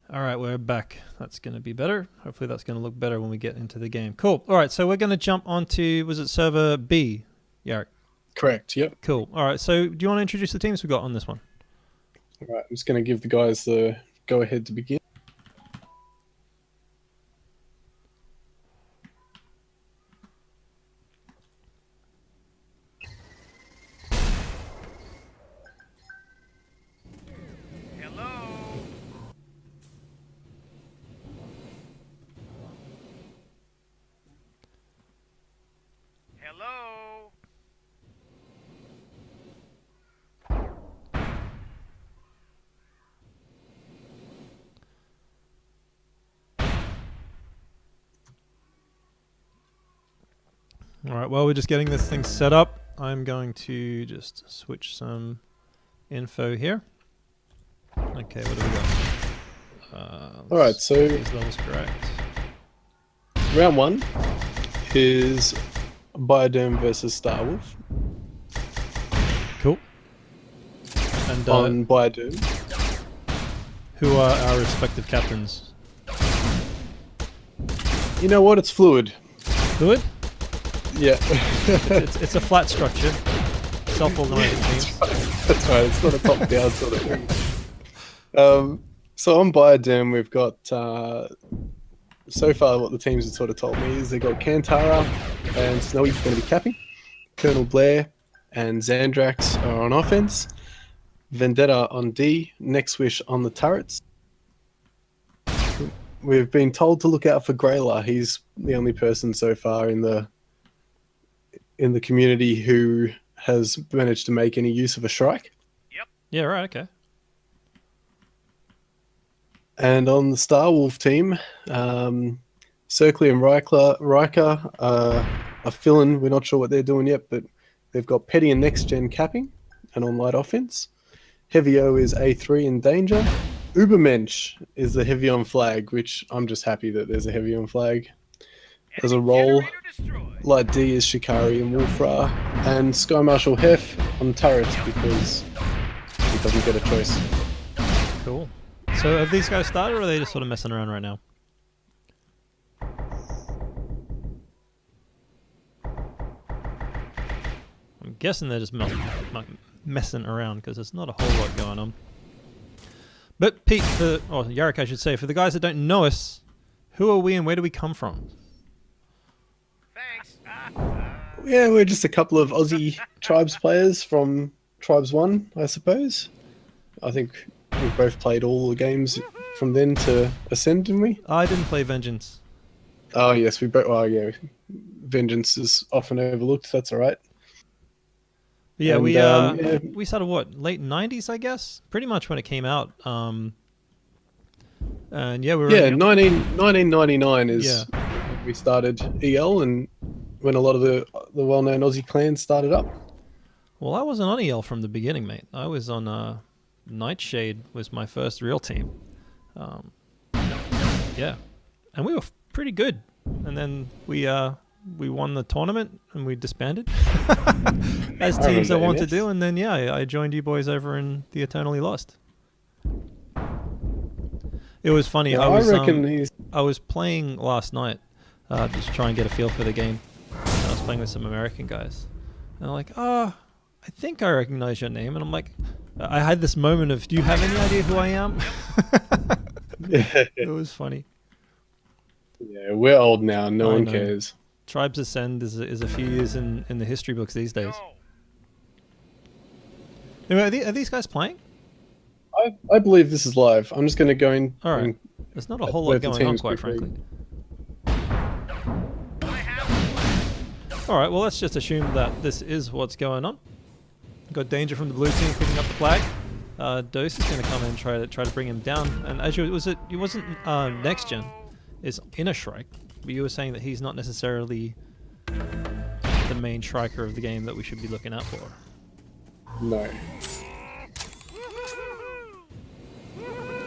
All right, we're back. That's going to be better. Hopefully that's going to look better when we get into the game. Cool. All right, so we're going to jump onto, was it server B? Yeah. Correct, yep. Cool. All right, so do you want to introduce the teams we've got on this one? All right, I'm just going to give the guys the go-ahead to begin. Hello? All right, while we're just getting this thing set up, I'm going to just switch some info here. Okay, what do we got? All right, so these levels correct. round one is Biodome versus Starwolf Cool. And on Biodome. who are our respective captains? You know what? It's fluid. Fluid? Yeah. It's a flat structure. Self-organizing teams. That's right. It's not a top-down sort of thing. So on Biodome, we've got so far what the teams have sort of told me is they've got Kantara and Snowy going to be capping. Colonel Blair and Xandrax are on offense. Vendetta on D. Next Wish on the turrets. We've been told to look out for Graylar. He's the only person so far in the community who has managed to make any use of a Shrike. Yeah, right, okay. And on the Starwolf team, Circly and Riker are filling. We're not sure what they're doing yet, but they've got Petty and Next Gen capping and on light offense. Heavy O is A3 in danger. Ubermensch is the heavy on flag, which I'm just happy that there's a heavy on flag. As a role, Light D is Shikari and Wolfra, and Sky Marshal Hef on turrets because he doesn't get a choice. Cool. So have these guys started, or are they just sort of messing around right now? I'm guessing they're just messing around because there's not a whole lot going on. But Pete, or Yarrick I should say, for the guys that don't know us, who are we and where do we come from? Thanks. Yeah, we're just a couple of Aussie Tribes players from Tribes 1, I suppose. I think we've both played all the games from then to Ascend, didn't we? I didn't play Vengeance. Oh, yes, we both. Oh, yeah. Vengeance is often overlooked. That's all right. Yeah, And, we started what, late 90s, I guess? Pretty much when it came out. And yeah, we were 1999 is when we started EL, and when a lot of the well-known Aussie clans started up. Well, I wasn't on EL from the beginning, mate. I was on Nightshade was my first real team. Yeah, and we were pretty good. And then we won the tournament and we disbanded as teams that want to do. And then I joined you boys over in the Eternally Lost. It was funny. Yeah, I was playing last night, just try and get a feel for the game. And I was playing with some American guys, and they're like, "Oh, I think I recognize your name," and I'm like, I had this moment of, "Do you have any idea who I am?" It was funny. Yeah, we're old now. No one know. cares. Tribes Ascend is a few years in the history books these days. Anyway, are these guys playing? I believe this is live. I'm just going to go in. All right. There's not a whole lot going on, quite frankly. All right, well, let's just assume that this is what's going on. Got Danger from the blue team picking up the flag. Dose is going to come in and try to bring him down. And as you wasn't Next Gen is in a Shrike, but you were saying that he's not necessarily the main Shriker of the game that we should be looking out for. No.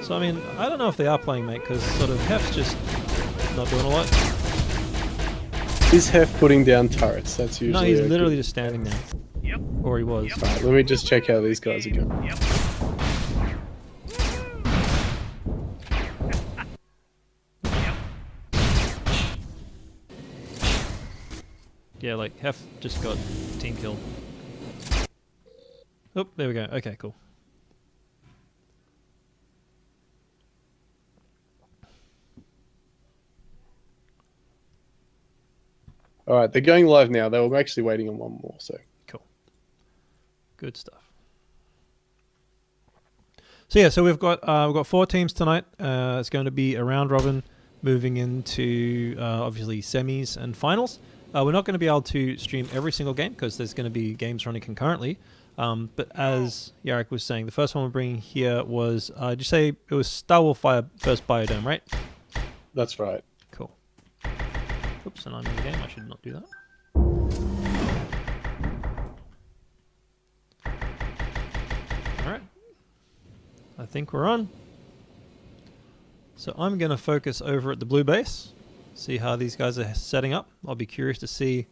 So, I mean, I don't know if they are playing, mate, because sort of Hef's just not doing a lot. Is Hef putting down turrets? That's usually. No, he's literally just standing there. Yep. Or he was. Yep. Right, let me just check how these guys are going. Yep. Yeah, like Hef just got team killed. Oh, there we go. Okay, cool. All right, they're going live now. They were actually waiting on one more, so. Cool. Good stuff. So yeah, so we've got 4 teams tonight. It's going to be a round robin, moving into obviously semis and finals. We're not going to be able to stream every single game because there's going to be games running concurrently. But as Yarrick was saying, the first one we're bringing here was, did you say it was Star Wolf Fire versus Biodome, right? That's right. Cool. Oops, and I'm in the game. I should not do that. All right. I think we're on. So I'm going to focus over at the blue base, see how these guys are setting up. I'll be curious to see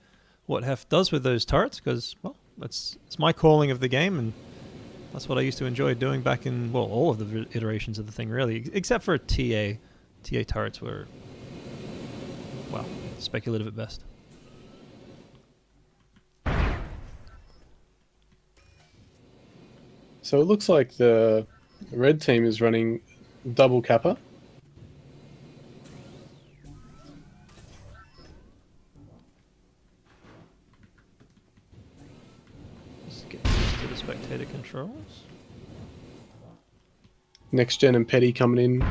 what Hef does with those turrets because, well, it's my calling of the game, and that's what I used to enjoy doing back in, well, all of the iterations of the thing, really, except for TA. TA turrets were, well, speculative at best. So it looks like the red team is running double kappa. Just get used to the spectator controls. Next Gen and Petty coming in.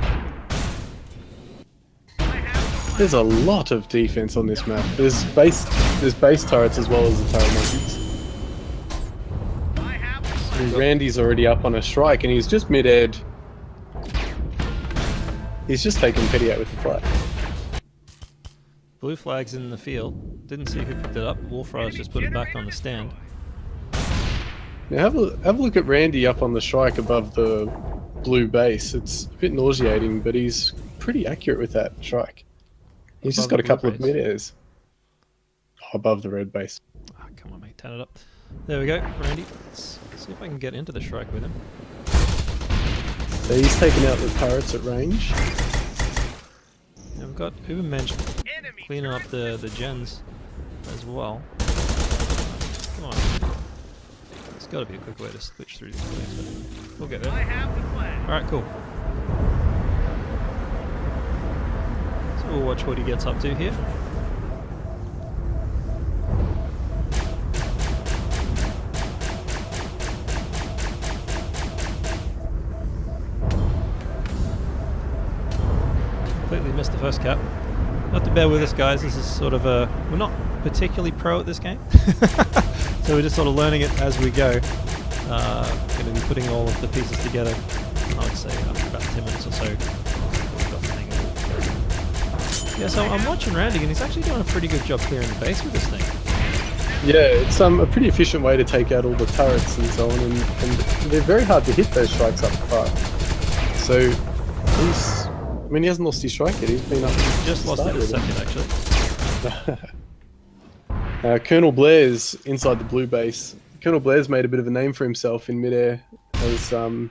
There's a lot of defense on this map. There's base turrets as well as the turret monkeys. And Randy's already up on a strike and he's just mid-ed. He's just taking Petty out with the flag. Blue flag's in the field. Didn't see who picked it up. Wolfraz just put it back on the stand. Now have a look at Randy up on the strike above the blue base. It's a bit nauseating, but he's pretty accurate with that strike. He's just got a couple of mid-airs above the red base. Oh, come on, mate. Turn it up. There we go. Randy, let's see if I can get into the strike with him. So he's taking out the turrets at range. Yeah, we've got Ubermensch cleaning up the gens as well. Come on. There's got to be a quick way to switch through these things, but we'll get there. Alright, cool. So we'll watch what he gets up to here. Completely missed the first cap. Have to bear with us, guys. This is sort of a... We're not particularly pro at this game. So we're just sort of learning it as we go. Going to be putting all of the pieces together, I would say, after about 10 minutes or so. Yeah, so I'm watching Randy, and he's actually doing a pretty good job clearing the base with this thing. Yeah, it's a pretty efficient way to take out all the turrets and so on, and they're very hard to hit those strikes up far. So he's... I mean, he hasn't lost his strike yet. He's been up. He's just lost it a second, actually. Colonel Blair's inside the blue base. Colonel Blair's made a bit of a name for himself in midair as a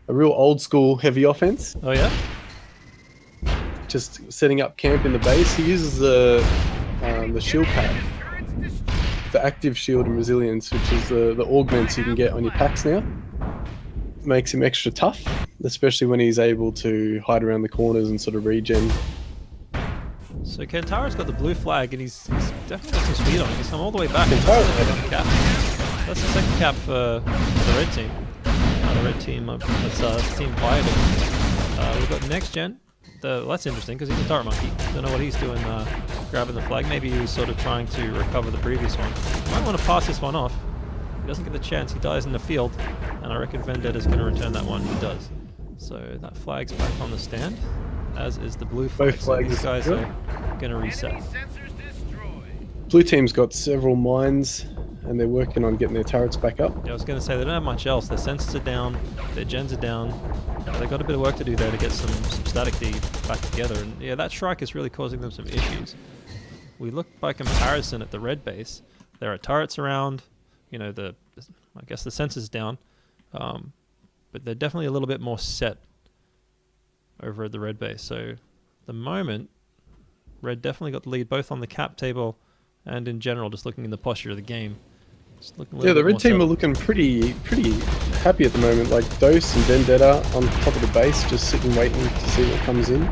real old school heavy offense. Oh yeah? Just setting up camp in the base. He uses the shield pack, the active shield and resilience, which is the augments you can get on your packs now. Makes him extra tough, especially when he's able to hide around the corners and sort of regen. So Kentara's got the blue flag, and he's definitely got some speed on him. He's come all the way back. That's the second cap for the red team. The red team, that's Team Biodome. We've got Next Gen. That's interesting because he's a turret monkey. Don't know what he's doing grabbing the flag. Maybe he was sort of trying to recover the previous one. Might want to pass this one off. He doesn't get the chance, he dies in the field, and I reckon Vendetta's going to return that one. He does. So that flag's back on the stand, as is the blue flag. Both flags. So these guys are going to reset. Blue team's got several mines, and they're working on getting their turrets back up. Yeah, I was going to say, they don't have much else. Their sensors are down, their gens are down. They've got a bit of work to do there to get some static D back together. And yeah, that strike is really causing them some issues. We look by comparison at the red base. There are turrets around. You know, I guess the sensors down, but they're definitely a little bit more set over at the red base. So, at the moment, red definitely got the lead both on the cap table and in general, just looking in the posture of the game. Just looking a Yeah, little the bit red team are more looking pretty happy at the moment. Like Dose and Vendetta on top of the base, just sitting waiting to see what comes in.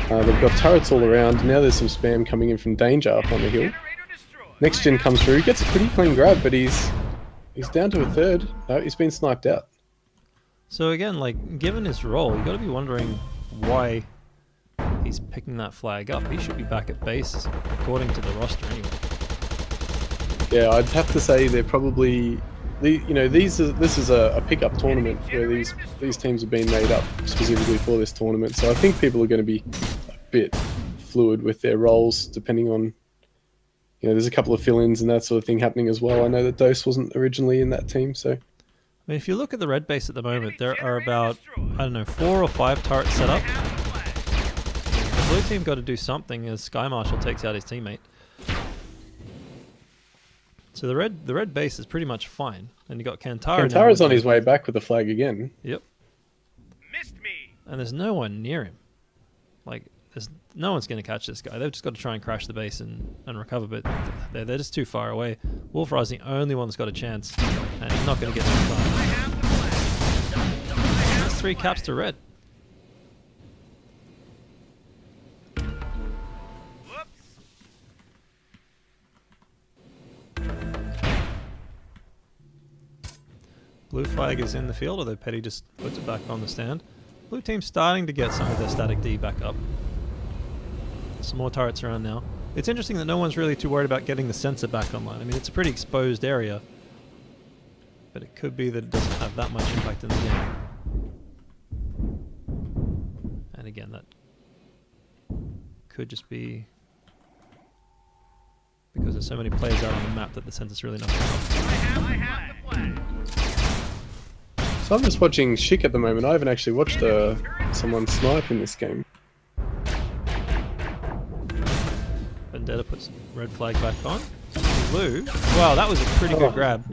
They've got turrets all around. Now there's some spam coming in from Danger up on the hill. Next gen comes through, gets a pretty clean grab, but he's down to a third. No, he's been sniped out. So again, like, given his role, you got to be wondering why he's picking that flag up. He should be back at base, according to the roster anyway. Yeah, I'd have to say they're probably, this is a pickup tournament where these teams have been made up specifically for this tournament. So I think people are going to be a bit fluid with their roles, depending on, there's a couple of fill-ins and that sort of thing happening as well. I know that Dose wasn't originally in that team, so. I mean, if you look at the red base at the moment, there are about, 4 or 5 turrets set up. The blue team got to do something as Sky Marshal takes out his teammate. So the red base is pretty much fine. And you got Kantara. Kantara's on his way back with the flag again. Yep. Missed me. And there's no one near him. Like, no one's going to catch this guy. They've just got to try and crash the base and recover, but they're just too far away. Wolfra is the only one that's got a chance, and he's not going to get too far. That's 3 caps to red. Whoops. Blue flag is in the field, although Petty just puts it back on the stand. Blue team's starting to get some of their static D back up. Some more turrets around now. It's interesting that no one's really too worried about getting the sensor back online. I mean, it's a pretty exposed area, but it could be that it doesn't have that much impact in the game. And again, that could just be because there's so many players out on the map that the sensor's really not going to help. I have the flag. So I'm just watching Schick at the moment. I haven't actually watched someone snipe in this game. Vendetta puts red flag back on. Blue. Wow, that was a pretty good grab.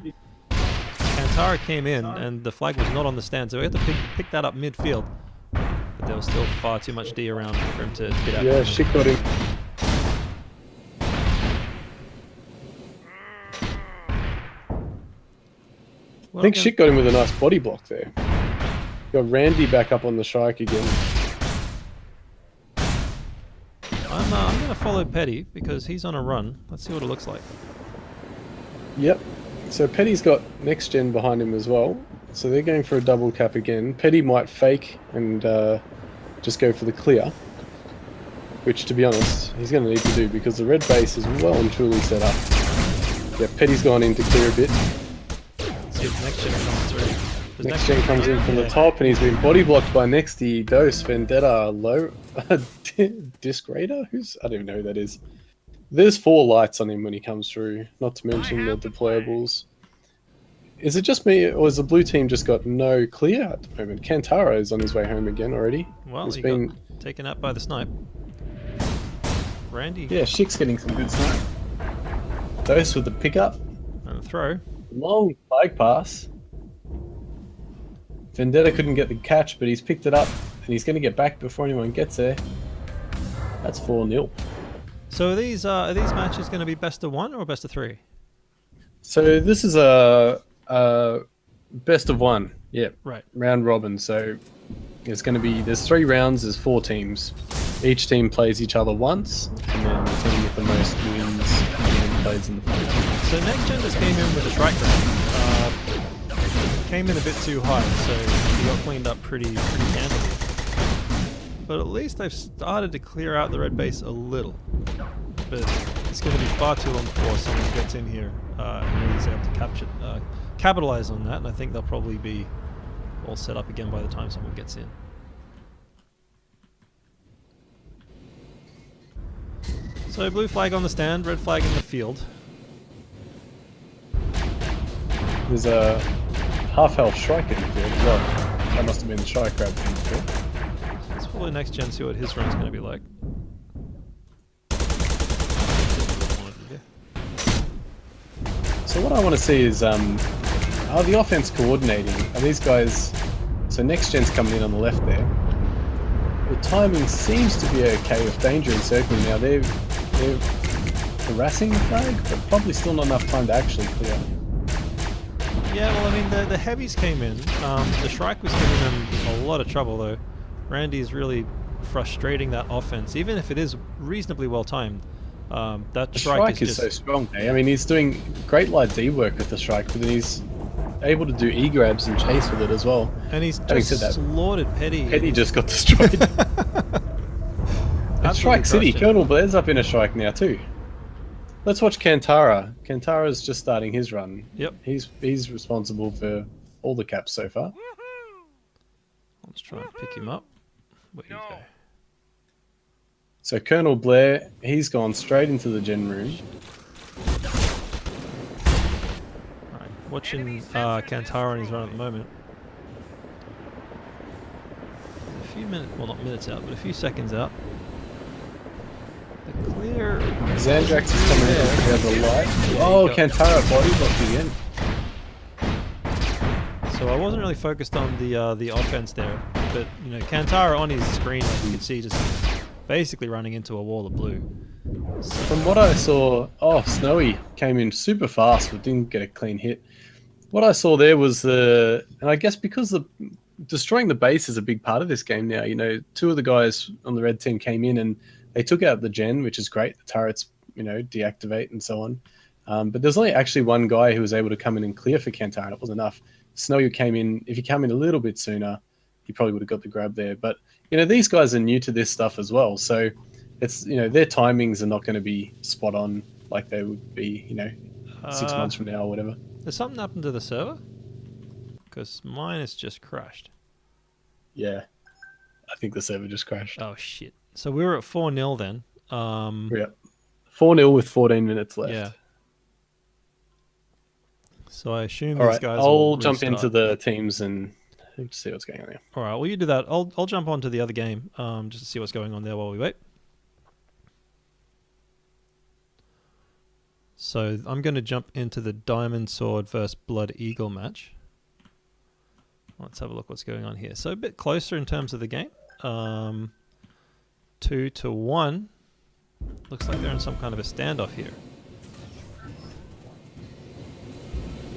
Kantara came in and the flag was not on the stand, so we had to pick that up midfield. But there was still far too much D around for him to get out. Yeah, Schick got him. Well, I think Schick got him with a nice body block there. Got Randy back up on the strike again. I'm going to follow Petty because he's on a run. Let's see what it looks like. Yep. So Petty's got next gen behind him as well. So they're going for a double cap again. Petty might fake and just go for the clear. Which, to be honest, he's going to need to do because the red base is well and truly set up. Yeah, Petty's gone in to clear a bit. Let's see if next gen comes through. Does Next gen comes in from the top and he's been body blocked by Nexty, Dose, Vendetta, Low, Disc Raider? I don't even know who that is. There's 4 lights on him when he comes through, not to mention the deployables. Is it just me, or has the blue team just got no clear at the moment? Kantara is on his way home again already. Well, he got taken out by the snipe. Randy. Yeah, Schick's getting some good snipe. Dose with the pickup. And the throw. Long flag pass. Vendetta couldn't get the catch, but he's picked it up, and he's going to get back before anyone gets there. That's 4-0. So are these matches going to be best of 1 or best of 3? So this is a best of 1. Yeah. Right. Round robin. So it's going to be, there's 3 rounds, there's 4 teams. Each team plays each other once, and then the team with the most wins again plays in the final. So next gen just came in with a strike round. Came in a bit too high, so he got cleaned up pretty handily. But at least they've started to clear out the red base a little. But it's going to be far too long before someone gets in here and really is able to capitalize on that. And I think they'll probably be all set up again by the time someone gets in. So blue flag on the stand, red flag in the field. There's a half-health strike in the field as well. That must have been the strike grab in the field. Let's follow next gen, see what his run's going to be like. So what I want to see is, are the offense coordinating? Are these guys... So next gen's coming in on the left there. The timing seems to be okay with Danger encircling now. They're harassing flag, but probably still not enough time to actually clear. Yeah, well, I mean, the heavies came in. The Shrike was giving them a lot of trouble, though. Randy's really frustrating that offense, even if it is reasonably well timed. That The Shrike Shrike is just so strong. I mean, he's doing great light D work with the Shrike, but then he's able to do E-grabs and chase with it as well. and he's Having just said that, slaughtered Petty. Petty just got destroyed. And Absolutely Shrike City, crushed him. Colonel Blair's up in a Shrike now too. Let's watch Kantara. Kantara's just starting his run. Yep. He's responsible for all the caps so far. Woohoo! Let's try and pick him up. Where do you No. go? So Colonel Blair, he's gone straight into the gen room. Alright, watching Kantara on his run at the moment. A few minutes, well not minutes out, but a few seconds out. The clear... Xandrax is coming in to clear the light. Oh, go. Kantara body blocked again. So I wasn't really focused on the offense there, but you know, Kantara on his screen, as you can see, just basically running into a wall of blue. So, From what I saw, Snowy came in super fast but didn't get a clean hit. What I saw there was and I guess because destroying the base is a big part of this game now. You know, two of the guys on the red team came in and they took out the gen, which is great. The turrets, you know, deactivate and so on. But there's only actually one guy who was able to come in and clear for Kantara, and it wasn't enough. Snowy came in. If he came in a little bit sooner, he probably would have got the grab there. But you know, these guys are new to this stuff as well, so it's, you know, their timings are not going to be spot on like they would be, you know, 6 months from now or whatever. Has something happened to the server? Because mine is just crashed. Yeah, I think the server just crashed. Oh shit. So we were at 4-0 then. Yeah, 4-0 with 14 minutes left. Yeah. So I assume All these right, guys I'll will jump restart. into the teams and see what's going on here. All right, well you do that. I'll jump onto the other game just to see what's going on there while we wait. So I'm going to jump into the Diamond Sword versus Blood Eagle match. Let's have a look what's going on here. So a bit closer in terms of the game. 2-1. Looks like they're in some kind of a standoff here.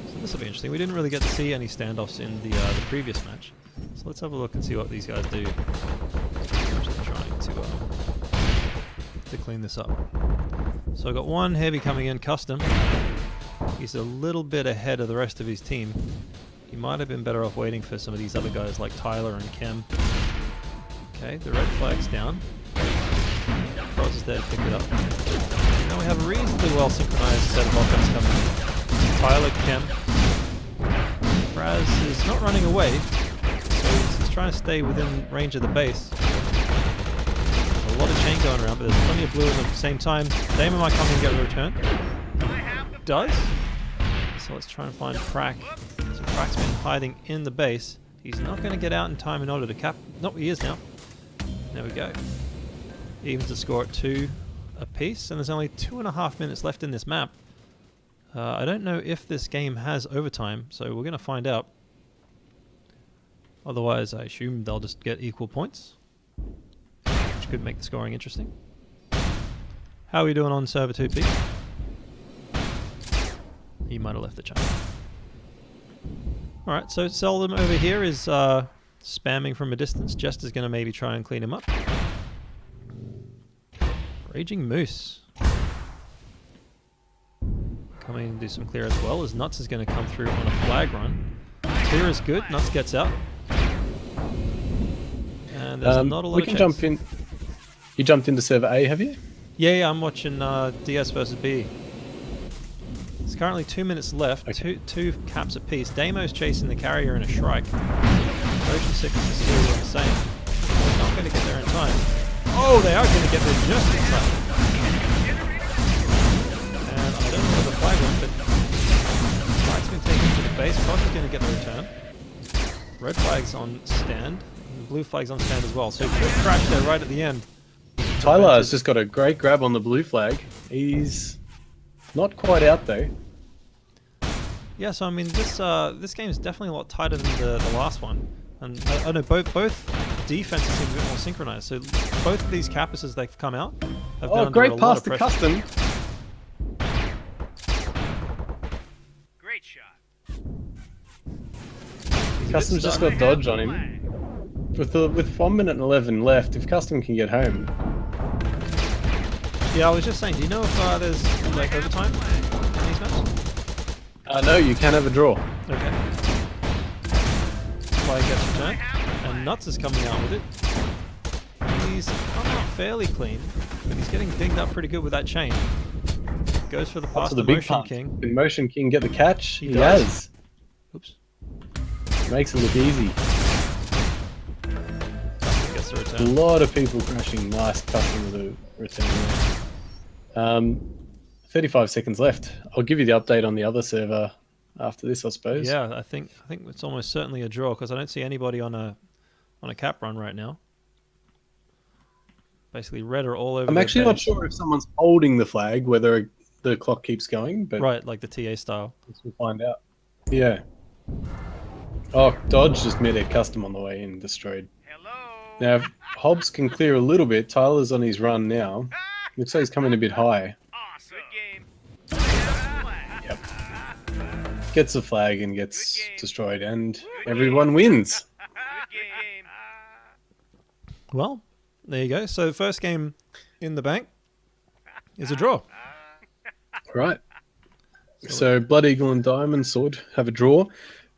So this will be interesting. We didn't really get to see any standoffs in the previous match. So let's have a look and see what these guys do. I'm just trying to clean this up. So I've got one heavy coming in, custom. He's a little bit ahead of the rest of his team. He might have been better off waiting for some of these other guys like Tyler and Kem. Okay, the red flag's down. Cross is there to pick it up. Now we have a reasonably well synchronized set of offense coming in. Tyler, Kem. Raz is not running away, so he's trying to stay within range of the base. A lot of chain going around, but there's plenty of blue at the same time. Damon might come and get a return. Does. So let's try and find Crack. So Crack's been hiding in the base. He's not going to get out in time in order to cap. Nope, he is now. There we go. Evens the score at 2 apiece, and there's only 2.5 minutes left in this map. I don't know if this game has overtime, so we're going to find out. Otherwise, I assume they'll just get equal points, which could make the scoring interesting. How are we doing on server 2, Pete? He might have left the channel. Alright, so Seldom over here is spamming from a distance. Jester's going to maybe try and clean him up. Raging Moose coming and do some clear as well, as Nuts is going to come through on a flag run. Clear is good, Nuts gets out. And there's not a lot we of can chase. jump in. You jumped into server A, have you? Yeah, I'm watching DS versus B. There's currently 2 minutes left, Okay. two caps apiece. Damo's chasing the carrier in a Shrike. Ocean Sickness is still doing the same. They're not going to get there in time. Oh, they are going to get there just in time. And I don't know where the flag went, but flag's been taken to the base. Probably going to get the return. Red flag's on stand. And blue flag's on stand as well. So quick crash there right at the end. Tyler has just got a great grab on the blue flag. He's not quite out though. Yeah, so I mean, this game is definitely a lot tighter than the last one, and I know both defenses seem a bit more synchronized. So both of these campuses they've come out have been Oh, under great a lot pass of to pressure. custom. Custom's just got dodge on him. With 1 minute and 11 left, if Custom can get home. Yeah, I was just saying, do you know if there's like overtime in these maps? No, you can have a draw. Okay. Flag gets returned, and Nuts is coming out with it. He's coming out fairly clean, but he's getting dinged up pretty good with that chain. Goes for the pass To to the big Motion punt. King. Can Motion King get the catch? He does. has. Oops. Makes it look easy. Gets the A return. lot of people crashing. Nice Custom with a return there. 35 seconds left. I'll give you the update on the other server after this, I suppose. Yeah, I think it's almost certainly a draw because I don't see anybody on a cap run right now. Basically, red are all over. I'm their actually not base. sure if someone's holding the flag, whether the clock keeps going, but Right, like the TA style. we'll find out. Yeah. Oh, Dodge just made a Custom on the way and destroyed. Hello. Now, if Hobbs can clear a little bit, Tyler's on his run now. Looks like he's coming a bit high. Awesome. Good game. Yep. Gets the flag and gets destroyed, and everyone wins. Good game. Well, there you go. So the first game in the bank is a draw. Right. So Blood Eagle and Diamond Sword have a draw.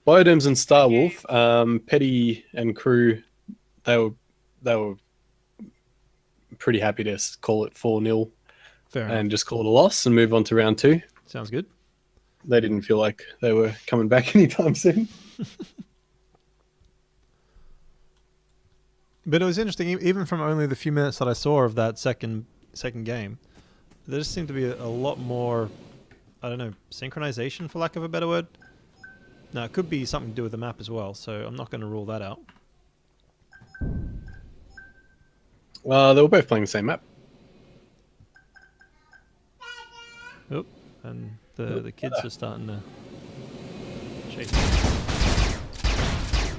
Bioderms and Star Wolf, Petty and crew, they were pretty happy to call it 4-0 Fair enough. and just call it a loss and move on to round 2. Sounds good. They didn't feel like they were coming back anytime soon. But it was interesting, even from only the few minutes that I saw of that second game, there just seemed to be a lot more, I don't know, synchronization, for lack of a better word. Now, it could be something to do with the map as well, so I'm not going to rule that out. They were both playing the same map. Oh, and the kids are starting to chase.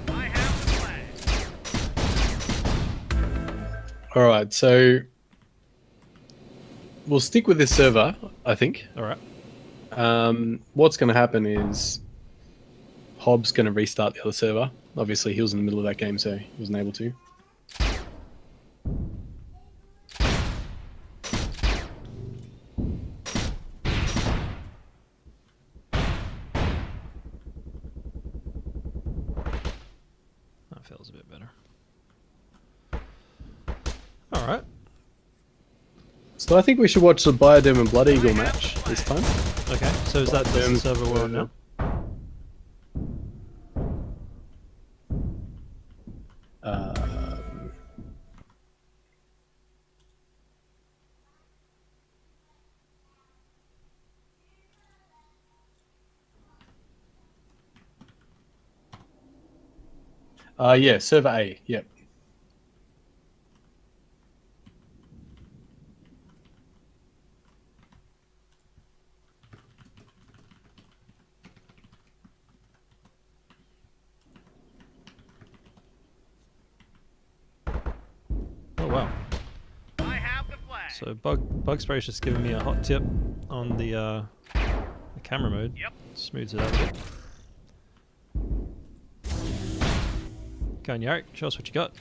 I have the flag. All right, so we'll stick with this server, I think. All right. What's going to happen is Hobbs going to restart the other server. Obviously, he was in the middle of that game, so he wasn't able to. That feels a bit better. All right. So I think we should watch the Bioderm and Blood Eagle match this time. Okay, so is that the server we're on now? Yeah, server A. Yep. Oh wow. I have the flag. So Bug Spray's just giving me a hot tip on the camera mode. Yep. Smooths it out a bit. Go on, Yarrick, show us what you got.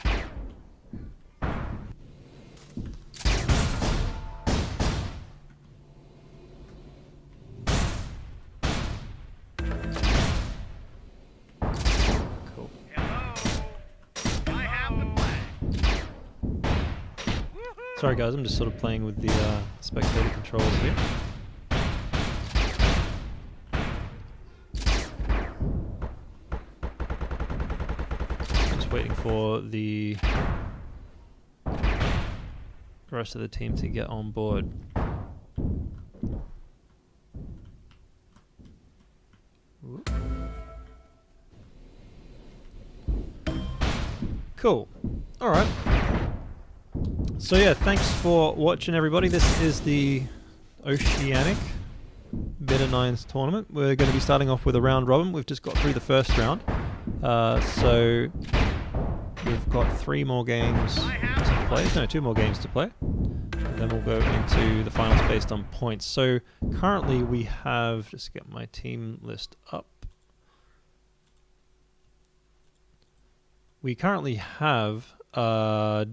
Cool. Hello. I have the flag. Woohoo. Sorry guys, I'm just sort of playing with the spectator controls here. Just waiting for the rest of the team to get on board. Whoop. Cool. All right. So yeah, thanks for watching, everybody. This is the Oceanic Bittah 9s tournament. We're going to be starting off with a round robin. We've just got through the first round. So we've got 3 more games to play. No, 2 more games to play. And then we'll go into the finals based on points. So currently we have, just get my team list up. we currently have Bittah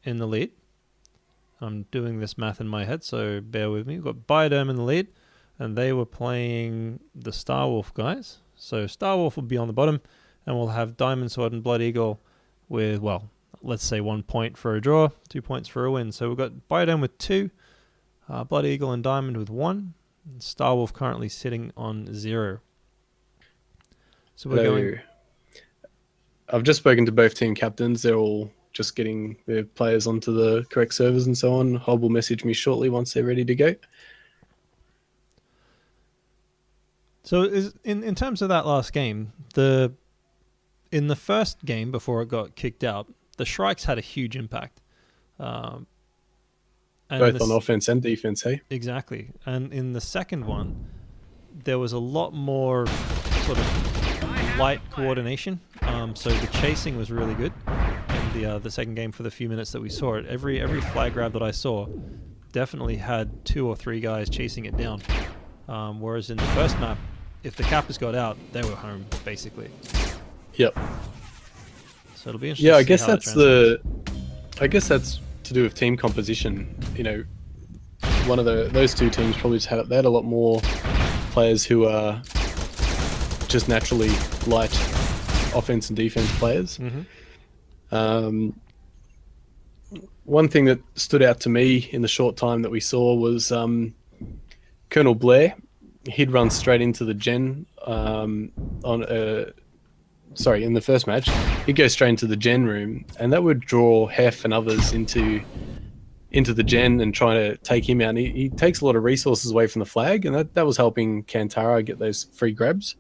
in the lead. I'm doing this math in my head, so bear with me. We've got Bittah in the lead, and they were playing the Star Wolf guys. So Star Wolf will be on the bottom, and we'll have Diamond Sword and Blood Eagle with, well, let's say 1 point for a draw, 2 points for a win. So we've got Bittah with 2, Blood Eagle and Diamond with 1, and Star Wolf currently sitting on 0. So we're going. I've just spoken to both team captains. They're all just getting their players onto the correct servers and so on. Hob will message me shortly once they're ready to go. So in terms of that last game, in the first game before it got kicked out, the Shrikes had a huge impact. And both on offense and defense, hey? Exactly. And in the second one, there was a lot more sort of light coordination. So the chasing was really good in the second game for the few minutes that we saw it. Every flag grab that I saw definitely had 2 or 3 guys chasing it down. Whereas in the first map, if the cappers got out, they were home, basically. Yep. So it'll be interesting. Yeah, I guess that's to do with team composition. You know, one of those two teams probably just had a lot more players who are just naturally light offense and defense players. Mm-hmm. One thing that stood out to me in the short time that we saw was Colonel Blair. He'd run straight into the gen in the first match. He'd go straight into the gen room, and that would draw Hef and others into the gen and trying to take him out. And he takes a lot of resources away from the flag, and that was helping Kantara get those free grabs.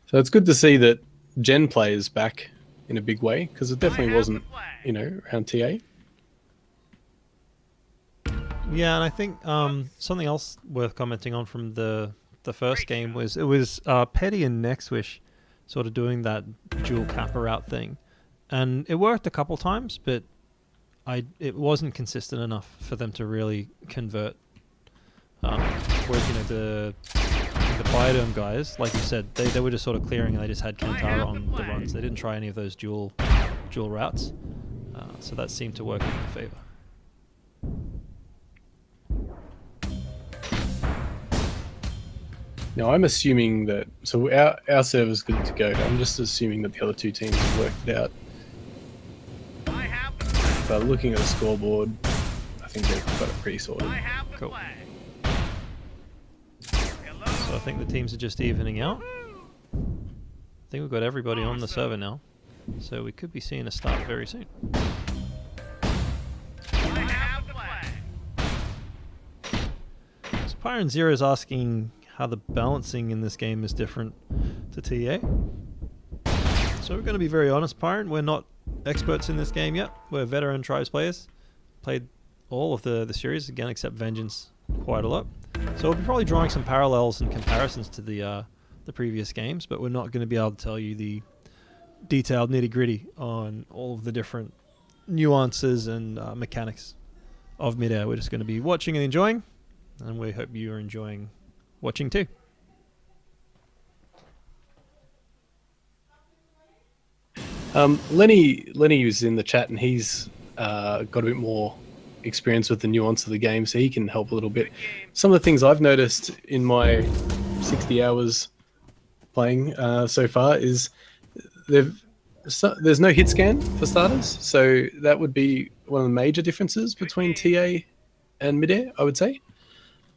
So it's good to see that gen play is back in a big way, because it definitely wasn't, around TA. Yeah, and I think something else worth commenting on from the first game was it was Petty and Nextwish sort of doing that dual kappa route thing, and it worked a couple times, but it wasn't consistent enough for them to really convert. Whereas the Biodome guys, like you said, they were just sort of clearing, and they just had Kantara on the runs. They didn't try any of those dual routes, so that seemed to work in their favor. Now, I'm assuming that... So our server's good to go. I'm just assuming that the other two teams have worked it out. But looking at the scoreboard, I think they've got it pretty sorted. Cool. So I think the teams are just evening out. I think we've got everybody on the server now. So we could be seeing a start very soon. So Pyron Zero is asking how the balancing in this game is different to TA. So we're going to be very honest, Pyron. We're not experts in this game yet. We're veteran Tribes players. Played all of the series, again, except Vengeance, quite a lot. So we'll be probably drawing some parallels and comparisons to the previous games, but we're not going to be able to tell you the detailed nitty-gritty on all of the different nuances and mechanics of Midair. We're just going to be watching and enjoying, and we hope you are enjoying watching too. Lenny was in the chat, and he's got a bit more experience with the nuance of the game, so he can help a little bit. Some of the things I've noticed in my 60 hours playing so far is there's no hit scan for starters, so that would be one of the major differences between TA and Midair, I would say.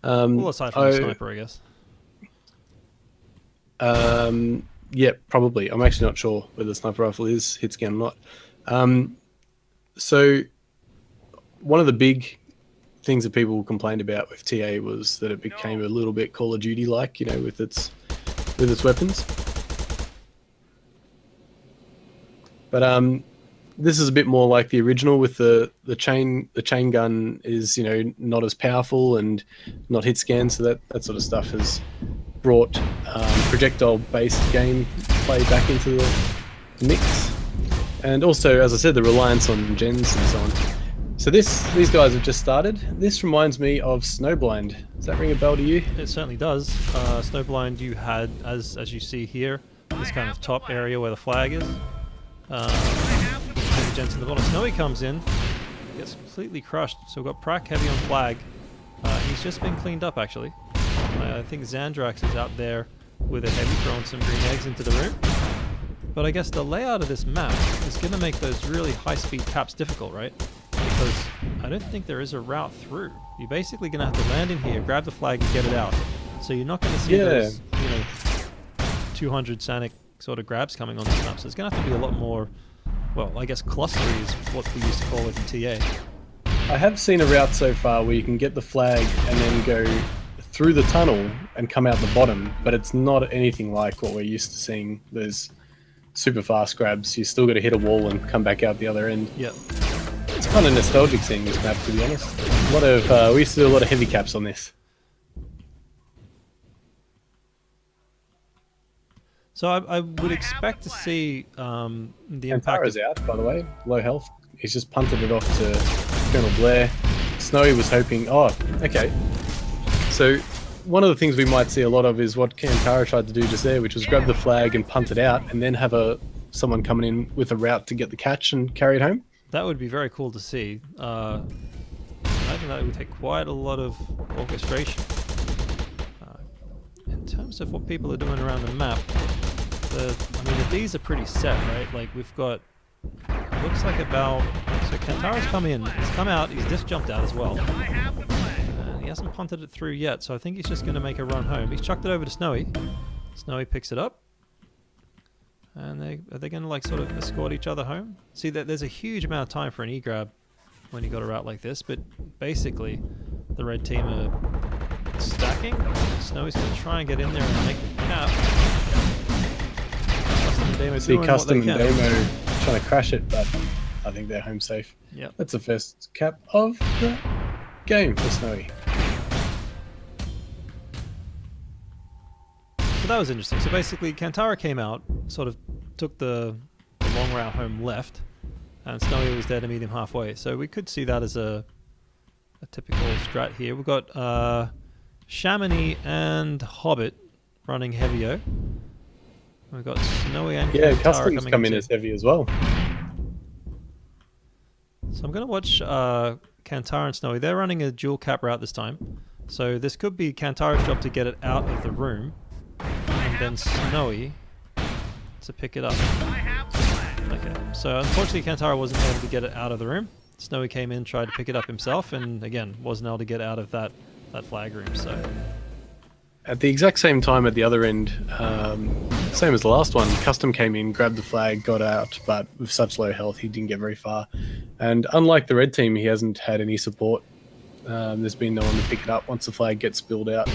Well, aside from the sniper, I guess. Yeah, probably. I'm actually not sure whether the sniper rifle is hit scan or not. So one of the big things that people complained about with TA was that it became a little bit Call of Duty like, with its weapons. But this is a bit more like the original, with the chain gun is not as powerful and not hit scan, so that sort of stuff has brought projectile based game play back into the mix. And also, as I said, the reliance on gens and so on. So these guys have just started. This reminds me of Snowblind. Does that ring a bell to you? It certainly does. Snowblind, you had, as you see here, this kind of top area where the flag is. Gents in the bottom. Snowy comes in, gets completely crushed. So we've got Prak heavy on flag. He's just been cleaned up actually. I think Xandrax is out there with a heavy throwing some green eggs into the room. But I guess the layout of this map is going to make those really high-speed caps difficult, right? Because I don't think there is a route through. You're basically going to have to land in here, grab the flag, and get it out. So you're not going to see those, 200 Sanic sort of grabs coming on this map. So it's going to have to be a lot more, well, I guess clustery is what we used to call it in TA. I have seen a route so far where you can get the flag and then go through the tunnel and come out the bottom, but it's not anything like what we're used to seeing. Those super fast grabs. You still got to hit a wall and come back out the other end. Yep. It's kind of nostalgic seeing this map, to be honest. A lot of we used to do a lot of heavy caps on this. So I would expect to see the impact. Kantara's out, by the way. Low health. He's just punted it off to Colonel Blair. Snowy was hoping... Oh, okay. So one of the things we might see a lot of is what Kantara tried to do just there, which was grab the flag and punt it out, and then have someone coming in with a route to get the catch and carry it home. That would be very cool to see. I imagine that would take quite a lot of orchestration. In terms of what people are doing around the map, the Ds are pretty set, right? Like we've got, looks like about, so Kantara's come in, he's come out, he's just jumped out as well. He hasn't punted it through yet, so I think he's just going to make a run home. He's chucked it over to Snowy. Snowy picks it up. And are they going to like sort of escort each other home? See, there's a huge amount of time for an E-grab when you got a route like this, but basically the red team are stacking. Snowy's going to try and get in there and make the cap. Custom and Demo See doing Custom what and they can. Demo trying to crash it, but I think they're home safe. Yep. That's the first cap of the game for Snowy. So that was interesting. So basically Kantara came out, sort of took the long route home left, and Snowy was there to meet him halfway. So we could see that as a typical strat here. We've got Chamonix and Hobbit running heavy-o. We've got Snowy and Kantara Customs coming come in into- as heavy as well. So I'm going to watch Kantara and Snowy. They're running a dual cap route this time. So this could be Kantara's job to get it out of the room, and then Snowy to pick it up. Okay, so unfortunately Kantara wasn't able to get it out of the room. Snowy came in, tried to pick it up himself, and again, wasn't able to get out of that flag room. So At the exact same time at the other end, same as the last one, Custom came in, grabbed the flag, got out, but with such low health, he didn't get very far. And unlike the red team, he hasn't had any support. There's been no one to pick it up once the flag gets spilled out.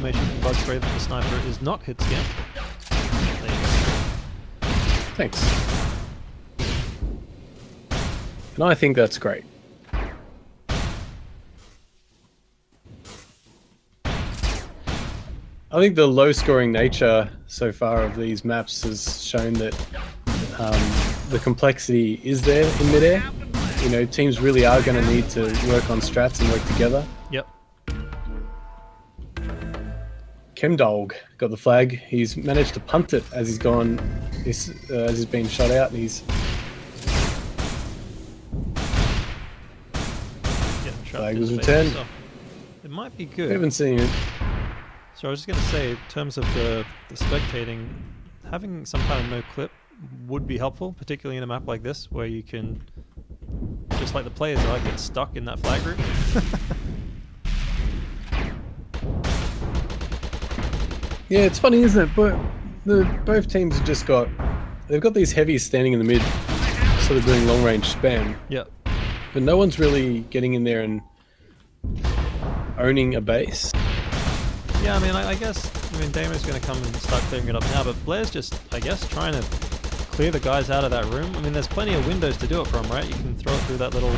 confirmation from Bug Spray that the sniper is not hit scan. There you go. Thanks. And I think that's great. I think the low-scoring nature so far of these maps has shown that the complexity is there in Midair. You know, teams really are going to need to work on strats and work together. Yep. Chemdog got the flag. He's managed to punt it as he's gone, as he's been shot out, and he's Getting trapped Flag in was space returned. itself. It might be we good. haven't seen it. So I was just going to say, in terms of the spectating, having some kind of no clip would be helpful, particularly in a map like this, where you can, just like the players are, get stuck in that flag group. Yeah, it's funny, isn't it? But both teams have just they've got these heavies standing in the mid, sort of doing long range spam, Yep. but no one's really getting in there and owning a base. Yeah, I mean, I guess, Damo's going to come and start clearing it up now, but Blair's just, I guess, trying to clear the guys out of that room. I mean, there's plenty of windows to do it from, right? You can throw it through that little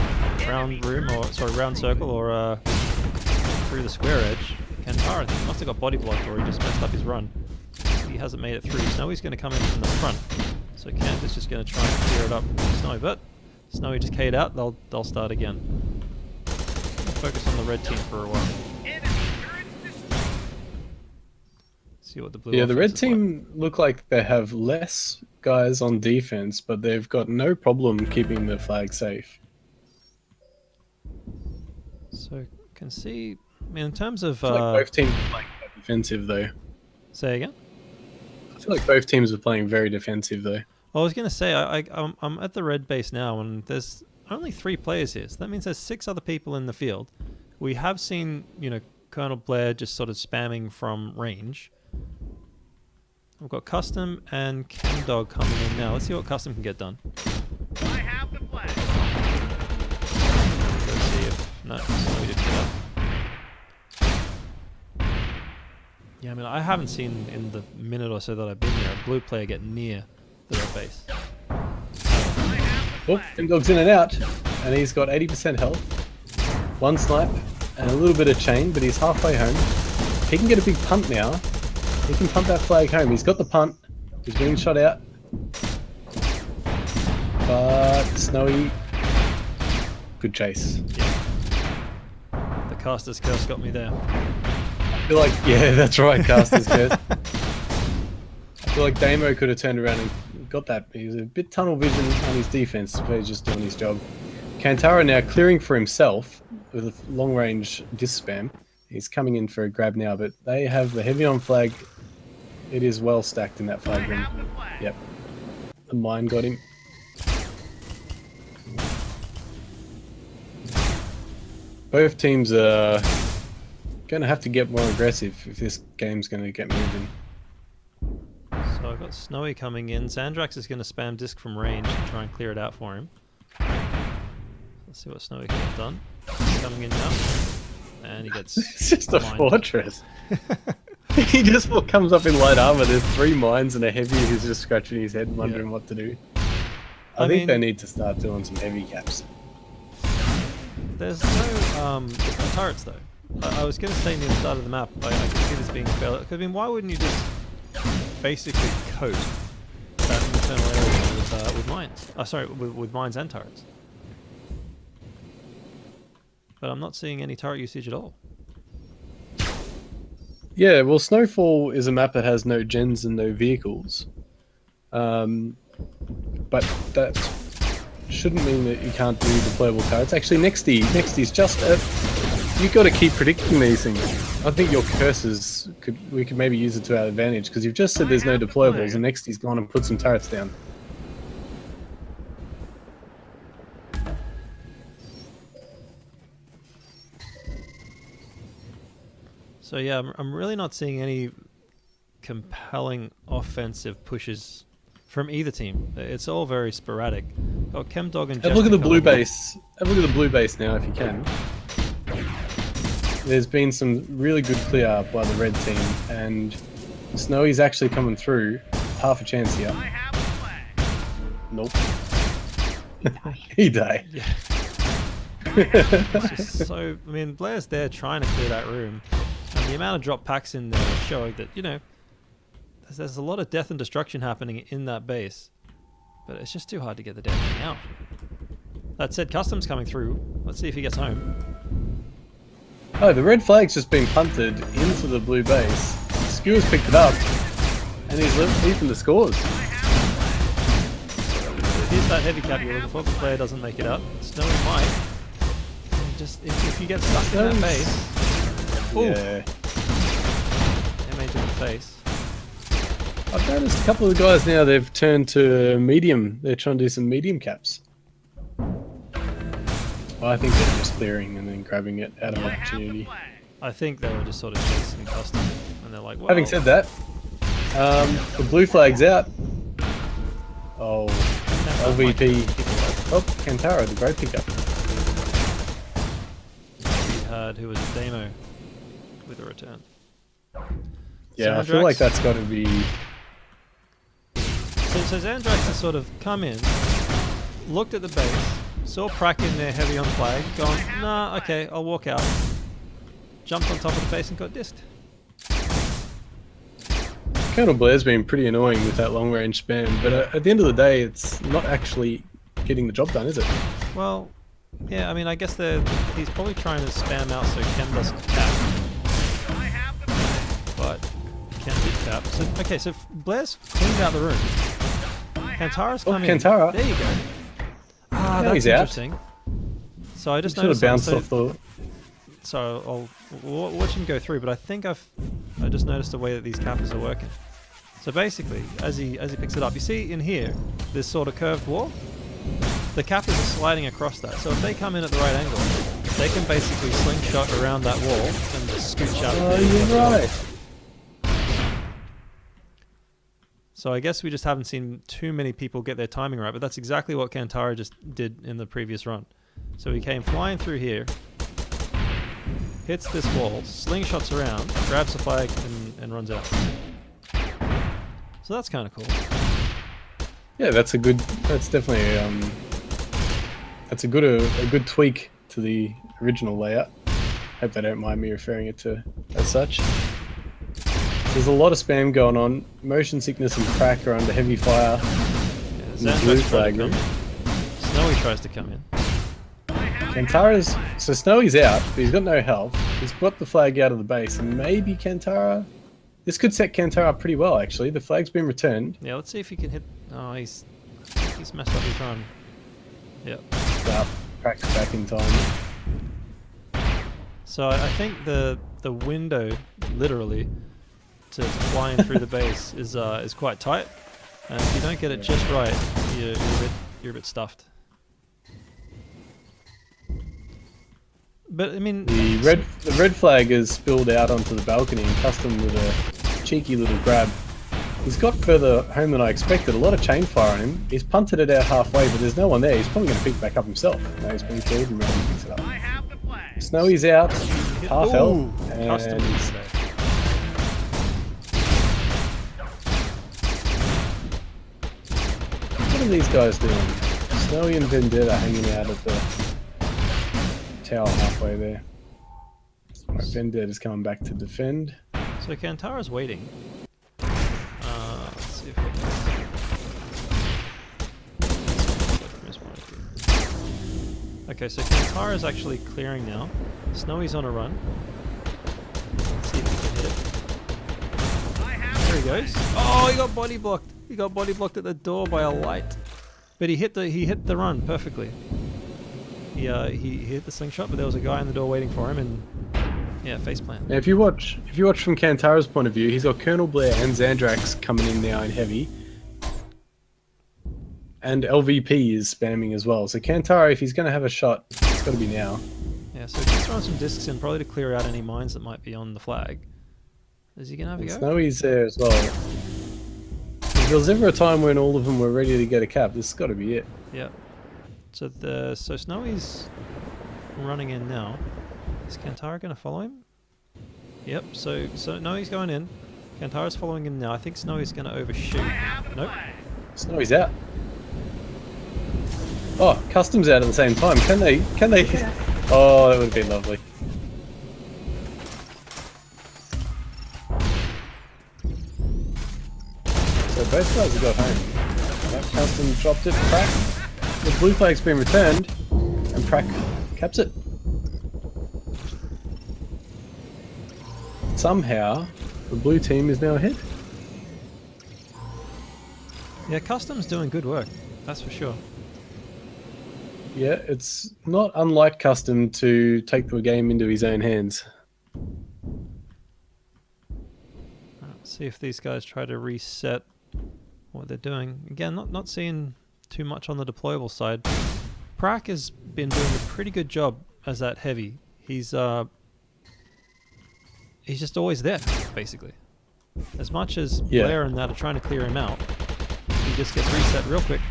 round room, or, sorry, round circle, or through the square edge. Kantara, I think, he must have got body blocked, or he just messed up his run. He hasn't made it through. Snowy's going to come in from the front. So Kent is just going to try and clear it up with Snowy, but Snowy just K'd out. They'll start again. Focus on the red team for a while. Enemy turrets destroyed. See what the blue. Yeah, the red offense is like. team look like they have less guys on defense, but they've got no problem keeping the flag safe. So can see. I mean, in terms of I feel like both teams are playing quite defensive, though. say again. I feel like both teams are playing very defensive, though. Well, I was going to say I'm at the red base now, and there's only 3 players here. So that means there's 6 other people in the field. We have seen, you know, Colonel Blair just sort of spamming from range. We've got Custom and Chemdog coming in now. Let's see what Custom can get done. I have the flag. Let's see if no, we didn't get up. Yeah, I mean, I haven't seen in the minute or so that I've been here a blue player get near the red base. Oh, Chemdog's in and out, and he's got 80% health. 1 snipe and a little bit of chain, but he's halfway home. He can get a big punt now. He can punt that flag home. He's got the punt. He's being shot out. But Snowy, good chase. The caster's curse got me there. I feel like, yeah, that's right, Caster's curse. I feel like Damo could have turned around and got that. He's a bit tunnel vision on his defense, but he's just doing his job. Kantara now clearing for himself with a long-range disc spam. He's coming in for a grab now, but they have the heavy on flag. It is well stacked in that I flag room. have the flag. Yep. The mine got him. Both teams are going to have to get more aggressive if this game's going to get moving. So I've got Snowy coming in. Zandrax is going to spam disc from range and try and clear it out for him. Let's see what Snowy can get done. He's coming in now. And he gets It's just a mined. fortress. He just comes up in light armor. There's 3 mines and a heavy who's just scratching his head, wondering what to do. I think they need to start doing some heavy caps. There's no turrets though. I was going to say near the start of the map, I can see this being failed. I mean, why wouldn't you just basically coat that internal area with mines? Sorry, with mines and turrets. But I'm not seeing any turret usage at all. Yeah, well, Snowfall is a map that has no gens and no vehicles. But that shouldn't mean that you can't do deployable turrets. Actually, Nexty's just... you've got to keep predicting these things. I think your curses, we could maybe use it to our advantage, because you've just said there's no deployables, and Nexty's gone and put some turrets down. So yeah, I'm really not seeing any compelling offensive pushes from either team. It's all very sporadic. Got Chemdog and Have a look at the Jester blue coming in. base. Have a look at the blue base now, if you can. There's been some really good clear by the red team, and Snowy's actually coming through. Half a chance here. I have the flag. Nope. He died. Yeah. It's just so, I mean, Blair's there trying to clear that room, and the amount of drop packs in there is showing that, you know, there's a lot of death and destruction happening in that base, but it's just too hard to get the damn thing out. That said, Custom's coming through. Let's see if he gets home. Oh, the red flag's just been punted into the blue base. Skewer's picked it up, and he's leaving the scores. Here's that heavy cap you're looking for, but Blair doesn't make it out. Snowy might. Just if you get stuck in that base. Ooh. Yeah. Damage in the face. I've noticed a couple of guys now, they've turned to medium. They're trying to do some medium caps. Well, I think they're just clearing and then grabbing it out of I have the opportunity. flag. I think they were just sort of chasing Custom, and they're like, well, Having said that, the blue flag's out. Oh, LVP. Oh, Kantara, the great pickup. he had who was Damo with a return. Yeah, I feel like Zandrax- that's got to be... So Zandrax has sort of come in, looked at the base, saw Prak in there heavy on flag, gone, nah, okay, I'll walk out. Jumped on top of the base and got disked. Colonel Blair's been pretty annoying with that long range spam, but at the end of the day, it's not actually getting the job done, is it? Well, yeah, I mean, I guess he's probably trying to spam out so Ken doesn't cap, I have the flag. but Ken did cap. So, okay, so Blair's cleaned out the room. Kantara's coming. Kantara. There you go. Ah, Now that's he's out. interesting. So I just Should have noticed bounced off the. So I'll watch him go through, but I think I just noticed the way that these cappers are working. So basically, as he picks it up, you see in here this sort of curved wall. The cappers are sliding across that. So if they come in at the right angle, they can basically slingshot around that wall and just scooch out. Oh, you're right. So I guess we just haven't seen too many people get their timing right, but that's exactly what Kantara just did in the previous run. So he came flying through here, hits this wall, slingshots around, grabs the flag, and runs out. So that's kind of cool. Yeah, that's definitely that's a good tweak to the original layout. Hope they don't mind me referring it to as such. There's a lot of spam going on. Motion sickness and crack are under heavy fire. Yeah, In the blue Xandra's trying flag to come room. in. Snowy tries to come in. Kantara's so Snowy's out, but he's got no health. He's got the flag out of the base, and maybe Kantara. This could set Kantara up pretty well, actually. The flag's been returned. Yeah, let's see if he can hit. Oh, he's messed up his run. Yep. Crack's back in time. So I think the window, literally, to flying through the base is quite tight, and if you don't get it just right, you're a bit stuffed. But I mean, The red flag is spilled out onto the balcony, and Custom with a cheeky little grab. He's got further home than I expected. A lot of chain fire on him. He's punted it out halfway, but there's no one there. He's probably going to pick it back up himself. Now he's been killed and Randy picks it up. I have the flag. Snowy's out, half health, Custom. and what are these guys doing? Snowy and Vendetta hanging out at the tower halfway there. Right, Vendetta's coming back to defend. so Kantara's waiting. Let's see if I can. From his point of view. Okay, so Kantara's actually clearing now. Snowy's on a run. Let's see if he can hit it. I have There he goes. Oh, he got body blocked. He got body blocked at the door by a light. But he hit the run perfectly. He hit the slingshot, but there was a guy in the door waiting for him, and yeah, faceplant. Now, if you watch from Kantara's point of view, he's got Colonel Blair and Xandrax coming in now in heavy, and LVP is spamming as well. So Kantara, if he's going to have a shot, it's got to be now. Yeah, so just throwing some discs in, probably to clear out any mines that might be on the flag. Is he gonna have a And go? Snowy's there as well. If there was ever a time when all of them were ready to get a cap, this has got to be it. Yeah. So Snowy's running in now. Is Kantara gonna follow him? Yep. So Snowy's going in. Kantara's following him now. I think Snowy's gonna overshoot. Nope. Snowy's out. Oh, Custom's out at the same time. Can they? Oh, that would have been lovely. So both guys have got home. That Custom dropped it, Prack. The blue flag's been returned, and Prack caps it. Somehow, the blue team is now ahead. Yeah, Custom's doing good work. That's for sure. Yeah, it's not unlike Custom to take the game into his own hands. Let's see if these guys try to reset what they're doing. Again, not seeing too much on the deployable side. Prack has been doing a pretty good job as that heavy. He's just always there, basically. As much as Blair and that are trying to clear him out, he just gets reset real quick.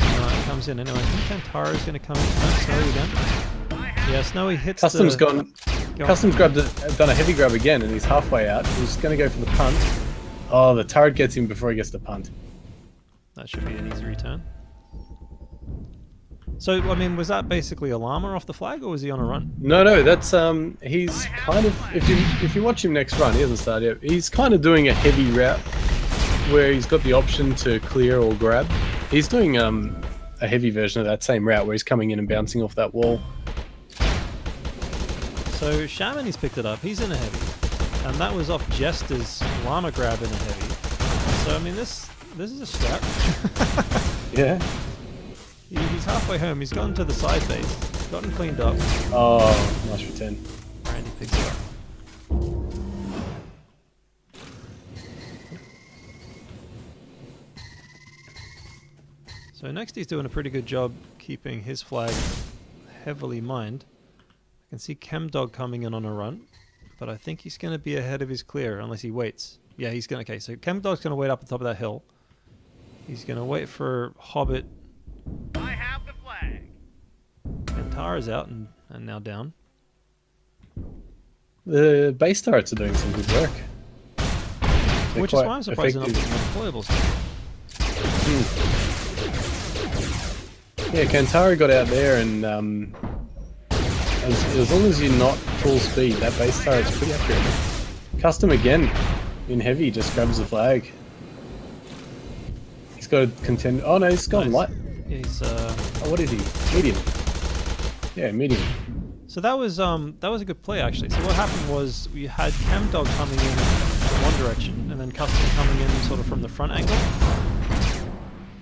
And comes in anyway. I think Kantara is going to come in. No, Snowy again. Yeah, Snowy hits Custom's the... gone. Custom's done a heavy grab again, and he's halfway out. He's going to go for the punt. Oh, the turret gets him before he gets the punt. That should be an easy return. So, I mean, was that basically a llama off the flag, or was he on a run? No, that's he's kind of if you watch him next run, he hasn't started yet. He's kind of doing a heavy route where he's got the option to clear or grab. He's doing a heavy version of that same route where he's coming in and bouncing off that wall. So Shaman, he's picked it up. He's in a heavy, and that was off Jester's llama grab in a heavy. So I mean, this is a strat. Yeah. He's halfway home. He's gotten to the side base, gotten cleaned up. Oh, nice return. Randy picks it up. So next he's doing a pretty good job keeping his flag heavily mined. I can see Chemdog coming in on a run, but I think he's going to be ahead of his clear unless he waits. Yeah, he's going to... Okay, so Chemdog's going to wait up the top of that hill. He's going to wait for Hobbit. I have the flag. And Tara's out and now down. The base turrets are doing some good work. They're Which is quite why I'm surprised they're not effective. putting deployables. Yeah, Kantara got out there and as long as you're not full speed, that base turret's pretty accurate. Custom again, in heavy, just grabs the flag. He's got a contend. Oh no, he's gone light. Yeah, he's Oh, what is he? Medium. Yeah, medium. So that was a good play actually. So what happened was we had Chemdog coming in from one direction and then Custom coming in sort of from the front angle.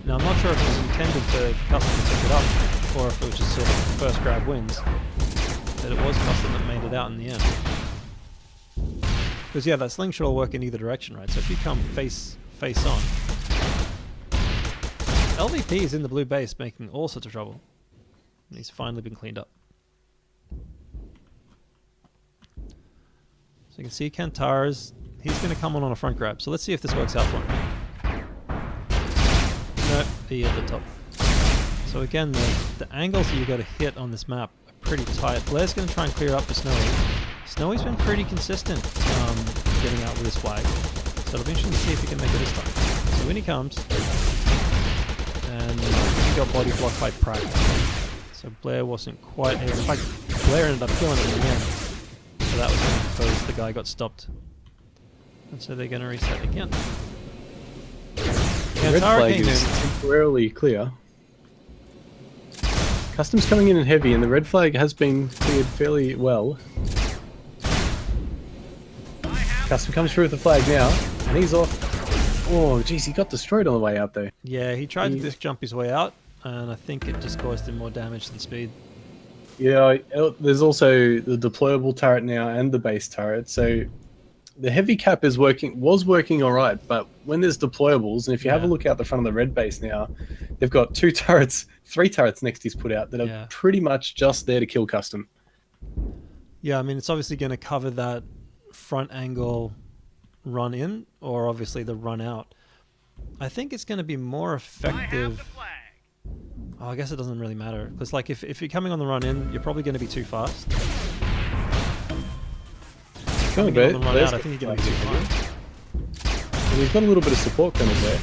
Now I'm not sure if it was intended for Custom to pick it up or if it was just sort of first grab wins. But it was Custom that made it out in the end. Because yeah, that slingshot will work in either direction, right? So if you come face on, LVP is in the blue base making all sorts of trouble. And he's finally been cleaned up. So you can see Kantara's, he's going to come on a front grab. So let's see if this works out for him. No, he at the top. So again, the angles that you got to hit on this map are pretty tight. Blair's going to try and clear up for Snowy. Snowy's been pretty consistent getting out with his flag. So it'll be interesting to see if he can make it this time. So in he comes. And he got body blocked by Prague. So Blair wasn't quite able. In fact, Blair ended up killing him in the end. So that was because the guy got stopped. And so they're going to reset again. The red flag is temporarily clear. Custom's coming in heavy, and the red flag has been cleared fairly well. Custom comes through with the flag now, and he's off. Oh, geez, he got destroyed on the way out there. Yeah, he tried to disc jump his way out, and I think it just caused him more damage than speed. Yeah, there's also the deployable turret now and the base turret, so the heavy cap was working all right, but when there's deployables, and if you have a look out the front of the red base now, they've got three turrets next he's put out that are pretty much just there to kill Custom. Yeah, I mean, it's obviously going to cover that front angle run in, or obviously the run out. I think it's going to be more effective. Oh, I guess it doesn't really matter, because like if you're coming on the run in, you're probably going to be too fast. Coming on the run out, I think you're going to be too fast. And he's got a little bit of support coming there.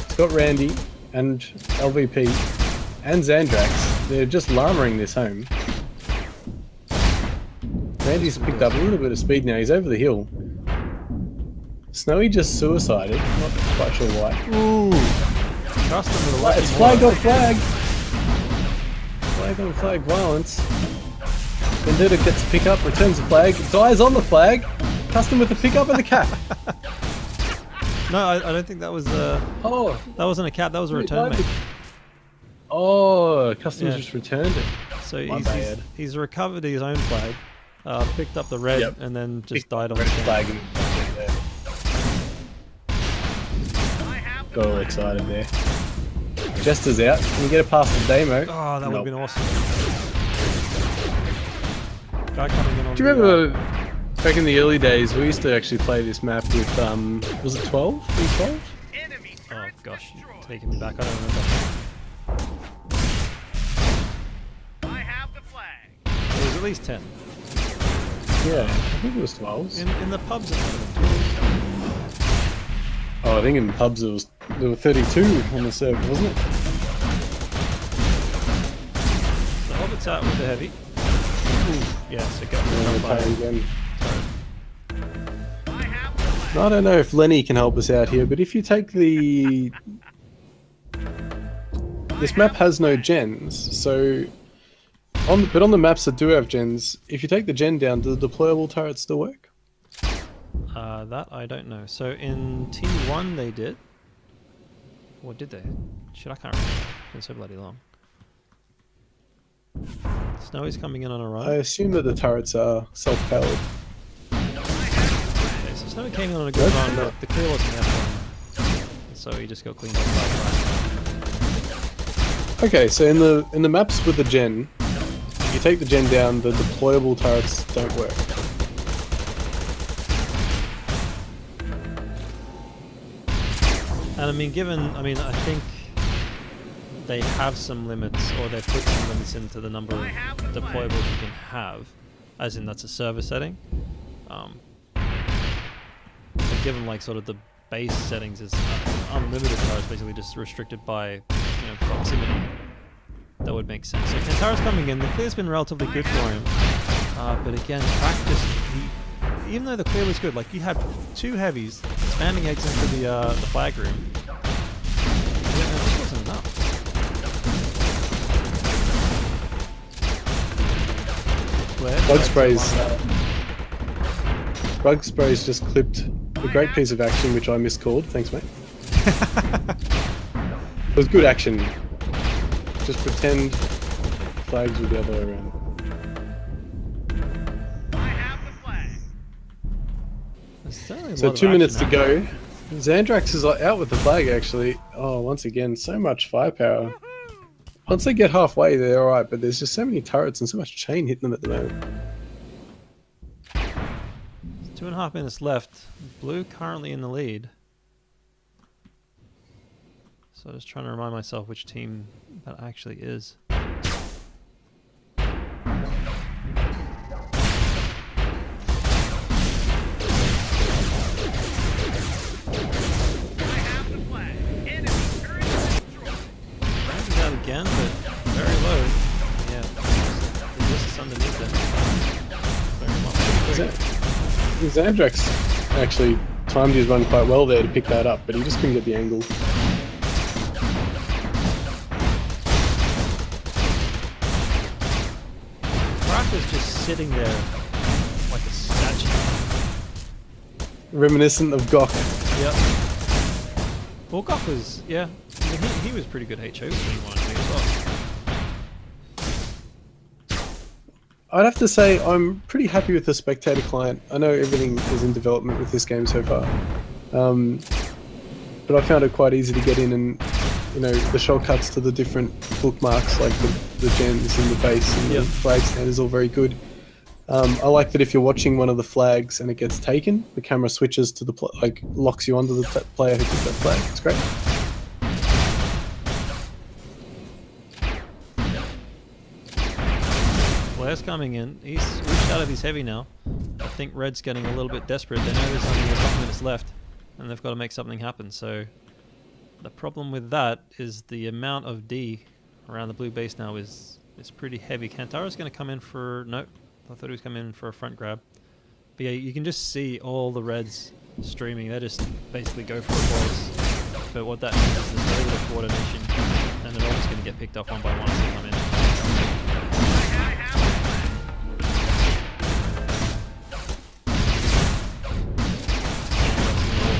He's got Randy and LVP and Xandrax. They're just llamaing this home. Randy's picked up a little bit of speed now. He's over the hill. Snowy just suicided. Not quite sure why. Ooh! Custom with a lucky It's flag on flag. Flag on flag violence. Vendetta gets a pick up, returns the flag, dies on the flag. Custom with the pick up and the cap. No, I don't think that was that wasn't a cap. That was a return mate. Oh, Custom's just returned it. So he's recovered his own flag, picked up the red, and then just died on the flag. Got all excited there. Jester's out. Can we get a pass to Damo? Oh, that would have been awesome. Guy coming in on. Do you remember back in the early days, we used to actually play this map with, was it 12? V12? Oh gosh, you're taking me back. I don't remember. I have the flag. It was at least 10. Yeah, I think it was 12. In the pubs, it might have been 12. Oh, I think in the pubs there were 32 on the server, wasn't it? So Hobbit's out with the heavy. Ooh, yeah, so go. Again. I don't know if Lenny can help us out here, but if you take the... This map has no gens, so... But on the maps that do have gens, if you take the gen down, do the deployable turrets still work? That I don't know. So in T1 they did. Or did they? Shit, I can't remember. It's been so bloody long. Snowy's coming in on a run. I assume that the turrets are self-powered. Okay, so Snowy came in on a good run, but the clear wasn't there for him. So he just got cleaned up by the Okay, so in the maps with the gen, if you take the gen down, the deployable turrets don't work. And I mean, I think they have some limits, or they've put some limits into the number of deployables you can have, as in that's a server setting. But given like sort of the base settings is unlimited turrets, basically just restricted by proximity, that would make sense. So Kantara's coming in. The clear's been relatively good for him, but again, Crack just even though the clear was good, like you had 2 heavies spamming eggs into the flag room. Yeah, no, this wasn't enough. Bug Spray's just clipped a great piece of action, which I miscalled. Thanks, mate. It was good action. Just pretend flags were the other way around. I have the flag. So 2 minutes to go. Xandrax is out with the flag, actually. Oh, once again, so much firepower. Once they get halfway, they're alright, but there's just so many turrets and so much chain hitting them at the moment. 2.5 minutes left. Blue currently in the lead. So just trying to remind myself which team that actually is. Again, but very low. Yeah, this is underneath it. Xandrax actually timed his run quite well there to pick that up, but he just couldn't get the angle. Crack was just sitting there like a statue. Reminiscent of Gok. Yep. Well, Gok was, yeah. I mean, he was pretty good HO when he wanted to be as well. I'd have to say I'm pretty happy with the spectator client. I know everything is in development with this game so far, but I found it quite easy to get in, and the shortcuts to the different bookmarks, like the gens and the base and the flag stand, is all very good. I like that if you're watching one of the flags and it gets taken, the camera switches to the locks you onto the player who took that flag. It's great. Blair's coming in. He's switched out of his heavy now. I think Red's getting a little bit desperate. They know there's only a couple minutes left, and they've got to make something happen. So the problem with that is the amount of D around the blue base now is pretty heavy. Kantara's going to come in for... Nope. I thought he was coming in for a front grab. But yeah, you can just see all the Reds streaming. They just basically go for a boys. But what that means is there's very little coordination, and they're all just going to get picked off one by one as they come in.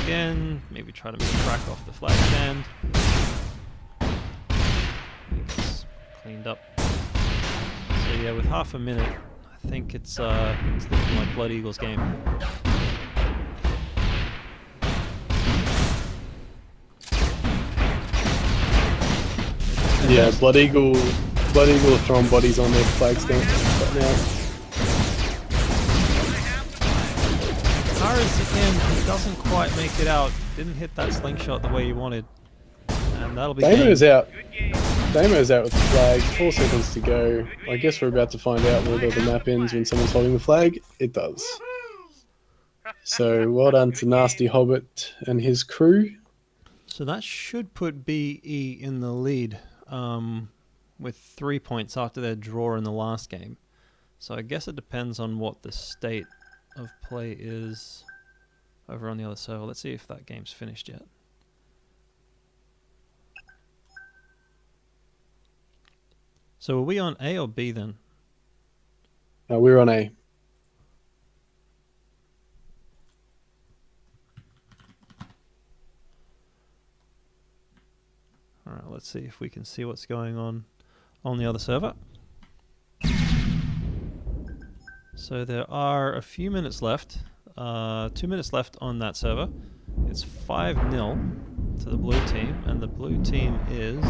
Again, maybe try to make Crack off the flag stand. It's cleaned up. So yeah, with half a minute, I think it's looking like Blood Eagle's game. Yeah, Blood Eagle are throwing bodies on their flag stand right now. Tara's again, he doesn't quite make it out. Didn't hit that slingshot the way he wanted. And that'll be Damo's out. Damo's out with the flag. 4 seconds to go. I guess we're about to find out whether the map ends when someone's holding the flag. It does. So well done to Nasty Hobbit and his crew. So that should put BE in the lead with 3 points after their draw in the last game. So I guess it depends on what the state of play is. over on the other server. Let's see if that game's finished yet. So are we on A or B then? We're on A. All right, let's see if we can see what's going on the other server. So there are a few minutes left. 2 minutes left on that server. It's 5-0 to the blue team, and the blue team is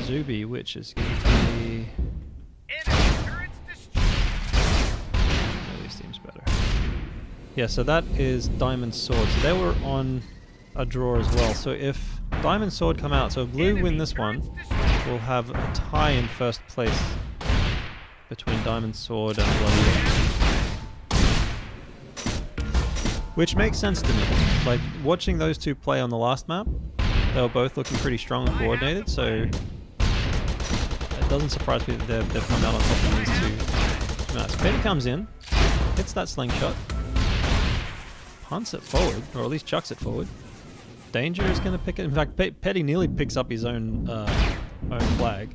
Zuby, which is going to be... This team's better. Yeah, so that is Diamond Sword. So they were on a draw as well. So if Diamond Sword come out, so if blue win this one, we'll have a tie in first place between Diamond Sword and Bloody Eagle. Which makes sense to me. Like, watching those two play on the last map, they were both looking pretty strong and coordinated, so it doesn't surprise me that they've come out on top of these two maps. Petty comes in, hits that slingshot, punts it forward, or at least chucks it forward. Danger is going to pick it. In fact, Petty nearly picks up his own flag.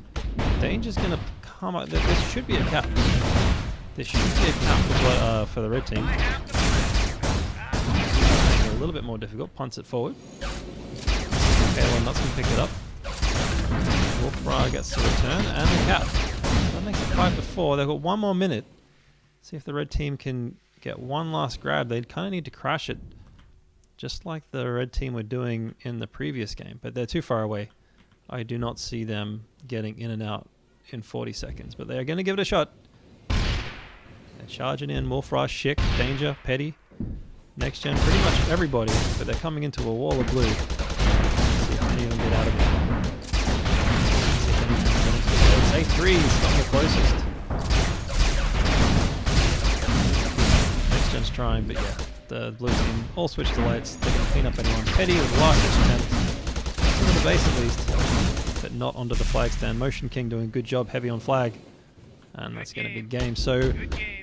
Danger's going to come up. This should be a cap. This should be a cap for the red team. A little bit more difficult. Punts it forward. Okay, well, Nuts can pick it up. Wolfra gets the return and the cap. That makes it 5-4. They've got 1 more minute. See if the red team can get one last grab. They'd kind of need to crash it, just like the red team were doing in the previous game, but they're too far away. I do not see them getting in and out in 40 seconds, but they're going to give it a shot. They're charging in. Wolfra, Schick, Danger, Petty. Next gen, pretty much everybody, but they're coming into a wall of blue. Let's see if any of them get out of it. It's A3, he's got the closest. Next gen's trying, but yeah, the blue team all switch to lights. They're going to clean up anyone. Petty with the last attempt. To the base at least, but not onto the flag stand. Motion King doing a good job, heavy on flag. And that's going to be game. So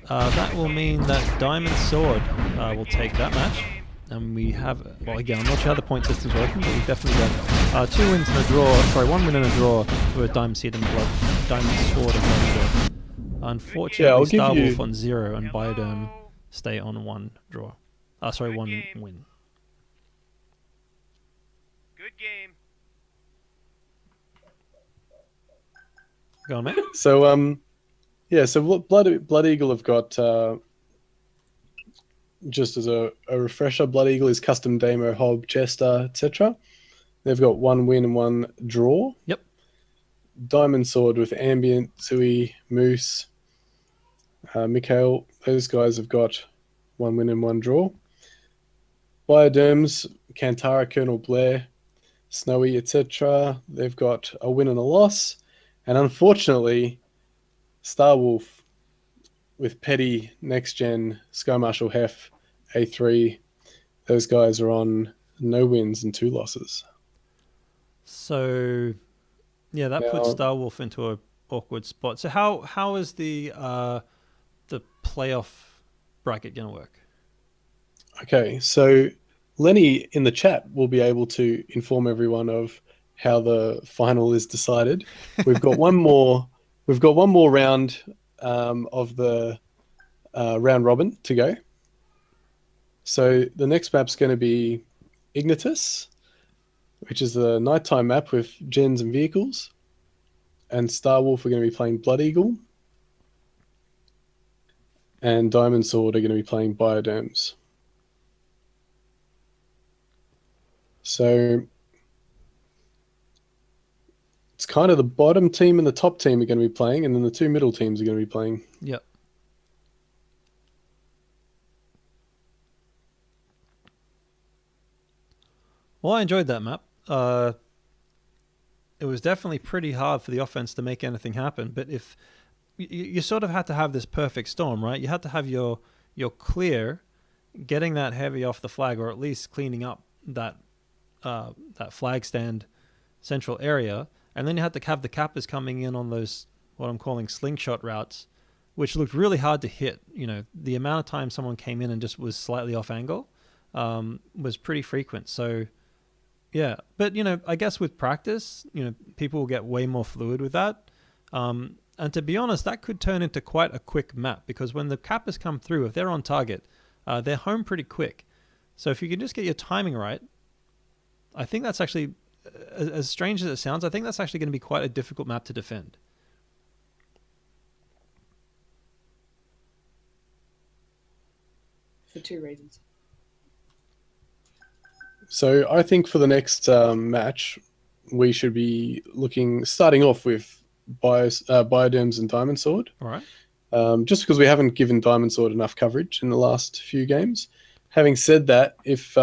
that will mean that Diamond Sword will take that match. And we have, well, again, I'm not sure how the point system's working, but we've definitely got 2 wins and a draw. Sorry, 1 win and a draw for Diamond Sword and Sword and Blood draw. Unfortunately, Star Wolf on 0 and Biodome stay on 1 draw. Sorry, 1 win. Good game. Go on, mate. So, yeah, so Blood Eagle have got, just as a refresher, Blood Eagle is custom Damo, Hob, Jester, etc. They've got 1 win and 1 draw. Yep. Diamond Sword with Ambient, Zui, Moose, Mikhail, those guys have got 1 win and 1 draw. Bioderms, Kantara, Colonel Blair, Snowy, etc. They've got a win and a loss. And unfortunately, Star Wolf with Petty, Next Gen, Sky Marshal Hef, A3, those guys are on no wins and 2 losses. So, yeah, that puts Star Wolf into an awkward spot. So how is the playoff bracket going to work? Okay, so Lenny in the chat will be able to inform everyone of how the final is decided. We've got one more. We've got 1 more round of the round robin to go. So the next map's going to be Ignitus, which is the nighttime map with gens and vehicles. And Star Wolf are going to be playing Blood Eagle. And Diamond Sword are going to be playing Bioderms. So it's kind of the bottom team and the top team are going to be playing, and then the 2 middle teams are going to be playing. Yep. Well, I enjoyed that map. It was definitely pretty hard for the offense to make anything happen, but if you sort of had to have this perfect storm, right? You had to have your clear, getting that heavy off the flag, or at least cleaning up that flag stand central area. And then you had to have the cappers coming in on those, what I'm calling slingshot routes, which looked really hard to hit. You know, the amount of time someone came in and just was slightly off angle was pretty frequent. So yeah, but I guess with practice, people will get way more fluid with that. And to be honest, that could turn into quite a quick map, because when the cappers come through, if they're on target, they're home pretty quick. So if you can just get your timing right, I think that's actually, as strange as it sounds, I think that's actually going to be quite a difficult map to defend. For 2 reasons. So I think for the next match, we should be starting off with Bioderms and Diamond Sword. All right. Just because we haven't given Diamond Sword enough coverage in the last few games. Having said that, if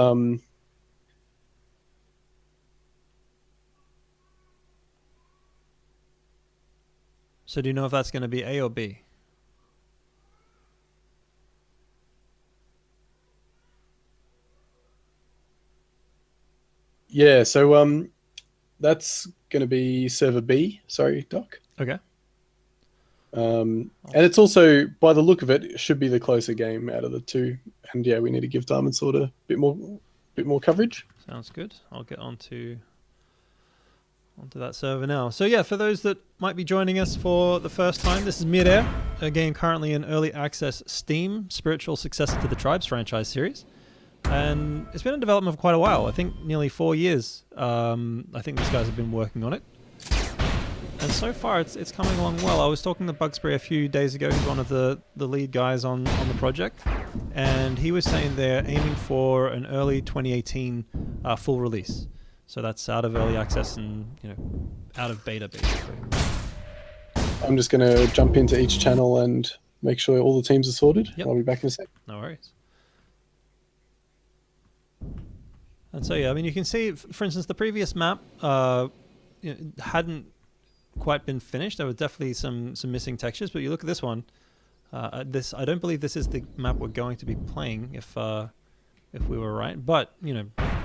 So do you know if that's going to be A or B? yeah, so that's going to be server B. Sorry, Doc. Okay. And it's also, by the look of it, it should be the closer game out of the two. And yeah, we need to give Diamond Sword a bit more coverage. Sounds good. I'll get onto that server now. So yeah, for those that might be joining us for the first time, this is Midair, a game currently in early access Steam, spiritual successor to the Tribes franchise series. And it's been in development for quite a while. I think nearly 4 years. I think these guys have been working on it. And so far, it's coming along well. I was talking to Bugsbury a few days ago. He's one of the lead guys on the project. And he was saying they're aiming for an early 2018 full release. So that's out of early access and, out of beta, basically. I'm just going to jump into each channel and make sure all the teams are sorted. Yep. I'll be back in a sec. No worries. And so, yeah, I mean, you can see, for instance, the previous map hadn't quite been finished. There were definitely some missing textures, but you look at this one. I don't believe this is the map we're going to be playing if we were right. But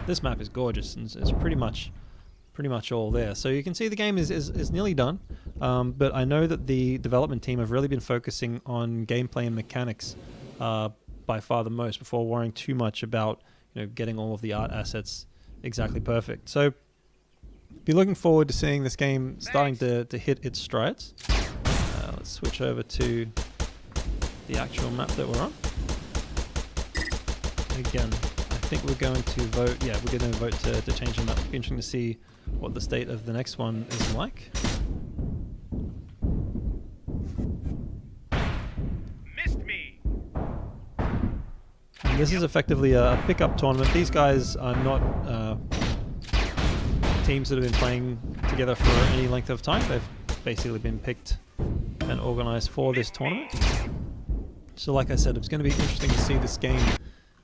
this map is gorgeous and it's pretty much all there. So you can see the game is nearly done. But I know that the development team have really been focusing on gameplay and mechanics by far the most, before worrying too much about getting all of the art assets exactly perfect. So be looking forward to seeing this game starting to hit its strides. Let's switch over to the actual map that we're on. Again, I think we're going to vote. Yeah, we're going to vote to change the map. It'll be interesting to see what the state of the next one is like. Missed me. And this is effectively a pickup tournament. These guys are not teams that have been playing together for any length of time. They've basically been picked and organized for this tournament. So like I said, it's going to be interesting to see this game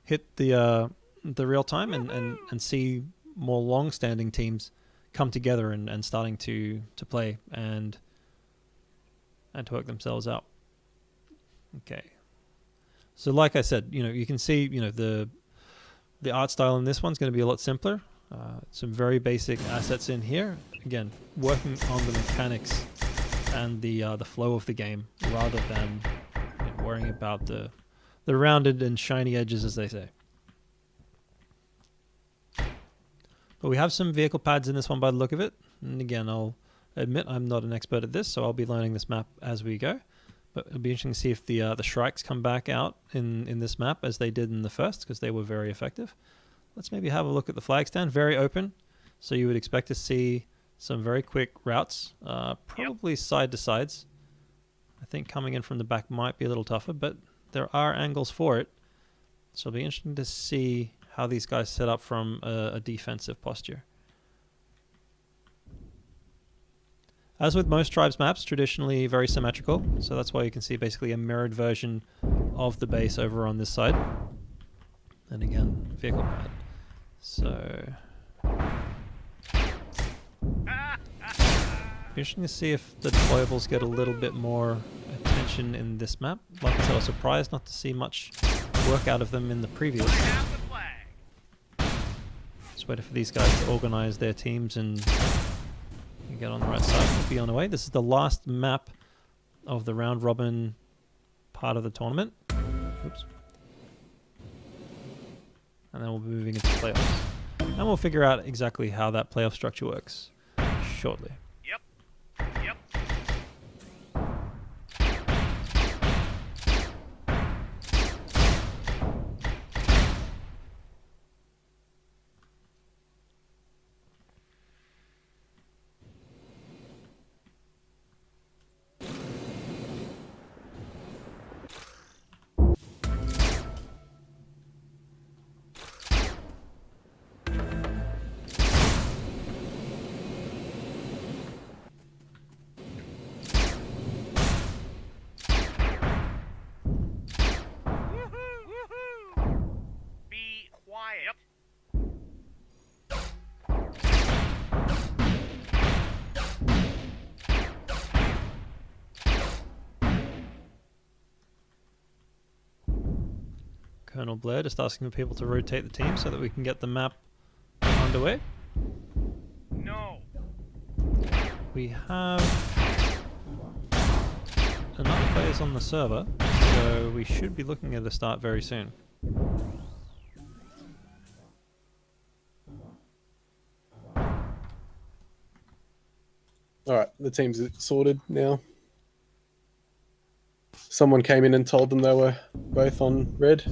hit the real time and see more long-standing teams come together and starting to play and to work themselves out. Okay. So like I said, you can see, the art style in this one's going to be a lot simpler. Some very basic assets in here. Again, working on the mechanics and the flow of the game rather than worrying about the rounded and shiny edges, as they say. But we have some vehicle pads in this one by the look of it. And again, I'll admit I'm not an expert at this, so I'll be learning this map as we go. But it'll be interesting to see if the Shrikes come back out in this map as they did in the first, because they were very effective. Let's maybe have a look at the flag stand. Very open, so you would expect to see some very quick routes, probably side to sides. I think coming in from the back might be a little tougher, but there are angles for it. So it'll be interesting to see how these guys set up from a defensive posture. As with most Tribes maps, traditionally very symmetrical, so that's why you can see basically a mirrored version of the base over on this side. And again, vehicle pad. So interesting to see if the deployables get a little bit more attention in this map. Like I said, I was surprised not to see much work out of them in the previous. Have the flag. Just waiting for these guys to organize their teams and get on the right side and be on the way. This is the last map of the round robin part of the tournament. Oops. and then we'll be moving into playoffs. And we'll figure out exactly how that playoff structure works shortly. Yep. Yep. Be quiet. Yep. Colonel Blair just asking for people to rotate the team so that we can get the map underway. No. We have enough players on the server, so we should be looking at a start very soon. All right, the team's sorted now. Someone came in and told them they were both on red.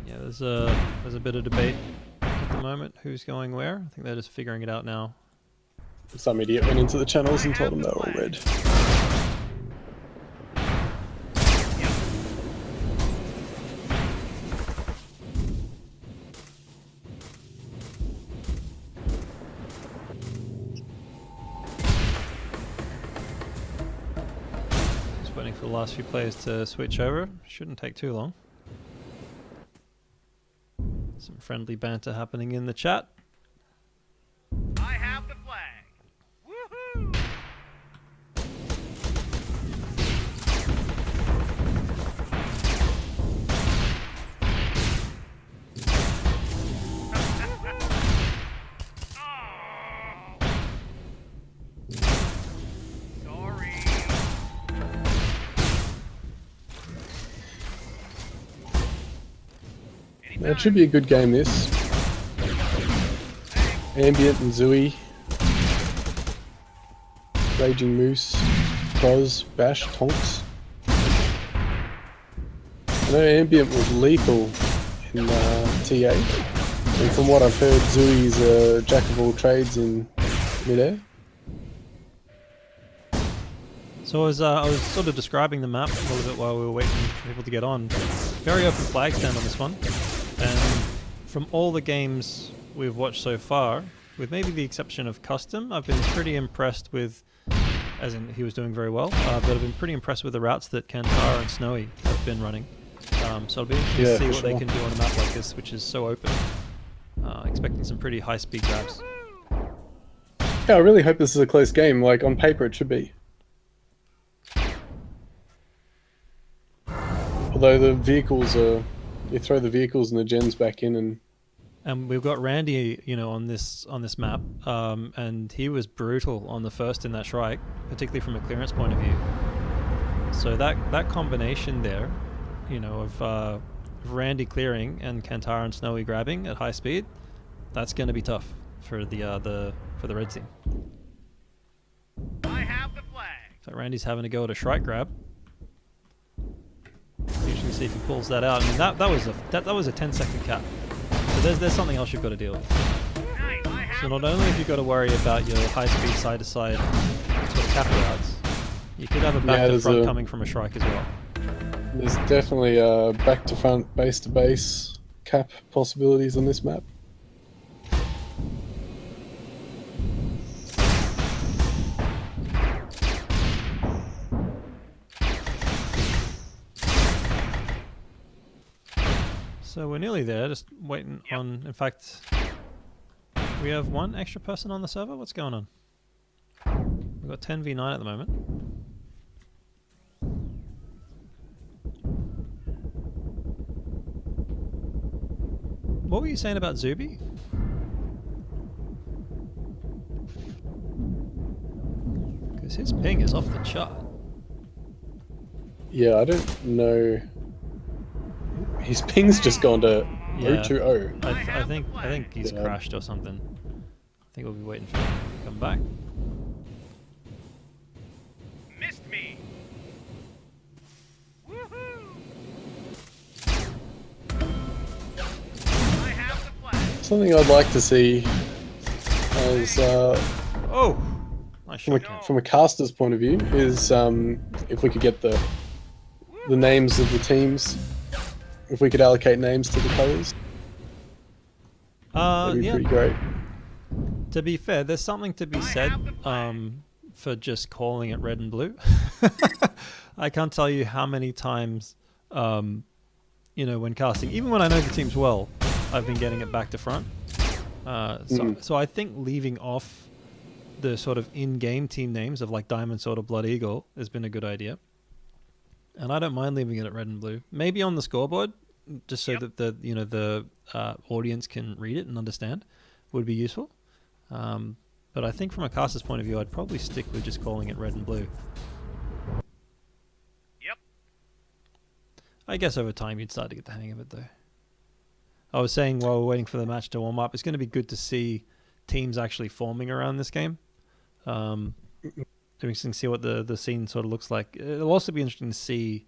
Yeah, there's a bit of debate at the moment who's going where. I think they're just figuring it out now. Some idiot went into the channels and told them they were all red. Just waiting for the last few players to switch over. Shouldn't take too long. Some friendly banter happening in the chat. I have the flag. Woohoo! Sorry. It should be a good game, this. Ambient and Zooey. Raging Moose. Croz, Bash, Tonks. I know Ambient was lethal in TA. And from what I've heard, Zooey's a jack of all trades in Midair. So I was sort of describing the map a little bit while we were waiting for people to get on. Very open flag stand on this one. And from all the games we've watched so far, with maybe the exception of Custom, I've been pretty impressed with, as in he was doing very well, but I've been pretty impressed with the routes that Kantara and Snowy have been running. So it'll be interesting to see what they can do on a map like this, which is so open. Expecting some pretty high speed grabs. Yeah, I really hope this is a close game. Like, on paper it should be. Although the vehicles are... You throw the vehicles and the gens back in And we've got Randy, you know, on this map, and he was brutal on the first in that Shrike, particularly from a clearance point of view. So that combination there, you know, of Randy clearing and Kantara and Snowy grabbing at high speed, that's going to be tough for the red team. I have the flag. So Randy's having to go at a Shrike grab. Usually see if he pulls that out. I mean, that was a 10-second cap. So there's something else you've got to deal with. Nice. I have So not only have you got to worry about your high-speed side-to-side sort of cap routes, you could have a back-to-front coming from a Shrike as well. There's definitely back-to-front, base-to-base cap possibilities on this map. So we're nearly there, just waiting on... In fact, we have one extra person on the server? What's going on? We've got 10v9 at the moment. What were you saying about Zuby? Because his ping is off the chart. Yeah, I don't know his ping's just gone to Yeah. 020. I think he's Yeah. crashed or something. I think we'll be waiting for him to come back. Missed me. Woohoo! I have the flag. Something I'd like to see as Oh! Nice from shot, Ken. from a caster's point of view is if we could get the names of the teams, if we could allocate names to the colours, that'd be Yeah. pretty great. To be fair, there's something to be said for just calling it red and blue. I can't tell you how many times, when casting, even when I know the teams well, I've been getting it back to front. So I think leaving off the sort of in-game team names of like Diamond Sword or Blood Eagle has been a good idea. And I don't mind leaving it at red and blue. Maybe on the scoreboard, just so that the audience can read it and understand, would be useful. But I think from a caster's point of view, I'd probably stick with just calling it red and blue. Yep. I guess over time you'd start to get the hang of it, though. I was saying while we're waiting for the match to warm up, it's going to be good to see teams actually forming around this game. Interesting to see what the scene sort of looks like. It'll also be interesting to see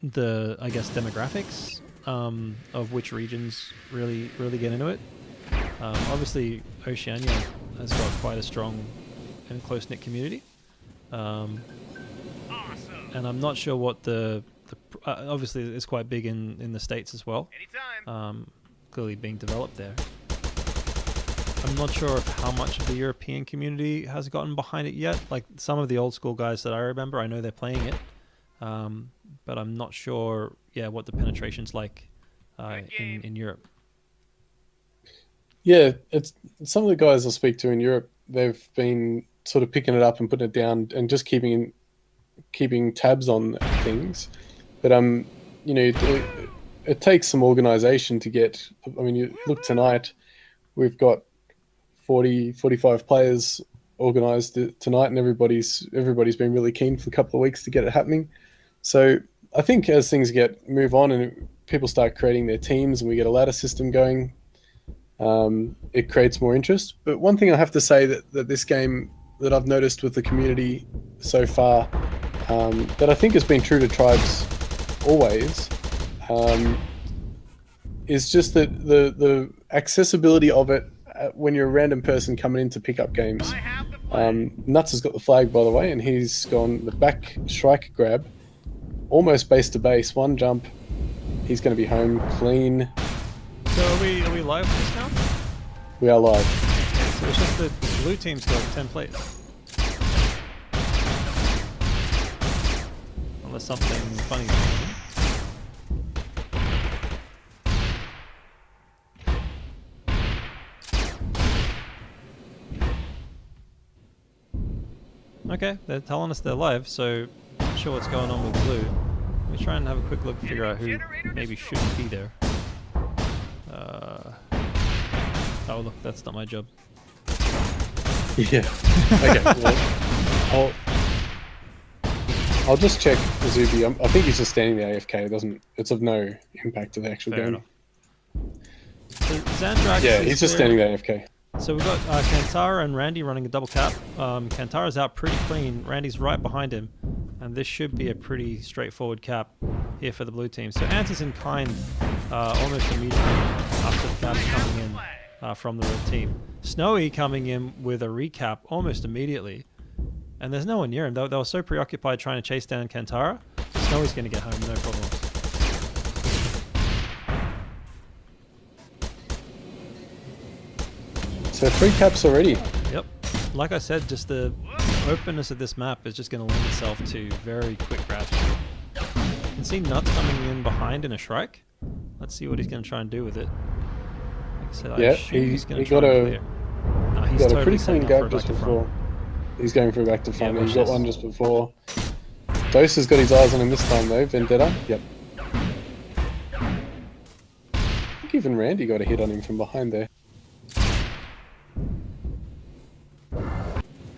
the, I guess, demographics of which regions really get into it. Obviously, Oceania has got quite a strong and close-knit community. Awesome. And I'm not sure what obviously it's quite big in the States as well. Anytime. Clearly being developed there. I'm not sure of how much of the European community has gotten behind it yet. Like some of the old school guys that I remember, I know they're playing it. But I'm not sure, what the penetration's like in Europe. Yeah, it's some of the guys I speak to in Europe. They've been sort of picking it up and putting it down and just keeping tabs on things. But it takes some organisation to get. I mean, you look tonight, we've got 45 players organised tonight, and everybody's been really keen for a couple of weeks to get it happening. So I think as things move on and people start creating their teams and we get a ladder system going, it creates more interest. But one thing I have to say that this game that I've noticed with the community so far, that I think has been true to Tribes always, is just that the accessibility of it when you're a random person coming in to pick up games. I have the flag. Nuts has got the flag, by the way, and he's gone the back strike grab, almost base to base, one jump. He's going to be home clean. So are we live with this now? We are live. So it's just the blue team's got 10 players. Unless something funny is happening. Okay, they're telling us they're live, so not sure what's going on with blue. Let me try and have a quick look and figure out who maybe shouldn't be there. Oh look, that's not my job. Yeah. Okay. Well, I'll just check Zuby. I think he's just standing there AFK. It's of no impact to the actual Fair game. enough. So Xandrax Yeah, is he's just there. standing there AFK. So we've got Kantara and Randy running a double cap. Kantara's out pretty clean. Randy's right behind him. And this should be a pretty straightforward cap here for the blue team. So Answers in kind almost immediately after the cap is coming in from the red team. Snowy coming in with a recap almost immediately. And there's no one near him. They were so preoccupied trying to chase down Kantara. Snowy's going to get home, no problems. So 3 caps already. Yep. Like I said, just the openness of this map is just going to lend itself to very quick grabs. You can see Nuts coming in behind in a Shrike. Let's see what he's going to try and do with it. Like I said, I assume he's going to try and clear. No, he's got totally a pretty setting clean up for a grab just back to front. before. He's going for a back to front. Yeah, He's got watch one this. just before. Dose has got his eyes on him this time though. Vendetta. Yep. I think even Randy got a hit on him from behind there.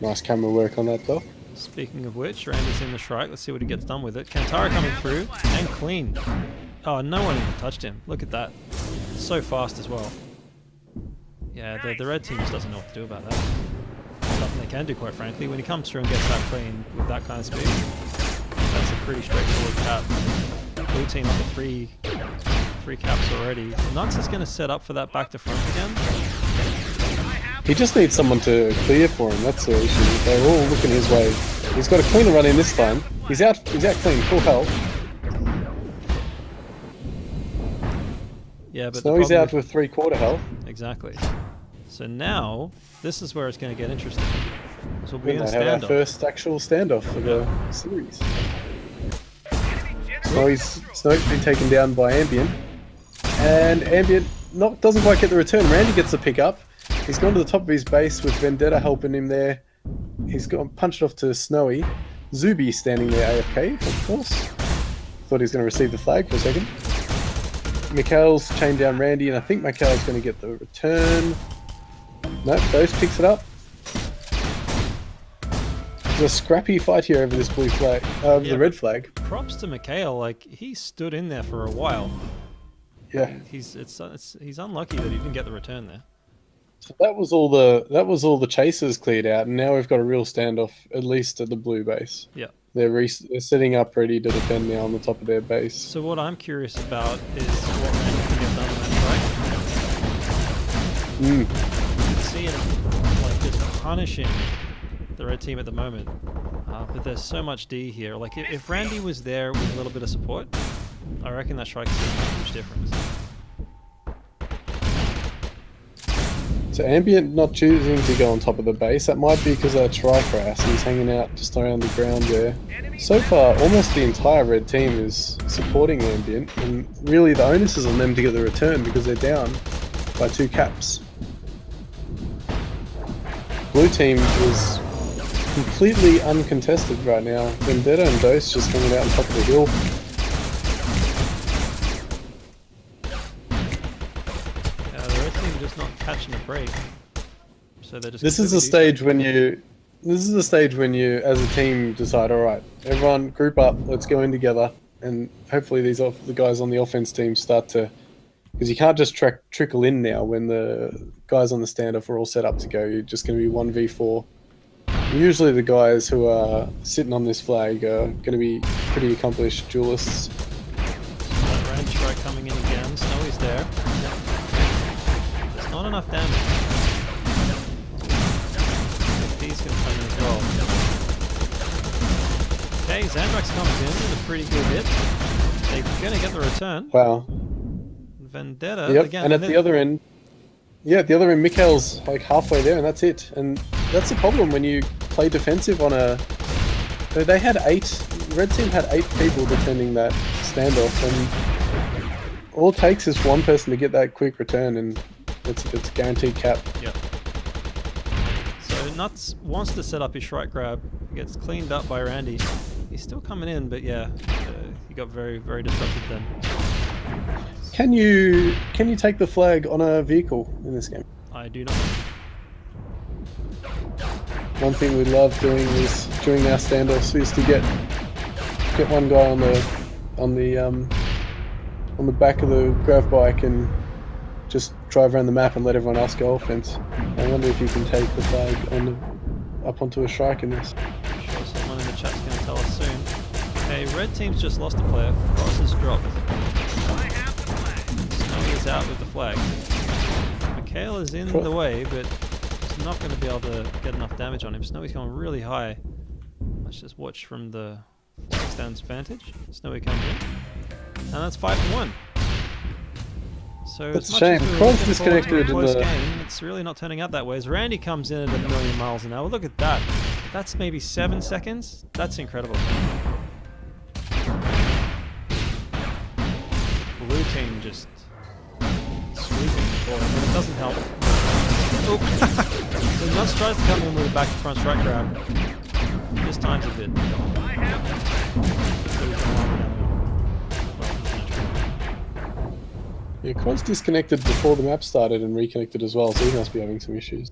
Nice camera work on that though. Speaking of which, Randy's in the Shrike. Let's see what he gets done with it. Kantara coming through and clean. Oh, no one even touched him. Look at that. So fast as well. Yeah, the red team just doesn't know what to do about that. Nothing they can do, quite frankly. When he comes through and gets that clean with that kind of speed, that's a pretty straightforward cap. Blue team up to three caps already. Nuts is going to set up for that back to front again. He just needs someone to clear for him. That's the issue. They're all looking his way. He's got a cleaner run in this time. He's out clean, full health. Yeah, but So he's out with 3/4 health. Exactly. So now this is where it's going to get interesting. So we'll be We in a might have our standoff. first actual standoff for the series. Snowy's been taken down by Ambient. And Ambient doesn't quite get the return. Randy gets the pick up. He's gone to the top of his base with Vendetta helping him there. He's got punched off to Snowy. Zuby standing there AFK, of course. Thought he was going to receive the flag for a second. Mikhail's chained down Randy, and I think Mikhail's going to get the return. Nope, Dose picks it up. There's a scrappy fight here over this blue flag, the red flag. Props to Mikhail, like he stood in there for a while. Yeah. He's unlucky that he didn't get the return there. So that was all the chasers cleared out, and now we've got a real standoff, at least at the blue base. Yeah. They're setting up ready to defend now on the top of their base. So what I'm curious about is what Randy can get done on that strike. You can see him like just punishing the red team at the moment, but there's so much D here. Like if Randy was there with a little bit of support, I reckon that strike is a huge difference. So Ambient not choosing to go on top of the base. That might be because of Tricrass. He's hanging out just around the ground there. So far, almost the entire red team is supporting Ambient, and really the onus is on them to get the return because they're down by 2 caps. Blue team is completely uncontested right now. Vendetta and Dose just hanging out on top of the hill. Just not catching a break, so they're just. This is the stage when you, as a team, decide. All right, everyone, group up. Let's go in together, and hopefully the guys on the offense team start to, because you can't just trickle in now when the guys on the standoff are all set up to go. You're just going to be 1v4. Usually, the guys who are sitting on this flag are going to be pretty accomplished duelists. That Rand strike coming in again. Snowy's there. Not enough damage. These can come in as well. Okay, Zandrax comes in with a pretty good hit. They're going to get the return. Wow. Vendetta Yep. again. And at the other end, Mikhail's like halfway there, and that's it. And that's the problem when you play defensive on a. They had 8. Red team had 8 people defending that standoff, and all it takes is one person to get that quick return, and it's a guaranteed cap. Yep. So Nuts wants to set up his Shrike grab. Gets cleaned up by Randy. He's still coming in, but yeah, he got very, very disrupted then. Can you take the flag on a vehicle in this game? I do not. One thing we love doing is during our standoffs is to get one guy on the back of the grav bike and just drive around the map and let everyone else go offense. I wonder if you can take the flag up onto a Shrike in this. I'm sure someone in the chat's going to tell us soon. Okay, red team's just lost a player. Cross has dropped. Snowy is out with the flag. Mikhail is in the way, but he's not going to be able to get enough damage on him. Snowy's going really high. Let's just watch from the flag stand's vantage. Snowy comes in. And that's 5-1. So That's as a much as shame. we were Crow's looking forward to a disconnected in close the- game, it's really not turning out that way. As Randy comes in at 1,000,000 miles an hour, look at that. That's maybe 7 seconds. That's incredible. Blue team just sweeping the ball, but it doesn't help. Oh. So Nuts tries to come in with a back to front strike grab. This time's a bit. Yeah, Crow's disconnected before the map started and reconnected as well, so he must be having some issues.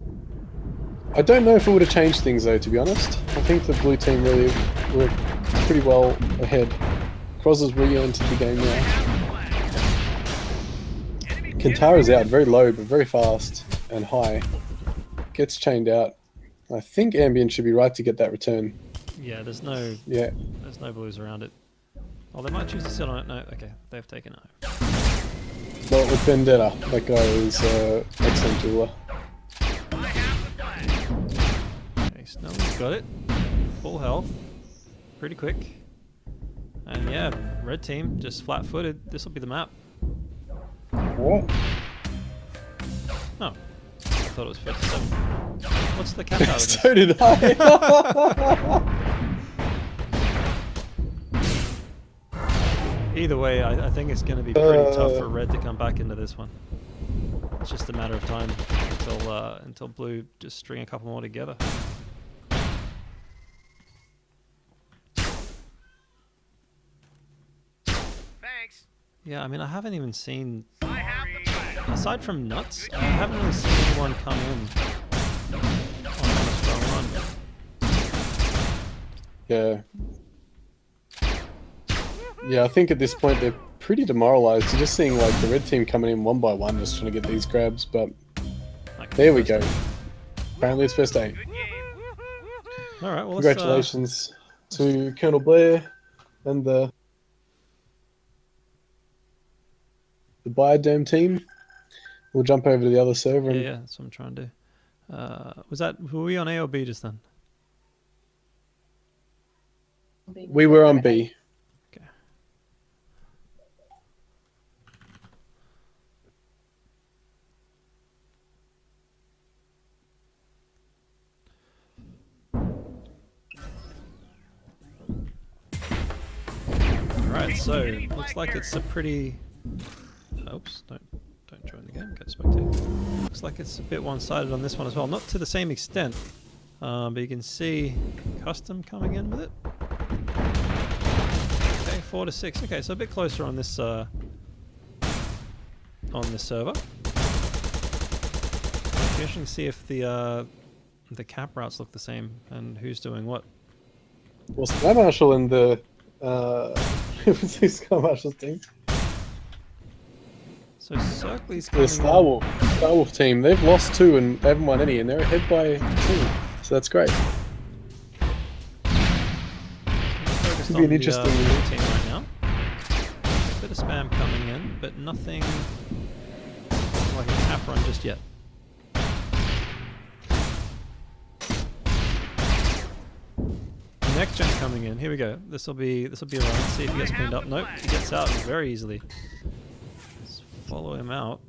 I don't know if it would have changed things though, to be honest. I think the blue team really were pretty well ahead. Croz has re-entered the game now. Kintara's out very low, but very fast and high. Gets chained out. I think Ambient should be right to get that return. Yeah, there's Yeah. no blues around it. Oh, they might choose to sit on it. No, okay, they've taken it. Not with Vendetta. That guy is excellent jeweler. Okay, Snowman's got it. Full health. Pretty quick. And yeah, red team just flat-footed. This will be the map. What? Oh, I thought it was 57. What's the cap out of this? So did I. Either way, I think it's going to be pretty tough for red to come back into this one. It's just a matter of time until blue just string a couple more together. Thanks. Yeah, I mean, I haven't even seen, I have the flag. aside from Nuts, I haven't really seen anyone come in on a strong run. Yeah. Yeah, I think at this point they're pretty demoralized. You're just seeing like the red team coming in one by one, just trying to get these grabs. But Like, there we go. Apparently it's first aid. Good game. All right, well, Congratulations to Colonel Blair and the Biodome team. We'll jump over to the other server. yeah, that's what I'm trying to do. Were we on A or B just then? We were on B. Okay. Alright, so looks like it's a pretty... Oops, don't join the game, get spectate. Looks like it's a bit one-sided on this one as well. Not to the same extent, but you can see Custom coming in with it. Okay, 4 to 6. Okay, so a bit closer on this server. Interesting to see if the cap routes look the same and who's doing what. Well, Sky Marshal and the Sky Marshal's team. So Circley's coming The Star Wolf team, they've lost 2 and they haven't won any, and they're ahead by 2. So that's great. Focused Could on be an the interesting blue team right now. A bit of spam coming in, but nothing like a cap run just yet. Next gen coming in. Here we go. This will be a run. Let's see if he gets cleaned up. Nope, he gets out very easily. Let's follow him out.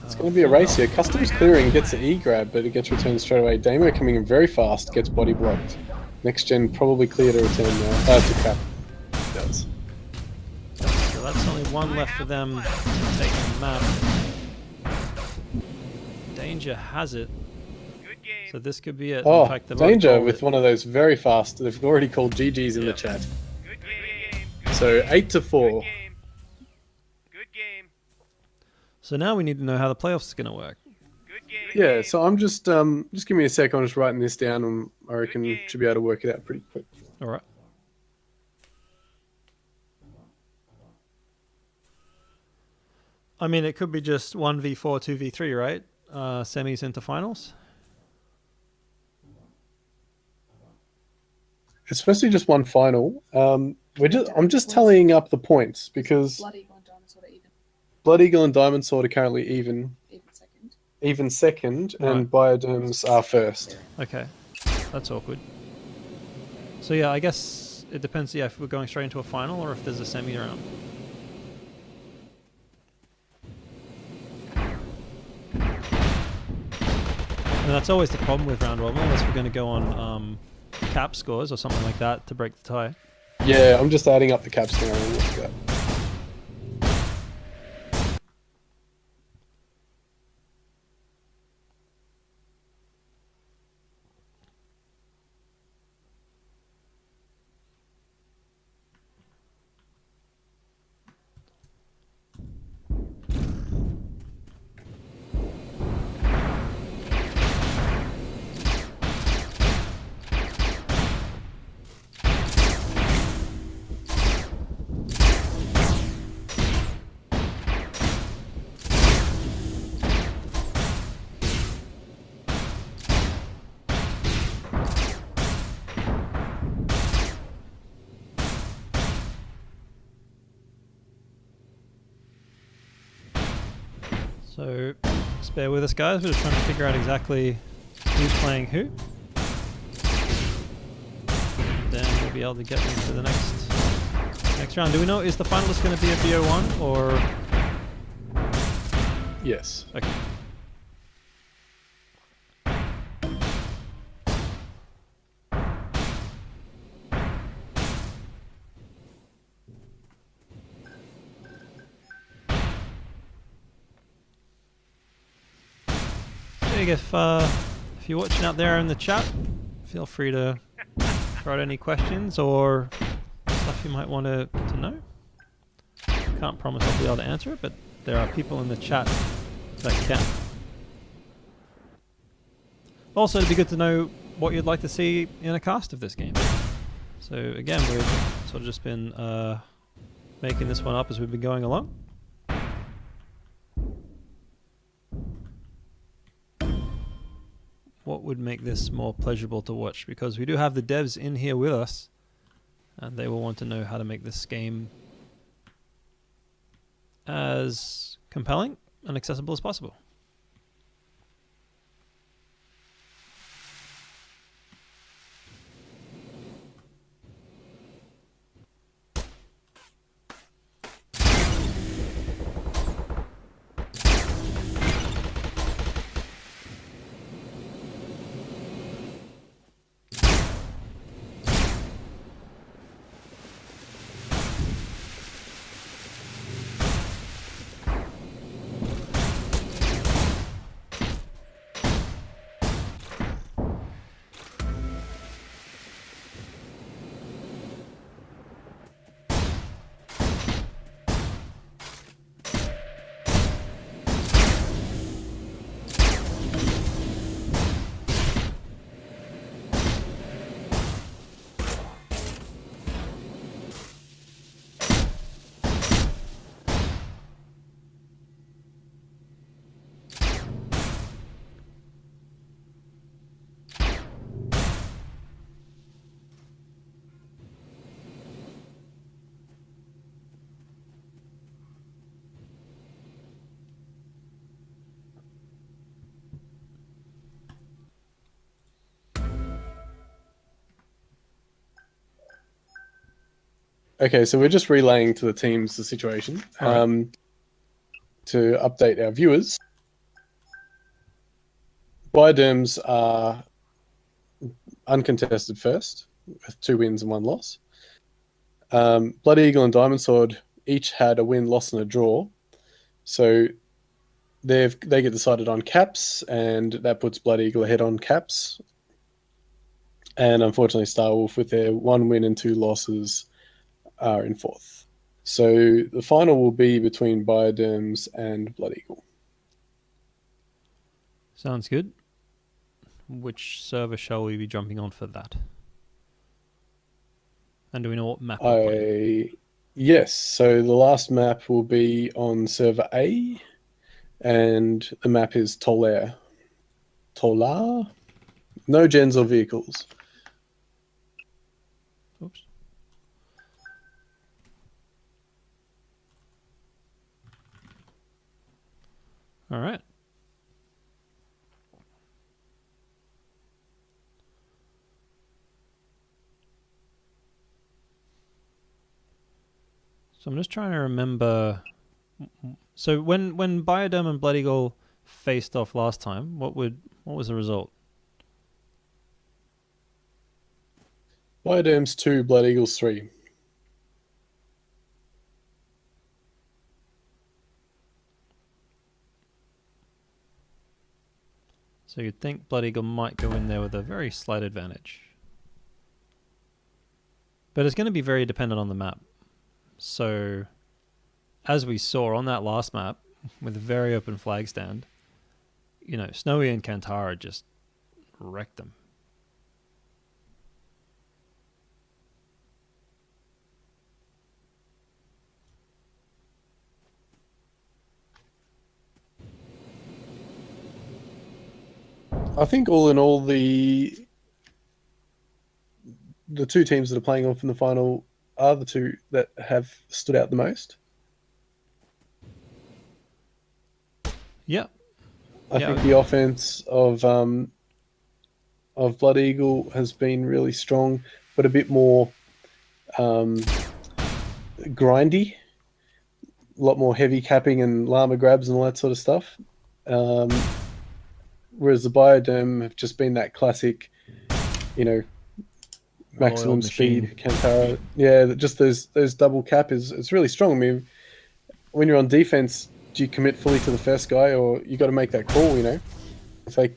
It's going to be a race here. Customs clearing gets the E grab, but it gets returned straight away. Damo coming in very fast, gets body blocked. Next gen probably clear to return now. To cap. It does. So that's only one left for them to take the map. Danger has it. Good game. So this could be it. Oh, In fact, they've already Danger called with it. one of those very fast. They've already called GG's in Yeah. the chat. Good game. Good So 8 to 4. game. Good game. So now we need to know how the playoffs is going to work. Good game. Yeah, so I'm just give me a sec. I'm just writing this down, and I reckon we should be able to work it out pretty quick. All right. I mean, it could be just 1v4, 2v3, right? Semis into finals. It's supposed to be just one final. I'm just tallying up the points because Blood Eagle and Diamond Sword are even. Blood Eagle and Diamond Sword are currently even Second. second, and Bioderms are first. Okay, that's awkward. So yeah, I guess it depends. Yeah, if we're going straight into a final or if there's a semi round. And that's always the problem with round robin, unless we're going to go on cap scores or something like that to break the tie. Yeah, I'm just adding up the caps now. And look at that. So just bear with us, guys. We're just trying to figure out exactly who's playing who. Then we'll be able to get into the next round. Do we know, is the finalist going to be a BO1 or? Yes. Okay. Big, if you're watching out there in the chat, feel free to throw out any questions or stuff you might want to know. Can't promise I'll be able to answer it, but there are people in the chat that can. Also, it'd be good to know what you'd like to see in a cast of this game. So again, we've sort of just been making this one up as we've been going along. What would make this more pleasurable to watch? Because we do have the devs in here with us, and they will want to know how to make this game as compelling and accessible as possible. Okay, so we're just relaying to the teams the situation. Right. To update our viewers, Bioderms are uncontested first, with 2 wins and 1 loss. Blood Eagle and Diamond Sword each had a win, loss, and a draw. So they get decided on caps, and that puts Blood Eagle ahead on caps. And unfortunately, Starwolf, with their 1 win and 2 losses, are in 4th. So the final will be between Bioderms and Blood Eagle. Sounds good. Which server shall we be jumping on for that? And do we know what map we're playing? Yes, so the last map will be on server A, and the map is Tolar. No gens or vehicles. Oops. All right. So I'm just trying to remember. So when Bioderm and Blood Eagle faced off last time, what was the result? Bioderms 2, Blood Eagles 3. So you'd think Blood Eagle might go in there with a very slight advantage. But it's going to be very dependent on the map. So, as we saw on that last map, with a very open flag stand, you know, Snowy and Kantara just wrecked them. I think all in all, the 2 teams that are playing off in the final are the 2 that have stood out the most. Yeah. I Yeah. think the offense of Blood Eagle has been really strong, but a bit more grindy. A lot more heavy capping and llama grabs and all that sort of stuff. Whereas the Bioderm have just been that classic, you know, maximum Oiled machine. speed Kantara. Yeah, just those double cap is it's really strong. I mean, when you're on defense, do you commit fully to the first guy, or you got to make that call? You know, if they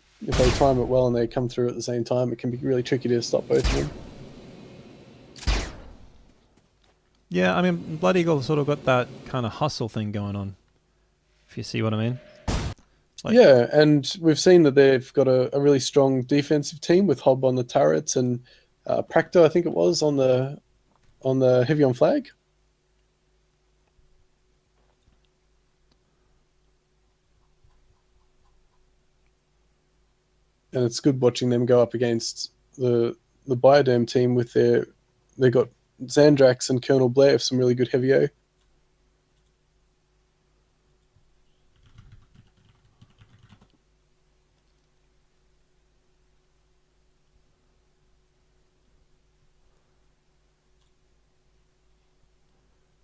time it well and they come through at the same time, it can be really tricky to stop both of them. Yeah, I mean, Blood Eagle sort of got that kind of hustle thing going on, if you see what I mean. Like, yeah, and we've seen that they've got a really strong defensive team with Hob on the turrets and Practo, I think it was, on the heavy on flag. And it's good watching them go up against the Bioderm team with they got Xandrax and Colonel Blair have some really good heavy O.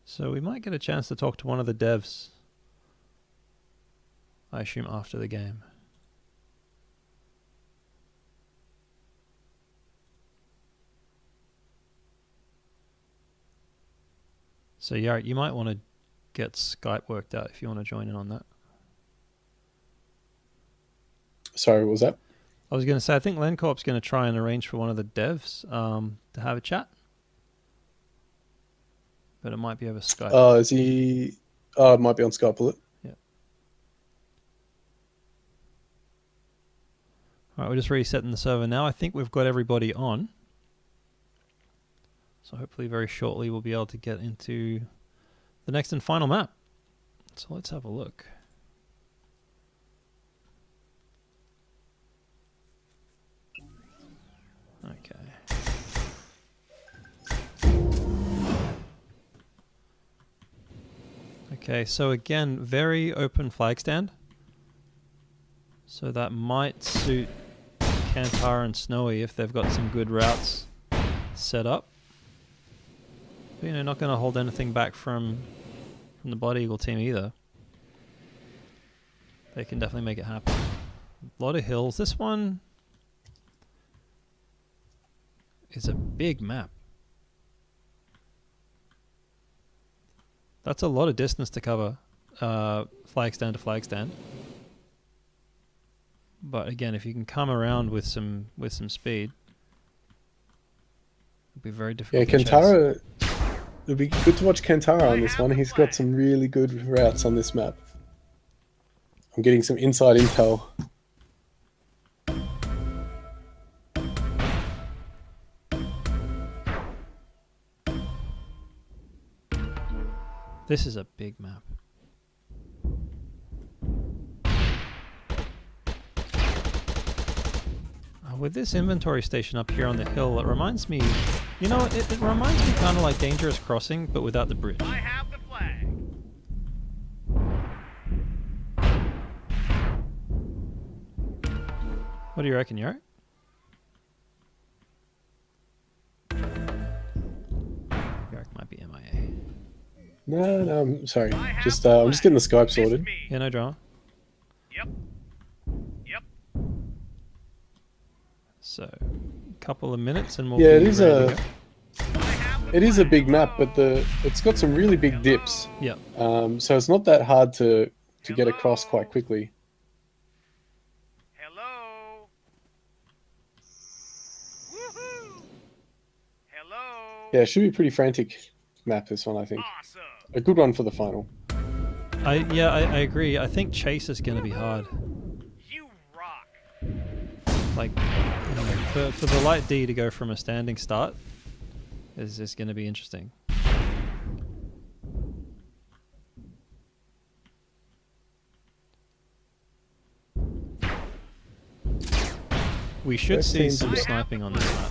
so we might get a chance to talk to one of the devs, I assume, after the game. So yeah, you might want to get Skype worked out if you want to join in on that. Sorry, what was that? I was going to say, I think Lencorp's going to try and arrange for one of the devs to have a chat. But it might be over Skype. Oh, is he? Oh, it might be on Skype, will it? Yeah. All right, we're just resetting the server now. I think we've got everybody on. So hopefully very shortly we'll be able to get into the next and final map. So let's have a look. Okay. Okay, so again, very open flag stand. So that might suit Kantara and Snowy if they've got some good routes set up. But, you know, not going to hold anything back from the Blood Eagle team either. They can definitely make it happen. A lot of hills. This one is a big map. That's a lot of distance to cover, flag stand to flag stand. But again, if you can come around with some speed, it'll be very difficult. Yeah, to chase. Kantara. It'll be good to watch Kantara on this one. He's got some really good routes on this map. I'm getting some inside intel. This is a big map. With this inventory station up here on the hill, it reminds me, you know, it reminds me kind of like Dangerous Crossing, but without the bridge. I have the flag. What do you reckon, Yari? Yari might be MIA. No, I'm sorry. Just I'm just getting the Skype sorted. Yeah, no drama. Yep. Yep. So, a couple of minutes and we'll Yeah, be it is ready to a go. it is a big map, but it's got some really big dips. Yep. So it's not that hard to get across quite quickly. Hello. Woohoo. Hello. Yeah, it should be a pretty frantic map, this one, I think. Awesome. A good one for the final. I agree. I think Chase is going to be hard. You rock. Like, you know, for the light D to go from a standing start is going to be interesting. We should Both see teams some have- sniping on this map.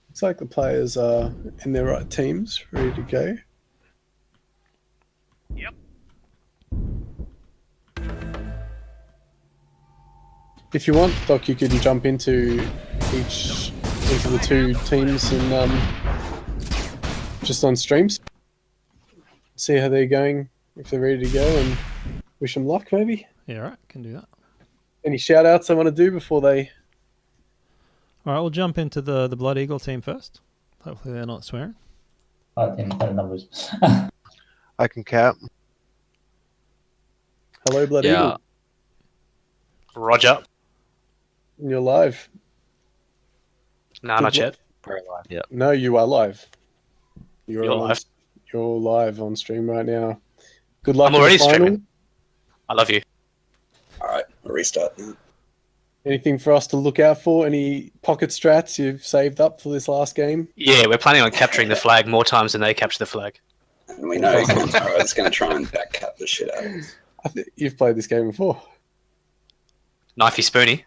Looks like the players are in their right teams, ready to go. Yep. If you want, Doc, you can jump into each of the two teams and just on streams, see how they're going, if they're ready to go, and wish them luck, maybe. Yeah, all right, can do that. Any shout outs I want to do before they... All right, we'll jump into the Blood Eagle team first. Hopefully they're not swearing. In numbers. I can cap. Hello, Blood Yeah. Eagle. Roger. You're live. Nah, Good not luck. yet. Very live. Yeah. No, you are live. You're on- live. You're live on stream right now. Good luck I'm in already the final. streaming. I love you. Alright, I'll restart now. Anything for us to look out for? Any pocket strats you've saved up for this last game? Yeah, we're planning on capturing the flag more times than they capture the flag. And we know Kantaro is going to try and backcap the shit out of us. I think you've played this game before. Knifey Spoony.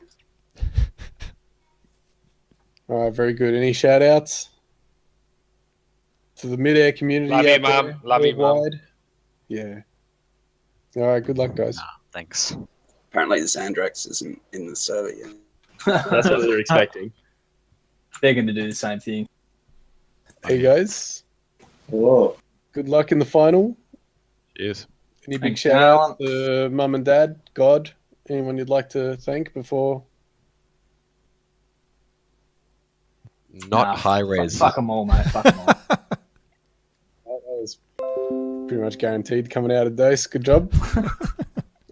All right, very good. Any shout outs to the Midair community? Love you, out there, Mum. Love you, Mum. worldwide? Yeah. All right, good luck, guys. Thanks. Apparently the Xandrax isn't in the server yet. That's what they're expecting. They're going to do the same thing. Hey, guys. Whoa. Good luck in the final. Cheers. Any big Thanks, shout outs to Mum and Dad, God? Anyone you'd like to thank before? Not Nah, high res. Fuck them all, mate. Fuck them all. That was pretty much guaranteed coming out of Dose. Good job.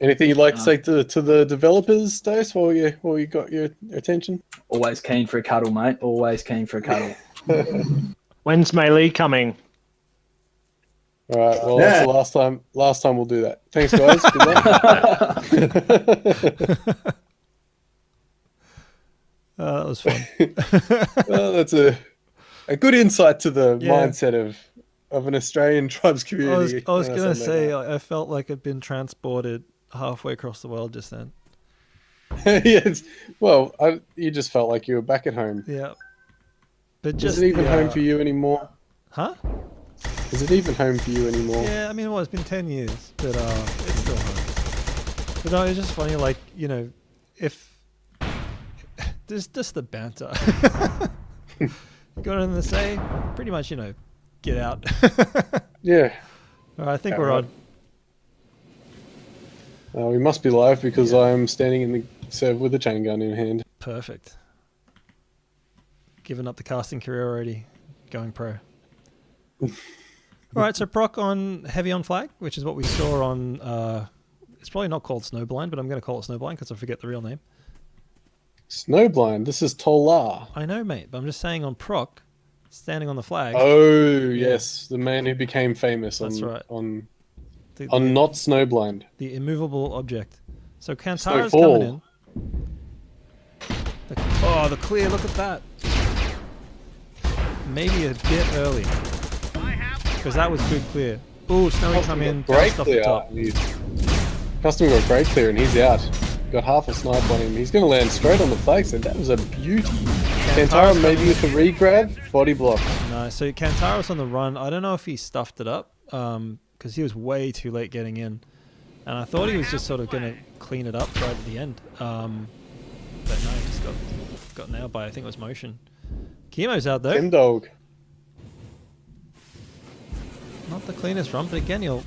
Anything you'd like to say to the developers, Dose, while you got your attention? Always keen for a cuddle, mate. Always keen for a cuddle. When's Melee coming? All right. Well, that's the last time. Last time we'll do that. Thanks, guys. Good luck. That was fun. Well, that's a good insight to the Yeah. mindset of an Australian tribes community. I was when gonna say say that. I felt like I'd been transported halfway across the world just then. Yes. Well, you just felt like you were back at home. Yeah. But just Is it even the, home for you anymore? Huh? Is it even home for you anymore? Yeah, I mean, well, it's been 10 years, but it's still home. But no, it's just funny, like, you know, if there's just the banter. Got anything to say? Pretty much, you know, get out. Yeah. All right, I think Yeah, we're right. on. We must be live because I'm standing in the serve with a chain gun in hand. Perfect. Giving up the casting career already. Going pro. All right, so proc on heavy on flag, which is what we saw on. It's probably not called Snowblind, but I'm going to call it Snowblind because I forget the real name. Snowblind. This is Tolar. I know, mate, but I'm just saying on proc, standing on the flag. Oh yes, the man who became famous. That's on, right. On the, not Snowblind. the immovable object. So Kantara's Snowfall. coming in. The clear. Look at that. Maybe a bit early because that was good clear. Ooh, Snowy come in, Great bounced off the clear. top. Customer got great clear and he's out. Got half a snipe on him. He's going to land straight on the flag. So that was a beauty. Kantara Kantara's maybe with a re-grab, body block. No, so Kantara's on the run. I don't know if he stuffed it up because he was way too late getting in. And I thought he was just sort of going to clean it up right at the end. But no, he just got nailed by, I think it was motion. Chemo's out though. M-Dog. Not the cleanest run, but again, he'll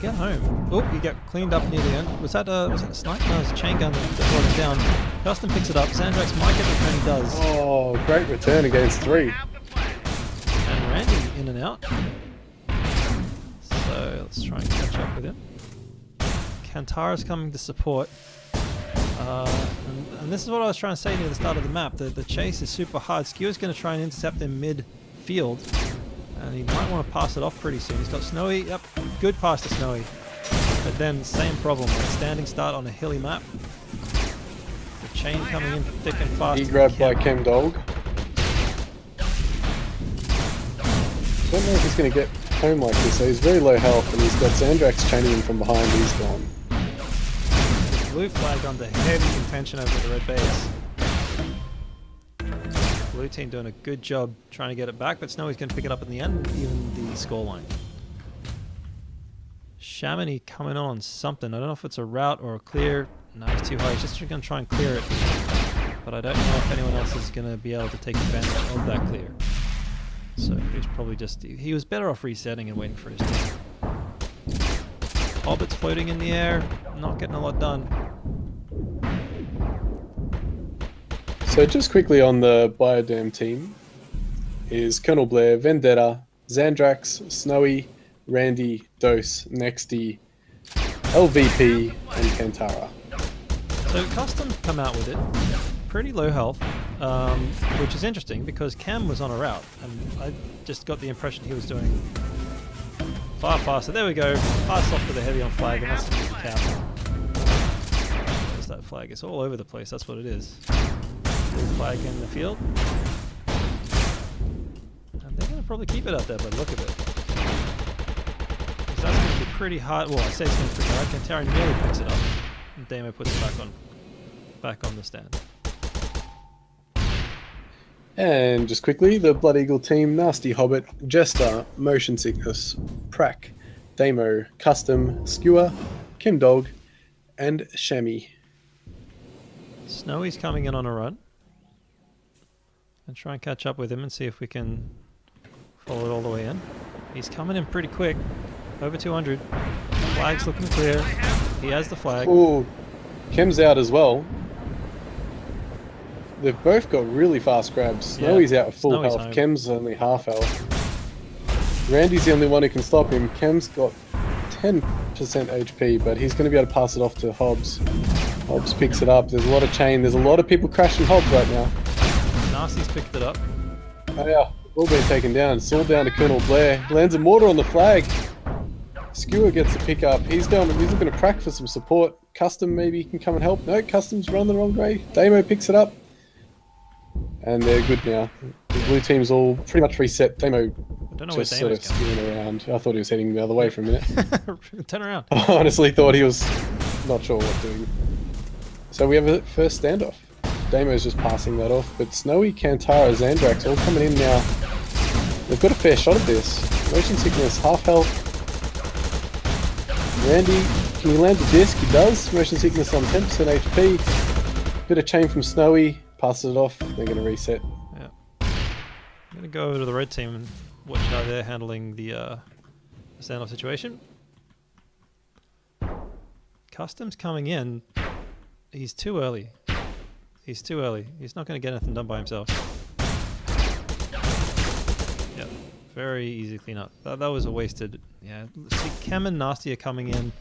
get home. Oh, he got cleaned up near the end. Was that a snipe? No, it was a chain gun that brought him down. Custom picks it up. Xandrax might get the turn, he does. Oh, great return against 3. And Randy in and out. So let's try and catch up with him. Kantara's coming to support. And this is what I was trying to say near the start of the map. The chase is super hard. Skewer's going to try and intercept him mid-field. And he might want to pass it off pretty soon. He's got Snowy. Yep, good pass to Snowy. But then same problem. Like standing start on a hilly map. The chain coming in thick and fast. He grabbed by Chem-Dog. Don't know if he's going to get home like this. So he's very low health and he's got Xandrax chaining him from behind. He's gone. Blue flag under heavy contention over the red base. Blue team doing a good job trying to get it back, but Snowy's going to pick it up in the end, even the scoreline. Chamonix coming on something. I don't know if it's a route or a clear. No, he's too high. He's just going to try and clear it. But I don't know if anyone else is going to be able to take advantage of that clear. So he's probably just... He was better off resetting and waiting for his turn. Hobbit's floating in the air. Not getting a lot done. So just quickly on the Biodam team is Colonel Blair, Vendetta, Xandrax, Snowy, Randy, Dose, Nexty, LVP, and Kantara. So Custom come out with it. Pretty low health, which is interesting because Cam was on a route, and I just got the impression he was doing far faster. There we go. Pass off to the heavy on flag, and that's the cap. There's that flag. It's all over the place. That's what it is. Blue flag in the field. And they're going to probably keep it out there by the look of it. Because that's going to be pretty hard. Well, I say it's going to be pretty hard. Kantara nearly picks it up. And Damo puts it back on the stand. And just quickly, the Blood Eagle team, Nasty Hobbit, Jester, Motion Sickness, Prack, Damo, Custom, Skewer, Kim Dog, and Shammy. Snowy's coming in on a run. And try and catch up with him and see if we can follow it all the way in. He's coming in pretty quick. Over 200. Flag's looking clear. He has the flag. Oh, Kim's out as well. They've both got really fast grabs. Snowy's out at full Snowy's health. home. Kim's only half health. Randy's the only one who can stop him. Kim's got 10% HP, but he's going to be able to pass it off to Hobbs. Hobbs picks it up. There's a lot of chain. There's a lot of people crashing Hobbs right now. Nasty's picked it up. Oh yeah, all being taken down. It's all down to Colonel Blair. Lands a mortar on the flag. Skewer gets the pick up. He's looking to Prack for some support. Custom maybe can come and help. No, Custom's run the wrong way. Damo picks it up. And they're good now. The blue team's all pretty much reset. Damo I don't know where just sort of Damo's going. skewing around. I thought he was heading the other way for a minute. Turn around. I honestly thought he was not sure what doing. So we have a first standoff. Damo's just passing that off, but Snowy, Kantara, Xandrax all coming in now. They've got a fair shot at this. Motion Sickness, half health. Randy, can he land the disc? He does. Motion Sickness on 10% HP. Bit of chain from Snowy. Passes it off. They're going to reset. Yeah. I'm going to go over to the red team and watch how they're handling the standoff situation. Custom's coming in. He's too early. He's too early. He's not going to get anything done by himself. Yep. Very easy cleanup. That was a wasted... Yeah. See, Cam and Nasty are coming in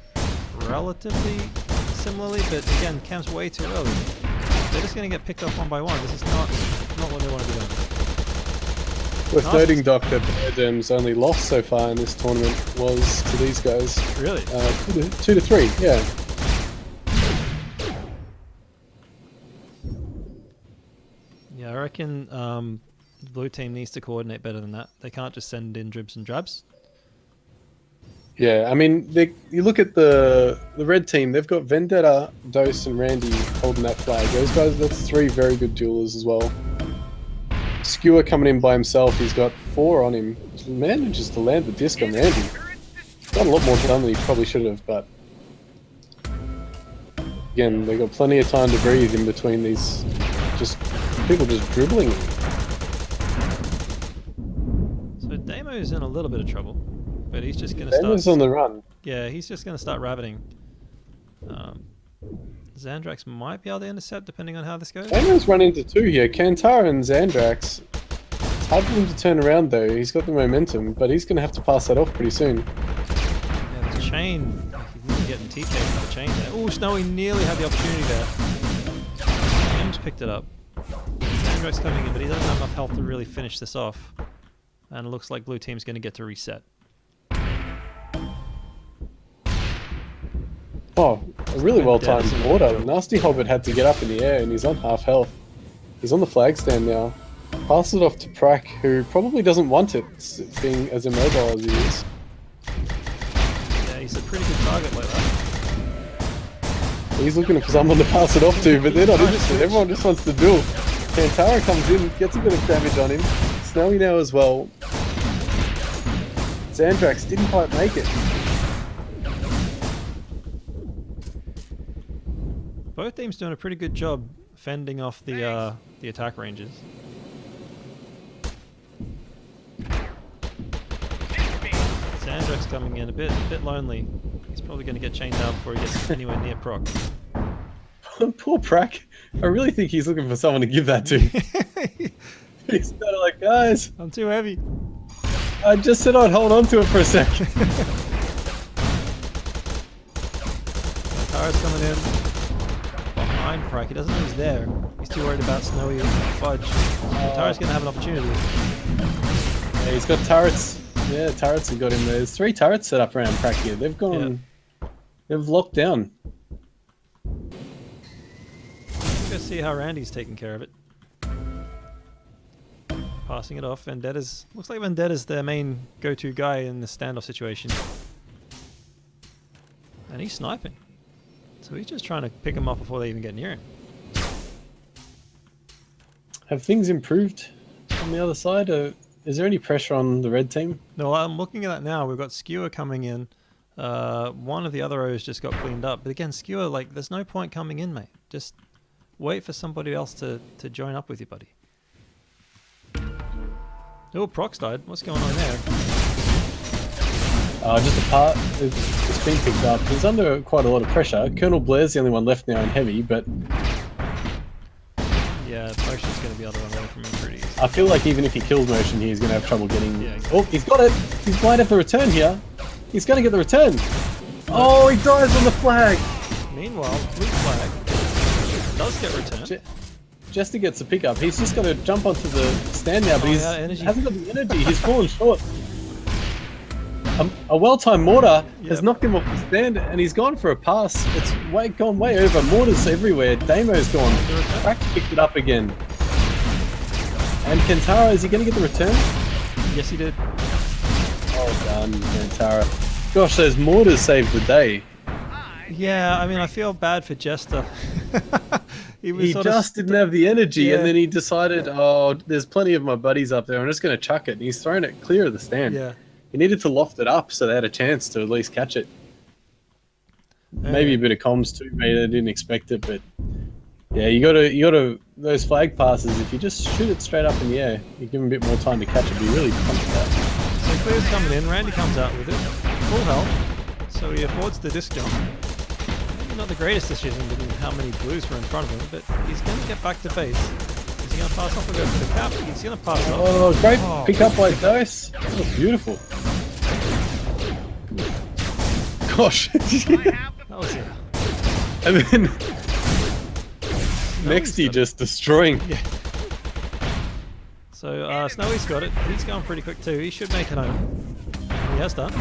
relatively similarly, but again, Cam's way too early. They're just going to get picked up one by one. This is not what they want to be doing. Worth Nice. noting, Doc, that Biodam's only loss so far in this tournament was to these guys. Really? 2 to 3, yeah. Yeah, I reckon the blue team needs to coordinate better than that. They can't just send in dribs and drabs. Yeah, I mean, you look at the red team, they've got Vendetta, Dose, and Randy holding that flag. Those guys, that's 3 very good duelers as well. Skewer coming in by himself, he's got 4 on him. Manages to land the disc on Randy. Got a lot more done than he probably should have, but... Again, they've got plenty of time to breathe in between these people just dribbling. So Damo's in a little bit of trouble, but he's just going to Damo's start... on the run. Yeah, he's just going to start rabbiting. Xandrax might be able to intercept depending on how this goes. Damo's run into 2 here. Kantara and Xandrax. It's hard for him to turn around though. He's got the momentum, but he's going to have to pass that off pretty soon. Yeah, there's chain. Like, he's really getting TK with the chain there. Oh, Snowy nearly had the opportunity there. Jim's picked it up. Xandrax coming in, but he doesn't have enough health to really finish this off. And it looks like blue team's going to get to reset. Oh, a really well timed Vendetta. order. Nasty Hobbit had to get up in the air and he's on half health. He's on the flag stand now. Passes it off to Prack, who probably doesn't want it, being as immobile as he is. Yeah, he's a pretty good target like that. He's looking for someone to pass it off to, but they're not interested. Everyone just wants to duel. Kantara comes in, gets a bit of damage on him. Snowy now as well. Xandrax didn't quite make it. Both teams doing a pretty good job fending off the attack ranges. Sandrak's coming in a bit lonely. He's probably going to get chained out before he gets anywhere near Proc. Poor Prac. I really think he's looking for someone to give that to. He's kind of like, guys, I'm too heavy. I just said I'd hold on to it for a sec. Tara's coming in behind Prac. He doesn't know he's there. He's too worried about Snowy and Fudge. Tara's going to have an opportunity. Yeah, he's got turrets. Yeah, turrets have got him there. There's 3 turrets set up around Prac here. They've gone... They've locked down. Let's see how Randy's taking care of it. Passing it off. Vendetta's... Looks like Vendetta's their main go-to guy in the standoff situation. And he's sniping. So he's just trying to pick him up before they even get near him. Have things improved on the other side? Is there any pressure on the red team? No, I'm looking at that now. We've got Skewer coming in. One of the other O's just got cleaned up. But again, Skewer, like, there's no point coming in, mate. Just wait for somebody else to join up with you, buddy. Oh, Prox died. What's going on there? Just a part. It's been picked up. He's under quite a lot of pressure. Colonel Blair's the only one left now in heavy, but... Yeah, Motion's going to be able to run away from him pretty easy. I feel like even if he kills Motion, he's going to have trouble getting... Yeah, exactly. Oh, he's got it! He might have the return here. He's going to get the return. Oh, he dies on the flag! Meanwhile, blue flag does get returned. Jester gets the pickup. He's just got to jump onto the stand now, but he hasn't got the energy. He's fallen short. A well-timed mortar has knocked him off the stand, and he's gone for a pass. It's gone way over. Mortars everywhere. Damo's gone. Prac picked it up again. And Kentaro, is he going to get the return? Yes, he did. Well done, Kentaro. Gosh, those mortars saved the day. Yeah, I mean, I feel bad for Jester. He just didn't have the energy, and then he decided, oh, there's plenty of my buddies up there. I'm just going to chuck it. And he's thrown it clear of the stand. Yeah. He needed to loft it up so they had a chance to at least catch it. Maybe a bit of comms too, mate. I didn't expect it, but yeah, you gotta those flag passes. If you just shoot it straight up in the air, you give him a bit more time to catch it. Be really pumped that. So Clear's coming in. Randy comes out with it, full health. So he affords the disc jump. Maybe not the greatest decision given how many blues were in front of him, but he's going to get back to base. Is he going to pass off and go for the cap? He's going to pass off. Oh, great pick up by Dose. That was beautiful. Gosh. That was it. And then Nexty just destroying. Yeah. So Snowy's got it. He's going pretty quick too. He should make it home. He has done.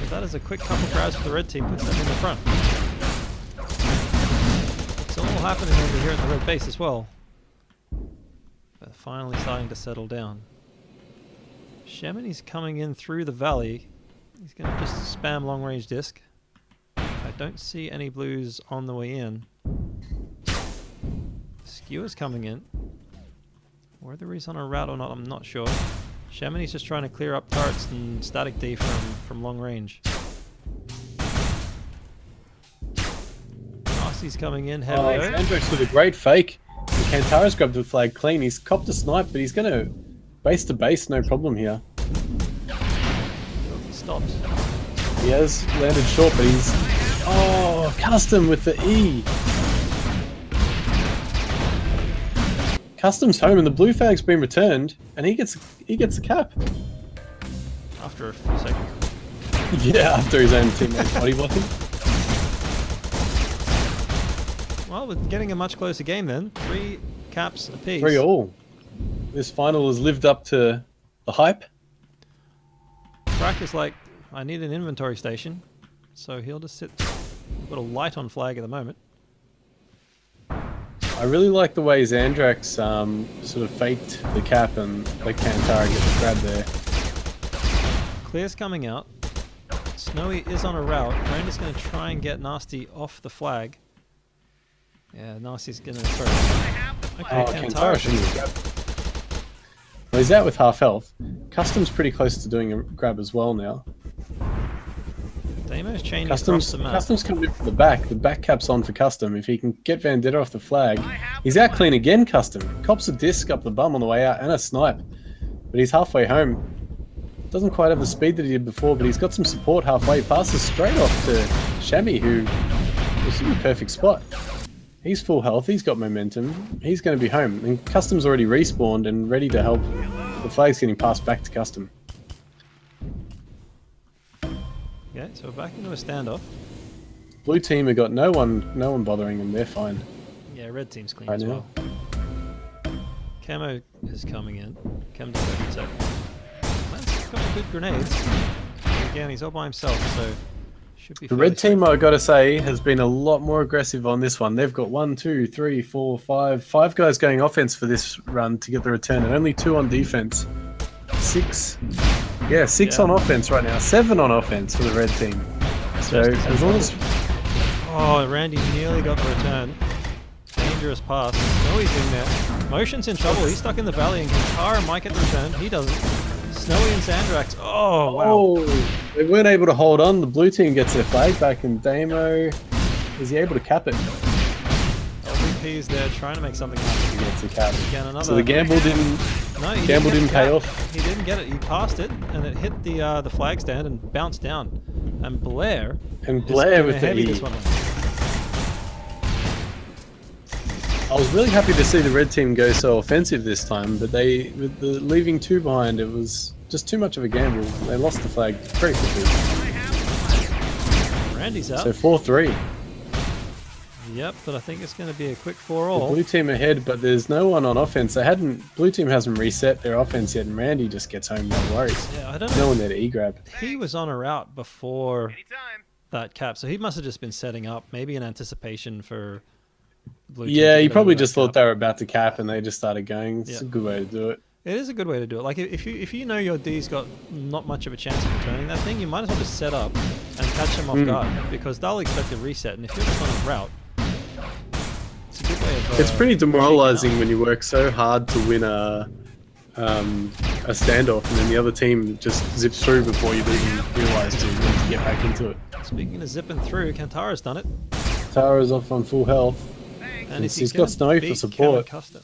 So that is a quick couple grabs for the red team. Puts them in the front. It's all happening over here at the red base as well. They're finally starting to settle down. Shemini's coming in through the valley. He's going to just spam long range disc. I don't see any blues on the way in. Skewer's coming in. Whether he's on a route or not, I'm not sure. Shemini's just trying to clear up turrets and static D from long range. Nasty's coming in heavy. Andrex with a great fake. And Kantara's grabbed the flag clean. He's copped a snipe, but he's going to base to base, no problem here. He stops. He has landed short, but he's... Oh, custom with the E. Custom's home, and the blue flag's been returned, and he gets the cap. After a few seconds. Yeah, after his own teammate's body blocking. Well, we're getting a much closer game then. 3 caps apiece. 3-all. This final has lived up to the hype. Brack is like, I need an inventory station, so he'll just sit. Got a light on flag at the moment. I really like the way Xandrax sort of faked the cap and let Kantara get the grab there. Clear's coming out. Snowy is on a route. Randy's going to try and get Nasty off the flag. Yeah, Nasty's going to throw it. Okay, Kantara shouldn't have grabbed. Well, he's out with half health. Custom's pretty close to doing a grab as well now. Damo's chaining across the map. Custom's coming in from the back. The back cap's on for Custom. If he can get Vendetta off the flag, he's out clean again, Custom. Cops a disc up the bum on the way out and a snipe. But he's halfway home. Doesn't quite have the speed that he did before, but he's got some support halfway. Passes straight off to Shammy, who was in the perfect spot. He's full health. He's got momentum. He's going to be home. And Custom's already respawned and ready to help. The flag's getting passed back to Custom. Okay, so we're back into a standoff. Blue team have got no one bothering them. They're fine. Yeah, red team's clean Right as now. well. Camo is coming in. Cam does have attack. Man's got good grenades. And again, he's all by himself, so should be. The red team, I gotta say, has been a lot more aggressive on this one. They've got 1, 2, 3, 4, 5 guys going offense for this run to get the return, and only 2 on defense. 6. Yeah, 6 on offense right now. 7 on offense for the red team. So as long as Oh, Randy nearly got the return. Dangerous pass. No, he's in there. Motion's in trouble. He's stuck in the valley, and Kintara might get the return. He doesn't. Snowy and Sandrax. Oh, wow. they weren't able to hold on. The blue team gets their flag back, and Damo, is he able to cap it? LVP's there trying to make something happen. He gets the cap. Again, another. So the gamble didn't. No, he Gamble didn't didn't get pay the off. cap. He didn't get it. He passed it, and it hit the flag stand and bounced down. And Blair. And is Blair gonna with the heavy E. this one. I was really happy to see the red team go so offensive this time, but with the leaving 2 behind, it was just too much of a gamble. They lost the flag very quickly. Randy's out. So 4-3. Yep, but I think it's going to be a quick The 4-all. blue team ahead, but there's no one on offense. Blue team hasn't reset their offense yet, and Randy just gets home, no worries. Yeah, I don't No know. one there to E-grab. He was on a route before Anytime. that cap, so he must have just been setting up, maybe in anticipation for blue team Yeah, to he get probably over that just thought cap. they were about to cap, and they just started going. It's Yeah. a good way to do it. It is a good way to do it. Like if you know your D's got not much of a chance of returning that thing, you might as well just set up and catch them off guard, because they'll expect a reset, and if you're just on a route, it's a good way of. It's pretty shaking demoralizing out. when you work so hard to win a standoff, and then the other team just zips through before you've even realised you need to get back into it. Speaking of zipping through, Kantara's done it, Tara's off on full health. and He's got Snowy for support. Custom.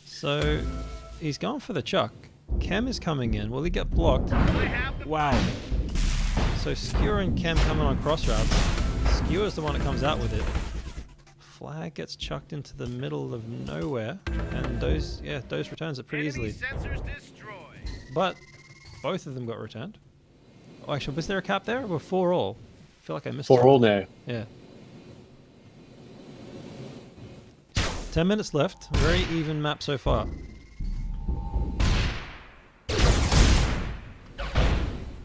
So he's gone for the chuck. Chem is coming in. Will he get blocked? Wow. So Skewer and Chem coming on cross routes. Skewer's the one that comes out with it. Flag gets chucked into the middle of nowhere, and those returns it pretty Enemy easily. sensors destroyed. But both of them got returned. Oh, actually, was there a cap there? Or 4-all? I feel like I missed 4-all now. Yeah. 10 minutes left. Very even map so far.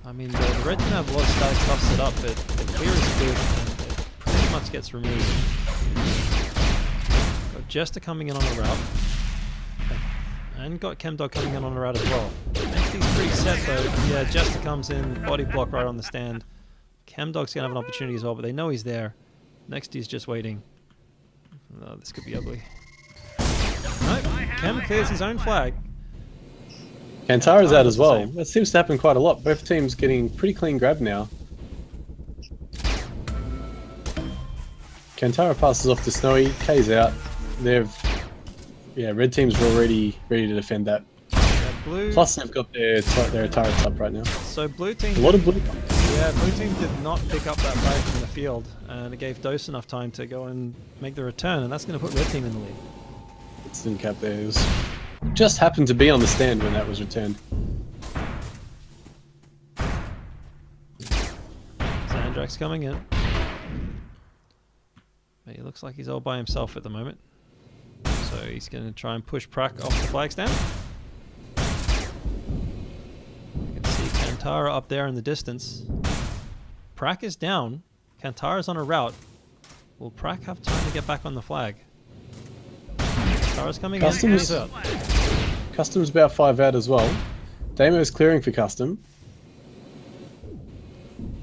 I mean, the red team have a lot of static stuff set up, but the clear is good, and it pretty much gets removed. Got Jester coming in on the route. And got Chemdog coming in on the route as well. Makes these pretty set though. Yeah, Jester comes in, body block right on the stand. Chemdog's gonna have an opportunity as well, but they know he's there. Next he's just waiting. Oh, this could be ugly. Nope, Chem clears his own flag. Kantara's out as well. Same. That seems to happen quite a lot. Both teams getting pretty clean grab now. Kantara passes off to Snowy. K's out. Red team's already ready to defend that. Blue. Plus they've got their turrets up right now. So blue team. A lot of blue. Yeah, blue team did not pick up that flag from the field, and it gave Dose enough time to go and make the return, and that's going to put red team in the lead. Instant cap there. It was just happened to be on the stand when that was returned. Zandrax coming in. But he looks like he's all by himself at the moment. So he's going to try and push Prak off the flag stand. You can see Kantara up there in the distance. Prak is down. Kantara's on a route. Will Prak have time to get back on the flag? Kantara's coming in. He's out. Custom's about 5 out as well. Damo's clearing for Custom.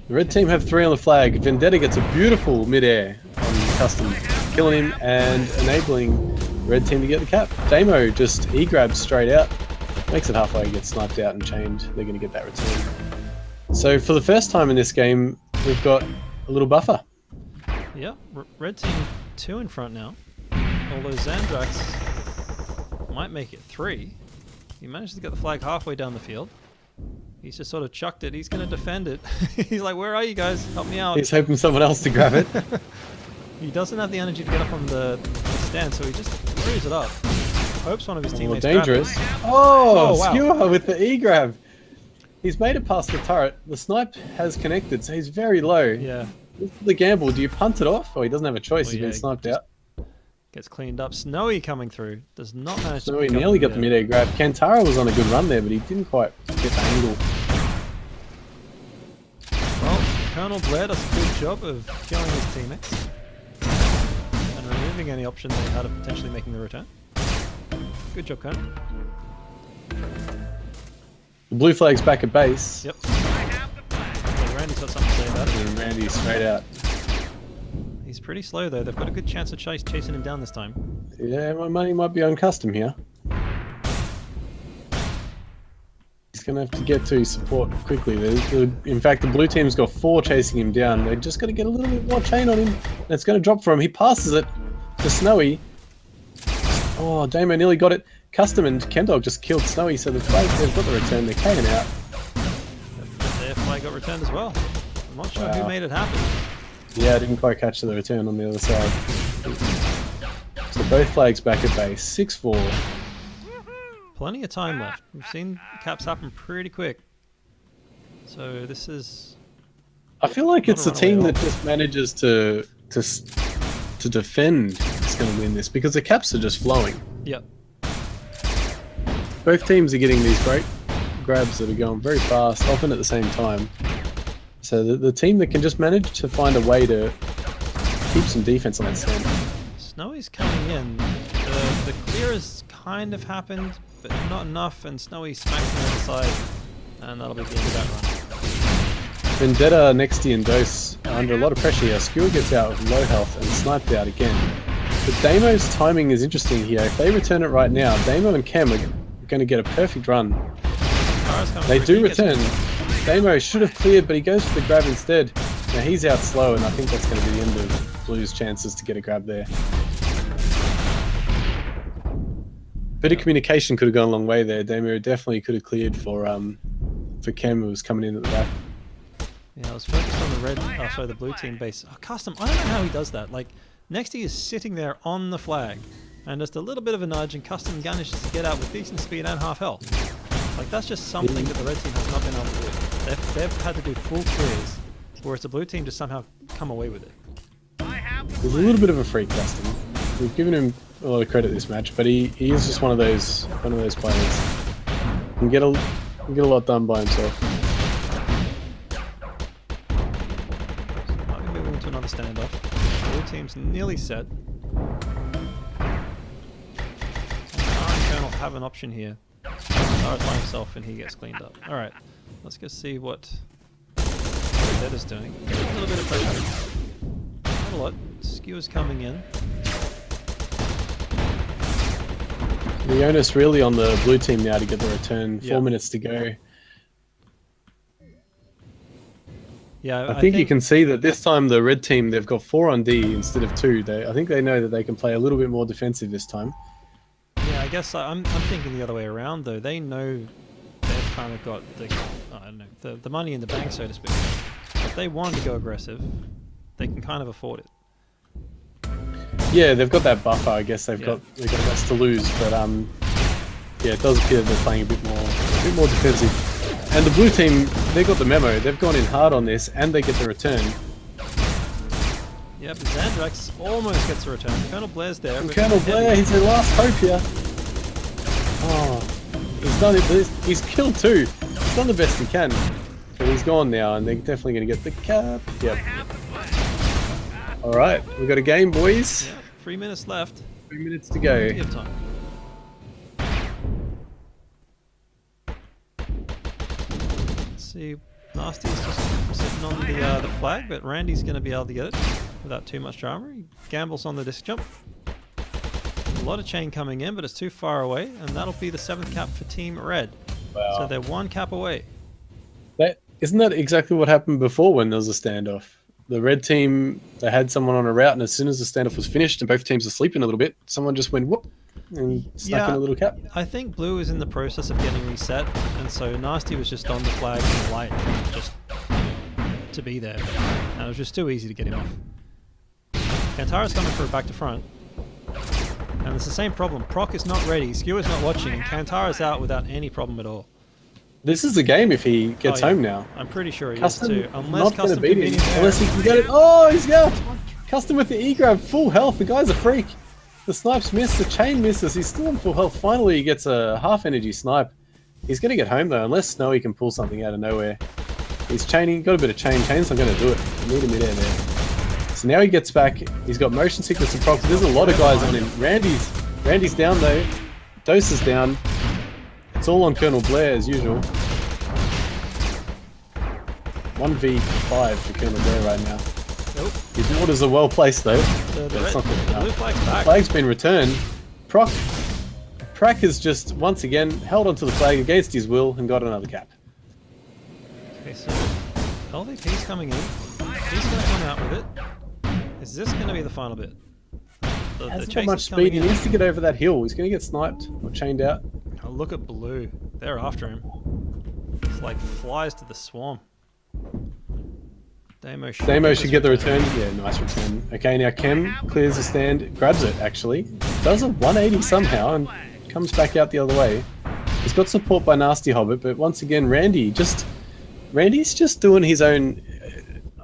The red team have 3 on the flag. Vendetta gets a beautiful midair on Custom, killing him and enabling red team to get the cap. Damo just E-grabs straight out. Makes it halfway, gets sniped out and chained. They're going to get that return. So for the first time in this game, we've got a little buffer. Yeah, red team 2 in front now. Although Zandrax might make it 3. He managed to get the flag halfway down the field. He's just sort of chucked it. He's going to defend it. He's like, where are you guys? Help me out. He's hoping someone else to grab it. He doesn't have the energy to get up on the stand, so he just throws it up. Hopes one of his Oh, teammates dangerous. grab it. Oh, Oh, wow. Skewer with the E-grab. He's made it past the turret. The snipe has connected, so he's very low. Yeah, This is the gamble. Do you punt it off? Oh, he doesn't have a choice. Well, He's yeah, been sniped just- out. gets cleaned up. Snowy coming through. Does not manage to So he pick up nearly got the midair. midair grab. Kantara was on a good run there, but he didn't quite get the angle. Well, Colonel Blair does a good job of killing his teammates and removing any option they had of potentially making the return. Good job, Colonel. The blue flag's back at base. Yep. Well, Randy's got something to say about it. And Randy straight out. He's pretty slow though. They've got a good chance of chasing him down this time. Yeah, my money might be on custom here. He's going to have to get to his support quickly. In fact, the blue team's got 4 chasing him down. They just got to get a little bit more chain on him. And it's going to drop for him. He passes it to Snowy. Oh, Damo nearly got it. Custom and Chemdog just killed Snowy, so the flag, they've got the return. They're K'ing out. Their flag got returned as well. I'm not sure who Wow. made it happen. Yeah, I didn't quite catch the return on the other side. So both flags back at base. 6-4. Plenty of time left. We've seen caps happen pretty quick. So this is... I feel like it's the Not a team runaway that just manages to defend is going to win this because the caps are just flowing. Yep. Both teams are getting these great grabs that are going very fast, often at the same time. So the team that can just manage to find a way to keep some defense on that stand. Snowy's coming in. The clear has kind of happened, but not enough, and Snowy smacks him on the side, and that'll be the end of that run. Vendetta, Nexty, and Dose are under a lot of pressure here. Skewer gets out with low health and sniped out again. But Damo's timing is interesting here. If they return it right now, Damo and Chem are going to get a perfect run. Tara's coming They through. do He gets- return. Damo should have cleared, but he goes for the grab instead. Now he's out slow, and I think that's going to be the end of Blue's chances to get a grab there. Bit of communication could have gone a long way there. Damo definitely could have cleared for Chem, who was coming in at the back. Yeah, I was focused on the blue team base. Oh, Custom, I don't know how he does that. Like, Nexty is sitting there on the flag, and just a little bit of a nudge, and Custom manages to get out with decent speed and half health. Like, that's just something that the red team has not been able to do. They've had to do full clears, whereas the blue team just somehow come away with it. He's a little bit of a freak, Custom. We've given him a lot of credit this match, but he is just one of those players. He can get a lot done by himself. Might be moving into another standoff. Blue team's nearly set. And Tara and Colonel have an option here. Tara's by himself and he gets cleaned up. Alright, let's go see what Vendetta is doing. A little bit of pressure. Not a lot. Skewer's coming in. The onus really on the blue team now to get the return. 4 Yeah. minutes to go. Yeah, I think you can see that this time the red team, they've got 4 on D instead of 2. I think they know that they can play a little bit more defensive this time. Yeah, I guess I'm thinking the other way around though. They know they've kind of got the I don't know the money in the bank, so to speak. If they wanted to go aggressive, they can kind of afford it. Yeah, they've got that buffer. I guess they've Yeah. got less to lose, but yeah, it does appear they're playing a bit more defensive. And the blue team, they got the memo. They've gone in hard on this, and they get the return. Yep, Zandrax almost gets a return. Colonel Blair's there. And but Colonel heavy. Blair, he's their last hope here. Oh, he's done it. He's killed too. He's done the best he can. But he's gone now, and they're definitely going to get the cap. Yep. All right, we got a game, boys. Yeah, 3 minutes left. 3 minutes to go. Plenty of time. Let's see. Nasty's just sitting on the flag, but Randy's going to be able to get it without too much drama. He gambles on the disc jump. A lot of chain coming in, but it's too far away, and that'll be the 7th cap for Team Red. Wow. So they're 1 cap away. Isn't that exactly what happened before when there was a standoff? The red team, they had someone on a route, and as soon as the standoff was finished and both teams were sleeping a little bit, someone just went whoop and stuck in a little cap. I think blue is in the process of getting reset, and so Nasty was just on the flag in the light, just to be there. And it was just too easy to get him off. Kantara's coming for a back to front. And it's the same problem. Proc is not ready, Skewer's not watching, and Kantara's out without any problem at all. This is the game if he gets home now. I'm pretty sure he Custom is too. Unless not going to Custom beat can him beat him unless he can get it. Oh, he's out. Custom with the E-grab, full health. The guy's a freak. The snipes miss, the chain misses. He's still on full health. Finally, he gets a half energy snipe. He's going to get home though, unless Snowy can pull something out of nowhere. He's chaining, got a bit of chain. Chain's not going to do it. I need a midair there. So now he gets back. He's got motion sickness and procs. There's a lot of guys on him. Randy's down though. Dose is down. It's all on Colonel Blair as usual. 1v5 for Colonel Blair right now. Nope. His orders are well placed though. The But it's not good enough. blue flag's back. Flag's been returned. Prac has just once again held onto the flag against his will and got another cap. Okay, so LVP's coming in. He's going to come out with it. Is this going to be the final bit? The Hasn't chase got much is coming speed. He in. needs to get over that hill. He's going to get sniped or chained out. Oh, look at blue. They're after him. It's like flies to the swarm. Damo should get the return. Yeah, nice return. Okay, now Kem clears the stand, grabs it actually, does a 180 somehow and comes back out the other way. He's got support by Nasty Hobbit, but once again, Randy's just doing his own.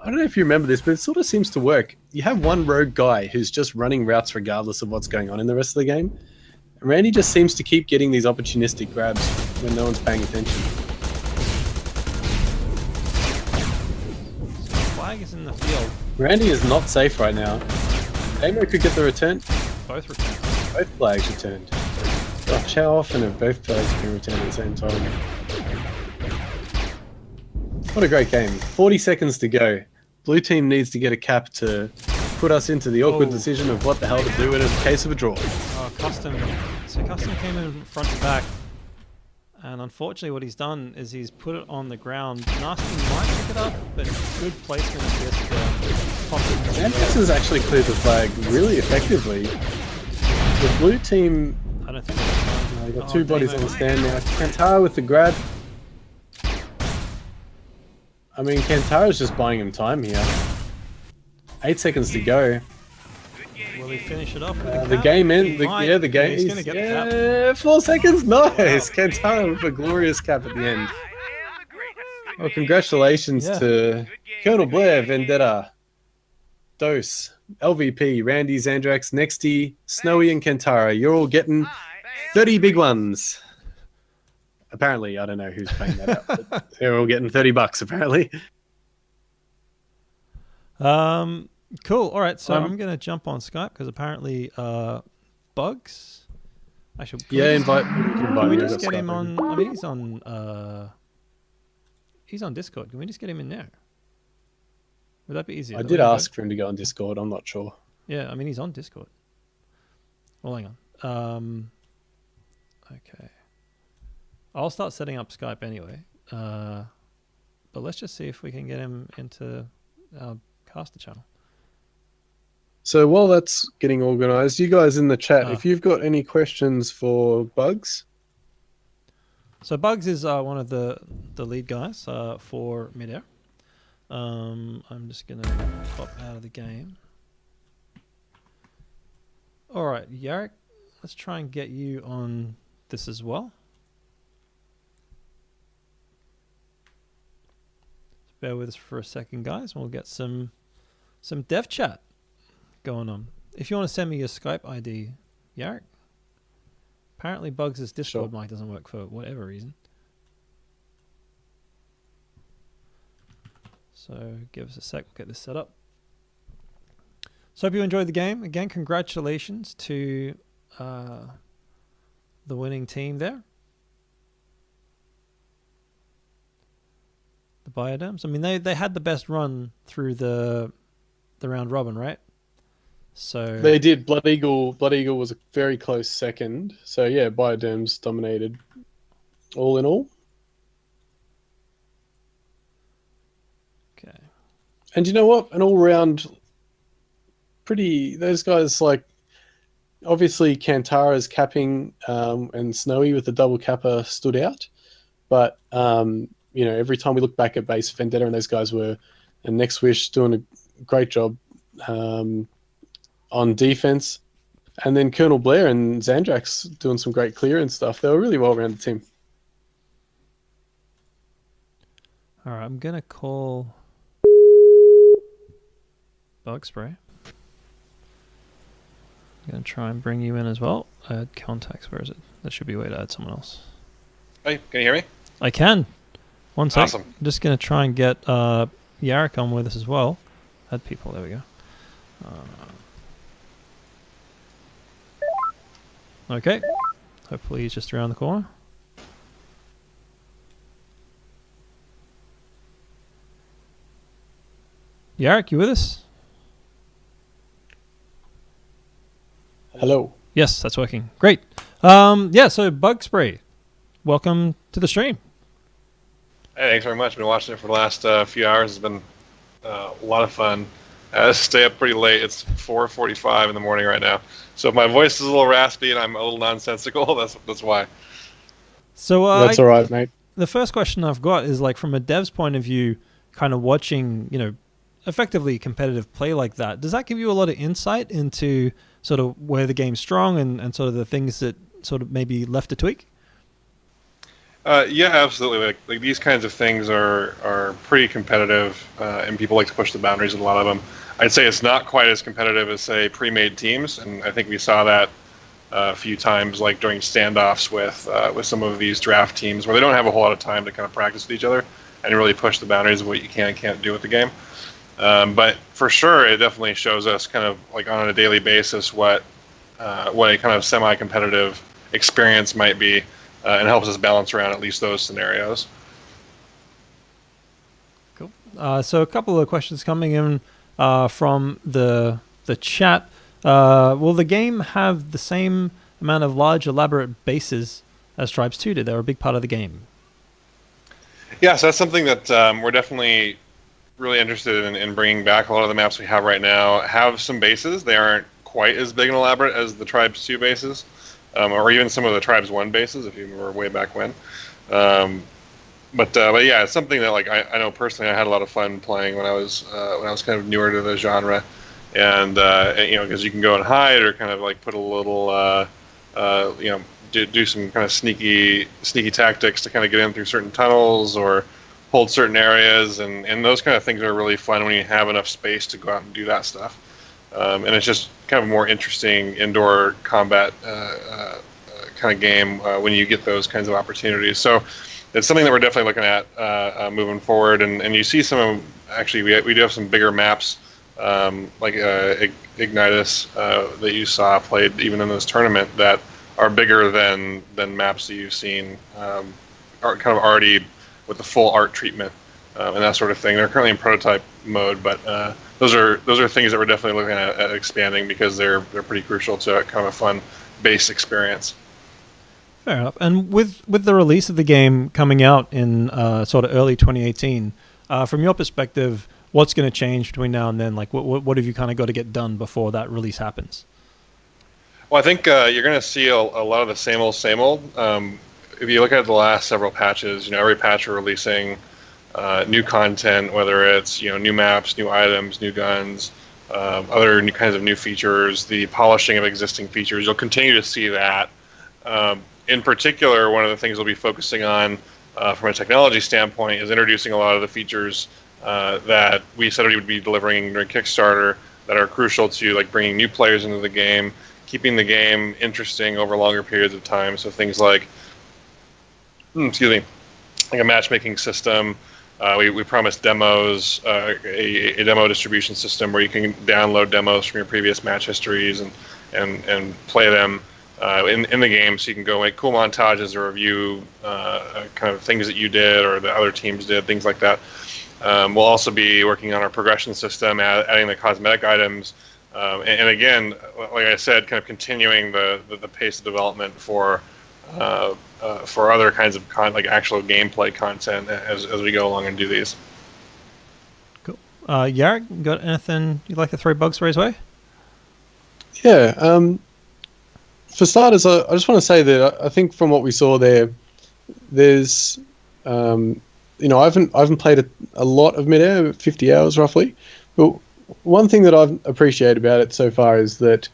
I don't know if you remember this, but it sort of seems to work. You have one rogue guy who's just running routes regardless of what's going on in the rest of the game. Randy just seems to keep getting these opportunistic grabs when no one's paying attention. Flag is in the field. Randy is not safe right now. Damo could get the return. Both returns. Both flags returned. Gosh, how often have both flags been returned at the same time? What a great game. 40 seconds to go. Blue team needs to get a cap to put us into the awkward decision of what the hell to do in a case of a draw. Oh, Custom. So Custom came in front to back. And unfortunately what he's done is he's put it on the ground. Nasty might pick it up, but good placement just to pop it. Andrex has actually cleared the flag really effectively. The blue team, I don't think they've got two bodies on the stand now. Kantara with the grab. I mean, Kantara's just buying him time here. 8 seconds to go. Will he finish it off with a The cap? game He ends. might. The game. He's gonna get the cap. Yeah, 4 seconds. Nice. Kantara with a glorious cap at the end. Well, congratulations to Colonel Blair, Vendetta, Dose, LVP, Randy, Zandrax, Nexty, Snowy, and Kantara. You're all getting 30 big ones. Apparently, I don't know who's paying that out, but they're all getting $30 apparently. Cool. All right. So I'm gonna jump on Skype because apparently, Bugs. I should. Invite. Can we just get him on? I mean, he's on Discord. Can we just get him in there? Would that be easier? I did ask for him to go on Discord. I'm not sure. Yeah, I mean he's on Discord. Well, hang on. Okay. I'll start setting up Skype anyway. But let's just see if we can get him into our caster channel. So while that's getting organized, you guys in the chat, if you've got any questions for Bugs. So Bugs is one of the lead guys for Midair. I'm just going to pop out of the game. All right, Yarrick, let's try and get you on this as well. Bear with us for a second, guys, and we'll get some dev chat going on. If you want to send me your Skype ID, Yarrick. Apparently Bugs' Discord mic doesn't work for whatever reason. So give us a sec, we'll get this set up. So hope you enjoyed the game. Again, congratulations to the winning team there. The Bioderms. I mean, they had the best run through the round robin, right? So They did. Blood Eagle was a very close second. So yeah, Bioderms dominated all in all. And you know what? An all-round pretty... Those guys, like, obviously Kantara's capping and Snowy with the double capper stood out. But, every time we look back at base, Vendetta and those guys were... And Next Wish doing a great job on defense. And then Colonel Blair and Zandrax doing some great clear and stuff. They were really well-rounded team. All right, I'm going to call Bug Spray. I'm going to try and bring you in as well. Add contacts. Where is it? There should be a way to add someone else. Hey, can you hear me? I can. One sec. Awesome. I'm just going to try and get Yarrick on with us as well. Add people. There we go. Okay. Hopefully he's just around the corner. Yarrick, you with us? Hello. Yes, that's working. Great. So Bug Spray, welcome to the stream. Hey, thanks very much. Been watching it for the last few hours. It's been a lot of fun. Stay up pretty late. It's 4:45 in the morning right now. So if my voice is a little raspy and I'm a little nonsensical, that's why. So That's all right, mate. The first question I've got is, like, from a dev's point of view, kind of watching, effectively competitive play like that. Does that give you a lot of insight into sort of where the game's strong and sort of the things that sort of maybe left to tweak? Yeah, absolutely. Like these kinds of things are pretty competitive, and people like to push the boundaries with a lot of them. I'd say it's not quite as competitive as, say, pre-made teams, and I think we saw that a few times, like during standoffs with some of these draft teams, where they don't have a whole lot of time to kind of practice with each other and really push the boundaries of what you can and can't do with the game. But for sure, it definitely shows us kind of like on a daily basis what a kind of semi-competitive experience might be, and helps us balance around at least those scenarios. Cool. So a couple of questions coming in from the chat. Will the game have the same amount of large, elaborate bases as Tribes 2 did? They were a big part of the game. Yeah, so that's something that we're definitely really interested in bringing back. A lot of the maps we have right now have some bases. They aren't quite as big and elaborate as the Tribes 2 bases, or even some of the Tribes 1 bases, if you remember way back when. But yeah, it's something that, like, I know personally I had a lot of fun playing when I was kind of newer to the genre, and because you can go and hide or kind of like put a little do some kind of sneaky tactics to kind of get in through certain tunnels or hold certain areas, and those kind of things are really fun when you have enough space to go out and do that stuff. And it's just kind of a more interesting indoor combat kind of game when you get those kinds of opportunities. So it's something that we're definitely looking at moving forward. And you see some of, actually, we do have some bigger maps like Ignitus that you saw played even in this tournament that are bigger than maps that you've seen are kind of already with the full art treatment and that sort of thing. They're currently in prototype mode, but those are things that we're definitely looking at expanding because they're pretty crucial to a kind of a fun base experience. Fair enough. And with the release of the game coming out in sort of early 2018, from your perspective, what's going to change between now and then? Like, what have you kind of got to get done before that release happens? Well, I think you're going to see a lot of the same old. If you look at the last several patches, every patch we're releasing new content, whether it's new maps, new items, new guns, other new kinds of new features, the polishing of existing features. You'll continue to see that. In particular, one of the things we'll be focusing on from a technology standpoint is introducing a lot of the features that we said we would be delivering during Kickstarter that are crucial to, like, bringing new players into the game, keeping the game interesting over longer periods of time. So things like, like a matchmaking system. We promised demos, a demo distribution system where you can download demos from your previous match histories and play them in the game, so you can go make cool montages or review kind of things that you did or the other teams did, things like that. We'll also be working on our progression system, adding the cosmetic items, and again, like I said, kind of continuing the pace of development for other kinds of like actual gameplay content as we go along and do these. Cool. Yarrick, got anything you'd like to throw Bugspray way? Yeah. For starters, I just want to say that I think from what we saw there, there's, I haven't played a lot of Midair, 50 hours roughly, but one thing that I've appreciated about it so far is that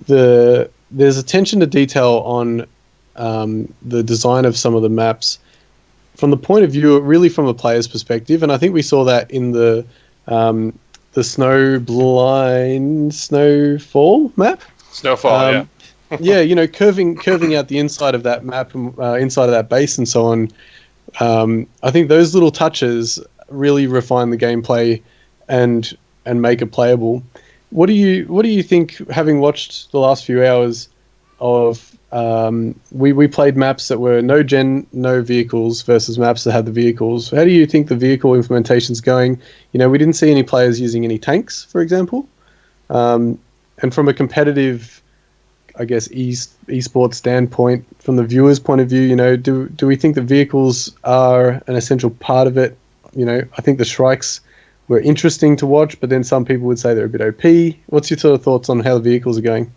there's attention to detail on the design of some of the maps from the point of view, really from a player's perspective, and I think we saw that in the Snowfall map. Snowfall, yeah, curving out the inside of that map, inside of that base, and so on. I think those little touches really refine the gameplay and make it playable. What do you think? Having watched the last few hours of, we played maps that were no vehicles versus maps that had the vehicles. How do you think the vehicle implementation's going? We didn't see any players using any tanks, for example, and from a competitive, I guess, esports standpoint, from the viewer's point of view, do we think the vehicles are an essential part of it? I think the Shrikes were interesting to watch, but then some people would say they're a bit OP. What's your sort of thoughts on how the vehicles are going?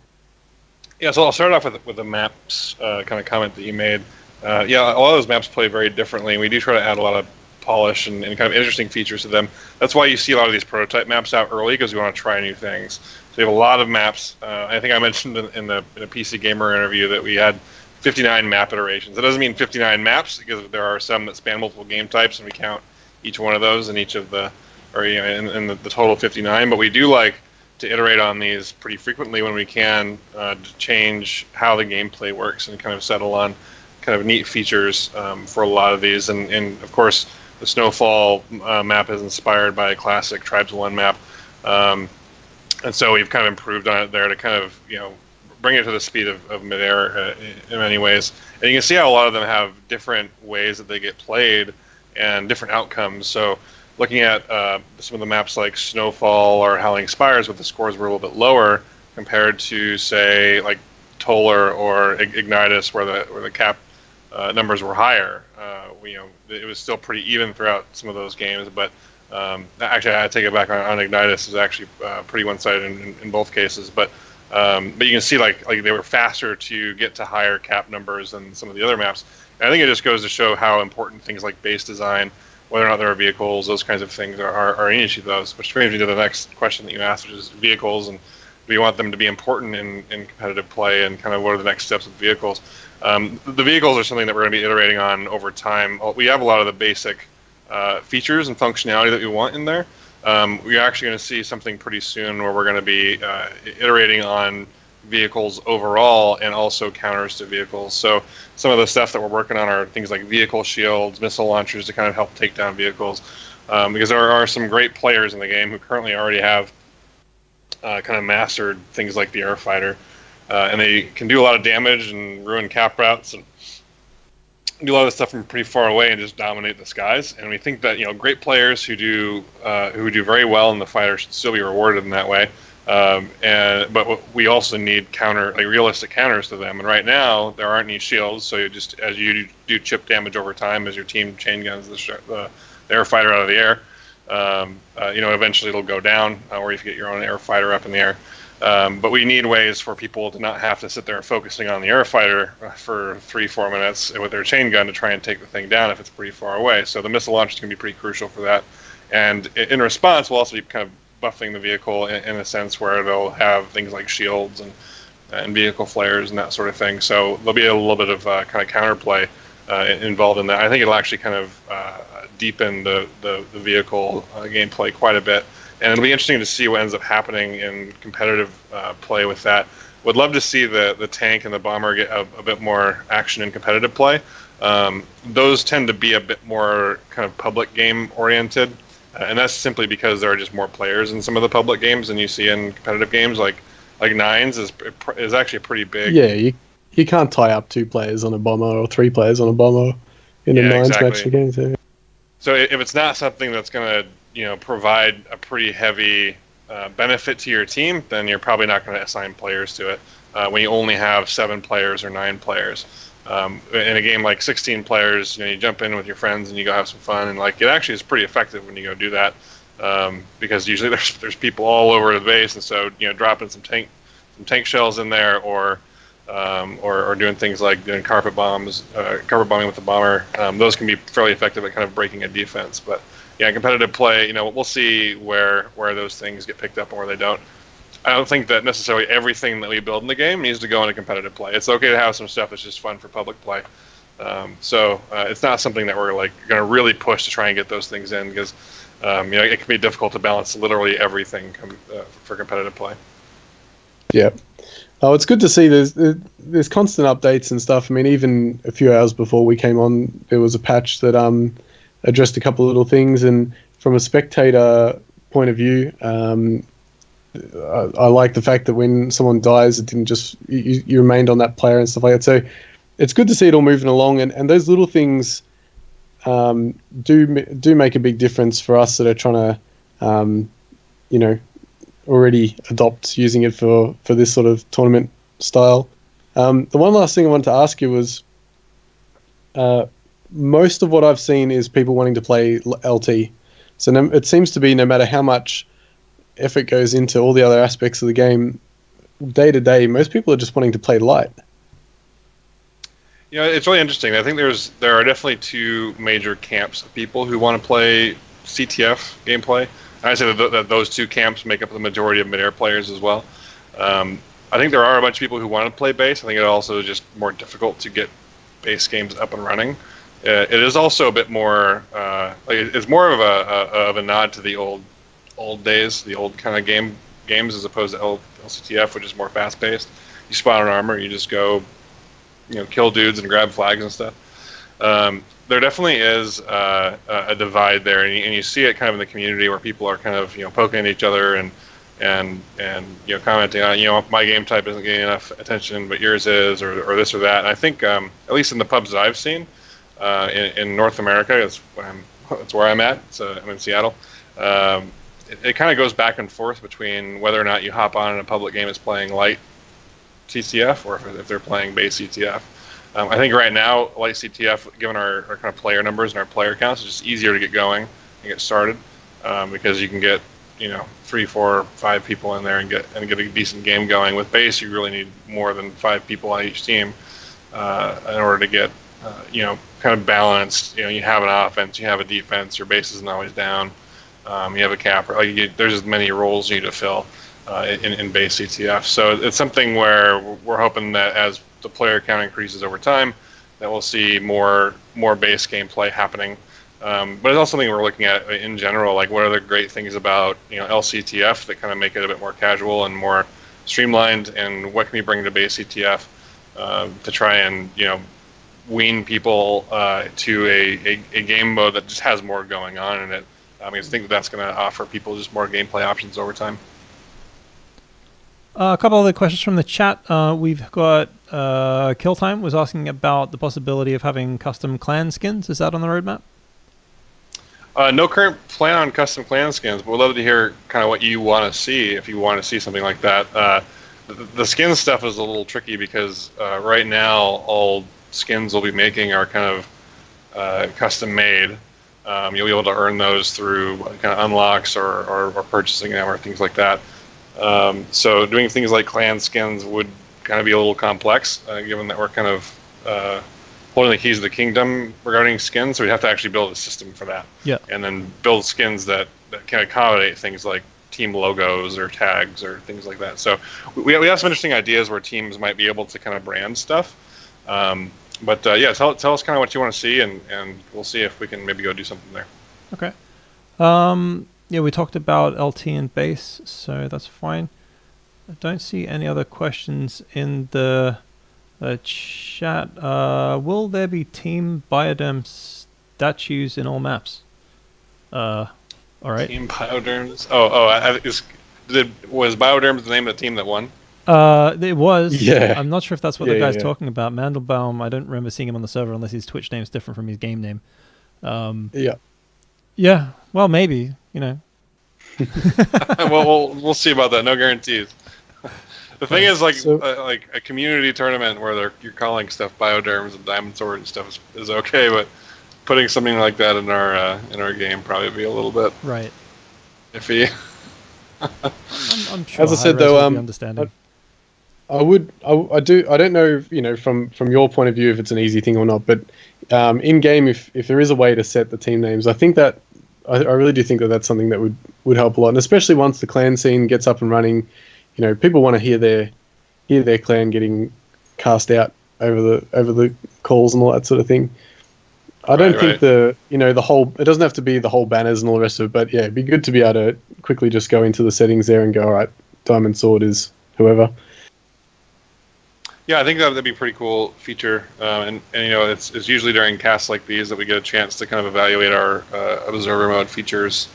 Yeah, so I'll start off with the maps kind of comment that you made. A lot of those maps play very differently, and we do try to add a lot of polish and kind of interesting features to them. That's why you see a lot of these prototype maps out early, because we want to try new things. So we have a lot of maps. I think I mentioned in a PC Gamer interview that we had 59 map iterations. That doesn't mean 59 maps, because there are some that span multiple game types, and we count each one of those in each of the, or in the total 59. But we do like to iterate on these pretty frequently when we can, to change how the gameplay works and kind of settle on kind of neat features for a lot of these. And of course, the Snowfall map is inspired by a classic Tribes 1 map. And so we've kind of improved on it there to kind of, bring it to the speed of Midair in many ways. And you can see how a lot of them have different ways that they get played and different outcomes. So looking at some of the maps like Snowfall or Howling Spires, with the scores were a little bit lower compared to, say, like Toller or Ignitus, where the cap numbers were higher. It was still pretty even throughout some of those games, but actually, I take it back on Ignitus. Is actually pretty one-sided in both cases, but you can see like they were faster to get to higher cap numbers than some of the other maps. And I think it just goes to show how important things like base design, whether or not there are vehicles, those kinds of things are an issue. Those, which brings me to the next question that you asked, which is vehicles, and we want them to be important in competitive play, and kind of what are the next steps with vehicles. The vehicles are something that we're going to be iterating on over time. We have a lot of the basic features and functionality that we want in there. We're actually going to see something pretty soon where we're going to be iterating on vehicles overall and also counters to vehicles. So some of the stuff that we're working on are things like vehicle shields, missile launchers to kind of help take down vehicles, because there are some great players in the game who currently already have kind of mastered things like the air fighter, and they can do a lot of damage and ruin cap routes and do a lot of stuff from pretty far away and just dominate the skies. And we think that great players who do very well in the fighter should still be rewarded in that way. But we also need realistic counters to them. And right now there aren't any shields, so as you do chip damage over time, as your team chain guns the air fighter out of the air, eventually it'll go down, or you can get your own air fighter up in the air. But we need ways for people to not have to sit there focusing on the air fighter for 3-4 minutes with their chain gun to try and take the thing down if it's pretty far away. So the missile launch is going to be pretty crucial for that. And in response, we'll also be kind of buffing the vehicle in a sense where they'll have things like shields and vehicle flares and that sort of thing. So there'll be a little bit of kind of counterplay involved in that. I think it'll actually kind of deepen the vehicle gameplay quite a bit. And it'll be interesting to see what ends up happening in competitive play with that. Would love to see the tank and the bomber get a bit more action in competitive play. Those tend to be a bit more kind of public game oriented. And that's simply because there are just more players in some of the public games than you see in competitive games. Like Nines is actually pretty big. Yeah, you can't tie up 2 players on a bomber or 3 players on a bomber in a Nines match again. So if it's not something that's going to provide a pretty heavy benefit to your team, then you're probably not going to assign players to it when you only have 7 players or 9 players. In a game like 16 players, you jump in with your friends and you go have some fun, and it actually is pretty effective when you go do that. because usually there's people all over the base, and so dropping some tank shells in there, or doing things like doing carpet bombing with the bomber. Those can be fairly effective at kind of breaking a defense. But yeah, competitive play, we'll see where those things get picked up and where they don't. I don't think that necessarily everything that we build in the game needs to go into competitive play. It's okay to have some stuff that's just fun for public play. So it's not something that we're going to really push to try and get those things in, because it can be difficult to balance literally everything for competitive play. Yeah. Oh, it's good to see there's constant updates and stuff. I mean, even a few hours before we came on, there was a patch that addressed a couple of little things. And from a spectator point of view, I like the fact that when someone dies, it didn't just you remained on that player and stuff like that. So it's good to see it all moving along, and those little things do make a big difference for us that are trying to already adopt using it for this sort of tournament style. The one last thing I wanted to ask you was, most of what I've seen is people wanting to play LT. So it seems to be no matter how much effort goes into all the other aspects of the game, day to day, most people are just wanting to play light. It's really interesting. I think there are definitely two major camps of people who want to play CTF gameplay. I say that those two camps make up the majority of Midair players as well. I think there are a bunch of people who want to play base. I think it also is just more difficult to get base games up and running. It is also a bit more it's more of a nod to the old days, the old kind of games, as opposed to LCTF, which is more fast paced. You spawn an armor, you just go, kill dudes and grab flags and stuff. There definitely is a divide there, and you see it kind of in the community where people are kind of poking at each other and commenting on my game type isn't getting enough attention, but yours is, or this or that. And I think at least in the pubs that I've seen in North America, it's where I'm at. So I'm in Seattle. It kind of goes back and forth between whether or not you hop on in a public game that's playing light CTF or if they're playing base CTF. I think right now, light CTF, given our kind of player numbers and our player counts, it's just easier to get going and get started because you can get 3, 4, 5 people in there and get a decent game going. With base, you really need more than 5 people on each team in order to get kind of balanced. You have an offense, you have a defense, your base isn't always down. You have a capper. There's as many roles you need to fill in base CTF. So it's something where we're hoping that as the player count increases over time, that we'll see more base gameplay happening. But it's also something we're looking at in general. Like, what are the great things about LCTF that kind of make it a bit more casual and more streamlined, and what can we bring to base CTF to try and wean people to a game mode that just has more going on in it. I think that's going to offer people just more gameplay options over time. A couple other questions from the chat. We've got Kill Time was asking about the possibility of having custom clan skins. Is that on the roadmap? No current plan on custom clan skins, but we'd love to hear kind of what you want to see if you want to see something like that. The skin stuff is a little tricky because right now all skins we'll be making are kind of custom made. You'll be able to earn those through kind of unlocks or purchasing them or things like that. So doing things like clan skins would kind of be a little complex, given that we're kind of holding the keys of the kingdom regarding skins. So we'd have to actually build a system for that. Yeah. And then build skins that can accommodate things like team logos or tags or things like that. So we have some interesting ideas where teams might be able to kind of brand stuff. But yeah, tell us kind of what you want to see, and we'll see if we can maybe go do something there. Okay. Yeah, we talked about LT and base, so that's fine. I don't see any other questions in the chat. Will there be team bioderm statues in all maps? All right. Team bioderms. Was bioderms the name of the team that won? It was. Yeah. I'm not sure if that's what the guy's talking about. Mandelbaum, I don't remember seeing him on the server unless his Twitch name's different from his game name. Yeah. Yeah. Well, maybe, Well, we'll see about that. No guarantees. The thing is, like a community tournament where you're calling stuff bioderms and diamond sword and stuff is okay, but putting something like that in our game probably be a little bit right. iffy. I'm sure As I said, high-res though, will be understanding. I don't know, from your point of view if it's an easy thing or not, but in game, if there is a way to set the team names, I think that I really do think that that's something that would help a lot, and especially once the clan scene gets up and running, people want to hear their clan getting cast out over the calls and all that sort of thing. I don't think the whole, it doesn't have to be the whole banners and all the rest of it, but yeah, it'd be good to be able to quickly just go into the settings there and go, all right, Diamond Sword is whoever. Yeah, I think that'd be a pretty cool feature, and it's usually during casts like these that we get a chance to kind of evaluate our observer mode features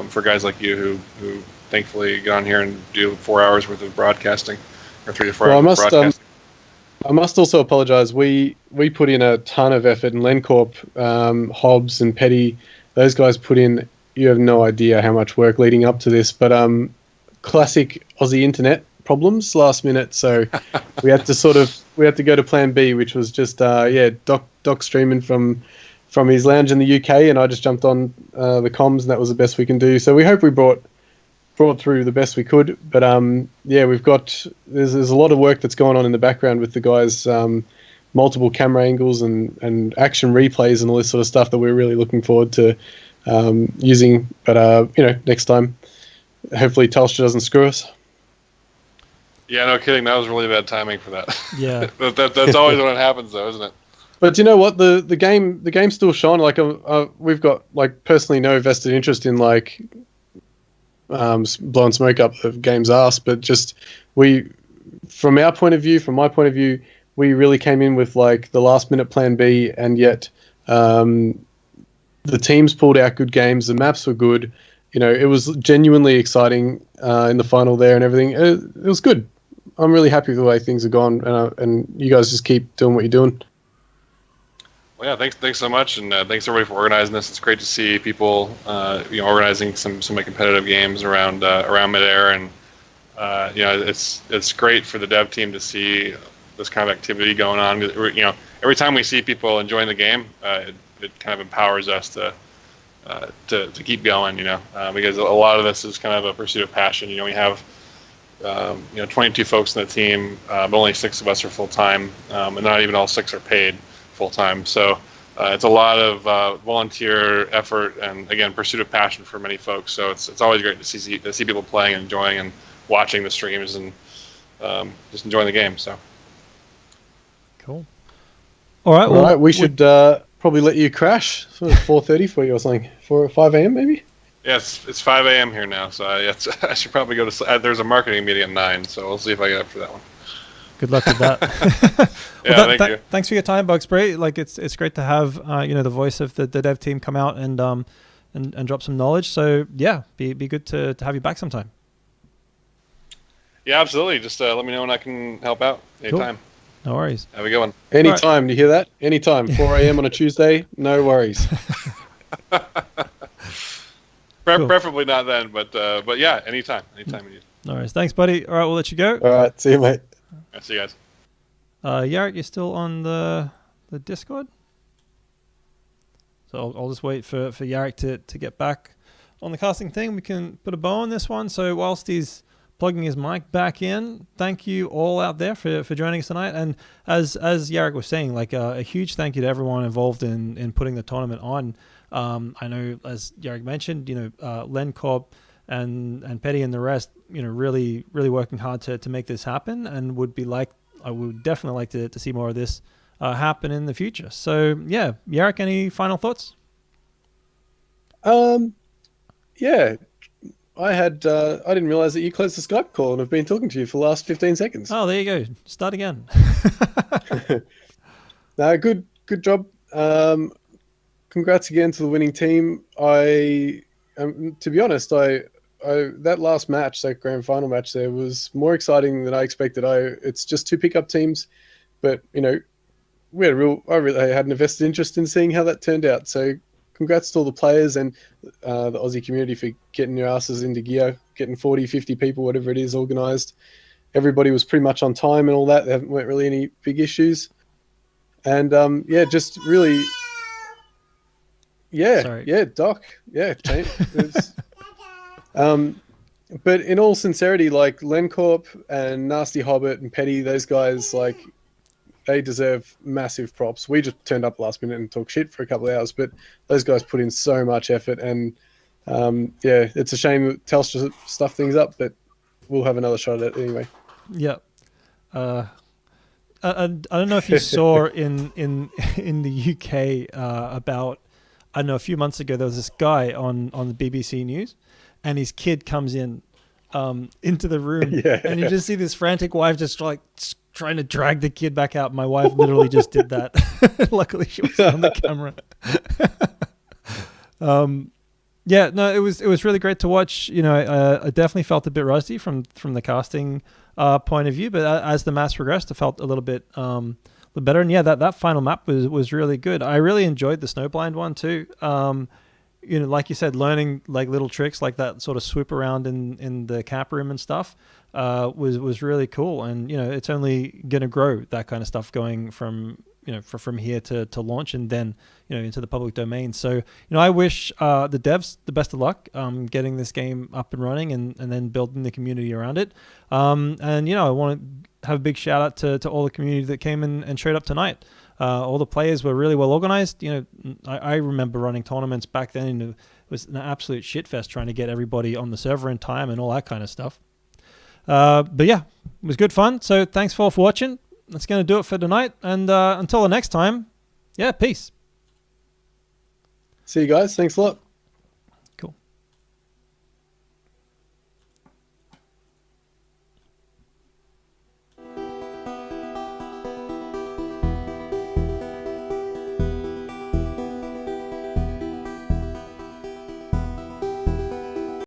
for guys like you who thankfully get on here and do 4 hours worth of broadcasting, or 3 to 4 hours of broadcasting. I must also apologise. We put in a ton of effort, and Lencorp, Hobbs, and Petty, those guys put in. You have no idea how much work leading up to this, but classic Aussie internet problems last minute, so we had to go to plan B, which was just Doc streaming from his lounge in the UK, and I just jumped on the comms, and that was the best we can do. So we hope we brought through the best we could, but we've got there's a lot of work that's going on in the background with the guys, multiple camera angles and action replays and all this sort of stuff that we're really looking forward to using, but next time hopefully Telstra doesn't screw us. Yeah, no kidding. That was really bad timing for that. Yeah. That's always when it happens, though, isn't it? But you know what? The game's still shone. Like we've got personally no vested interest in blowing smoke up the game's ass, but just from my point of view, we really came in with the last minute plan B, and yet the teams pulled out good games. The maps were good. It was genuinely exciting in the final there and everything. It was good. I'm really happy with the way things have gone, and you guys just keep doing what you're doing. Well, yeah, thanks so much, and thanks everybody for organizing this. It's great to see people, organizing some competitive games around Midair, and it's great for the dev team to see this kind of activity going on. Every time we see people enjoying the game, it kind of empowers us to keep going. Because a lot of this is kind of a pursuit of passion. We have 22 folks in the team, but only 6 of us are full time, and not even all 6 are paid full time. So it's a lot of volunteer effort, and again, pursuit of passion for many folks. So it's always great to see people playing and enjoying and watching the streams and just enjoying the game. So cool. All right. Well, we should probably let you crash. Sort of 4:30 for you or something. 5 a.m. maybe. Yes, it's 5 a.m. here now, so I should probably go to. There's a marketing meeting at 9, so we'll see if I get up for that one. Good luck with that. Thank you. Thanks for your time, Bugspree. It's great to have the voice of the dev team come out and drop some knowledge. So yeah, be good to have you back sometime. Yeah, absolutely. Just let me know when I can help out anytime. Cool. No worries. Have a good one. Anytime. Do you hear that? Anytime. 4 a.m. on a Tuesday. No worries. Cool. Preferably not then, but yeah, anytime you need. No worries. Thanks, buddy. All right, we'll let you go. All right, see you, mate. I'll see you guys. Yarrick, you're still on the Discord? So I'll just wait for Yarrick to get back on the casting thing. We can put a bow on this one. So whilst he's plugging his mic back in, thank you all out there for joining us tonight. And as Yarrick was saying, a huge thank you to everyone involved in putting the tournament on. I know, as Yarrick mentioned, Len Cobb and Petty and the rest, really working hard to make this happen, and I would definitely like to see more of this happen in the future. So yeah, Yarrick, any final thoughts? Yeah, I didn't realize that you closed the Skype call, and I've been talking to you for the last 15 seconds. Oh, there you go. Start again. No, good job. Congrats again to the winning team. To be honest, that last match, that grand final match there, was more exciting than I expected. It's just 2 pickup teams, but I really had an invested interest in seeing how that turned out. So congrats to all the players and the Aussie community for getting your asses into gear, getting 40, 50 people, whatever it is, organised. Everybody was pretty much on time and all that. There weren't really any big issues. And just really... Yeah, Sorry. yeah, Doc. Yeah, But in all sincerity, like Lencorp and Nasty Hobbit and Petty, those guys, like, they deserve massive props. We just turned up last minute and talked shit for a couple of hours, but those guys put in so much effort. And yeah, it's a shame that Telstra stuffed things up, but we'll have another shot at it anyway. Yeah. I don't know if you saw in the UK about, I don't know, a few months ago, there was this guy on the BBC News, and his kid comes in into the room, and you just see this frantic wife just like trying to drag the kid back out. My wife literally just did that. Luckily, she was on the camera. Yeah, no, it was really great to watch. You know, I definitely felt a bit rusty from the casting point of view, but as the maps progressed, I felt a little bit better. And yeah, that final map was really good. I really enjoyed the snowblind one too. You know, like you said, learning like little tricks like that sort of swoop around in the cap room and stuff was really cool. And you know, it's only gonna grow, that kind of stuff, going from, you know, from here to launch and then, you know, into the public domain. So, you know, I wish the devs the best of luck getting this game up and running and then building the community around it. And, you know, I want to have a big shout out to all the community that came and showed up tonight. All the players were really well organized. You know, I remember running tournaments back then, and it was an absolute shitfest trying to get everybody on the server in time and all that kind of stuff. But yeah, it was good fun. So thanks for watching. That's going to do it for tonight. And until the next time, yeah, peace. See you guys. Thanks a lot.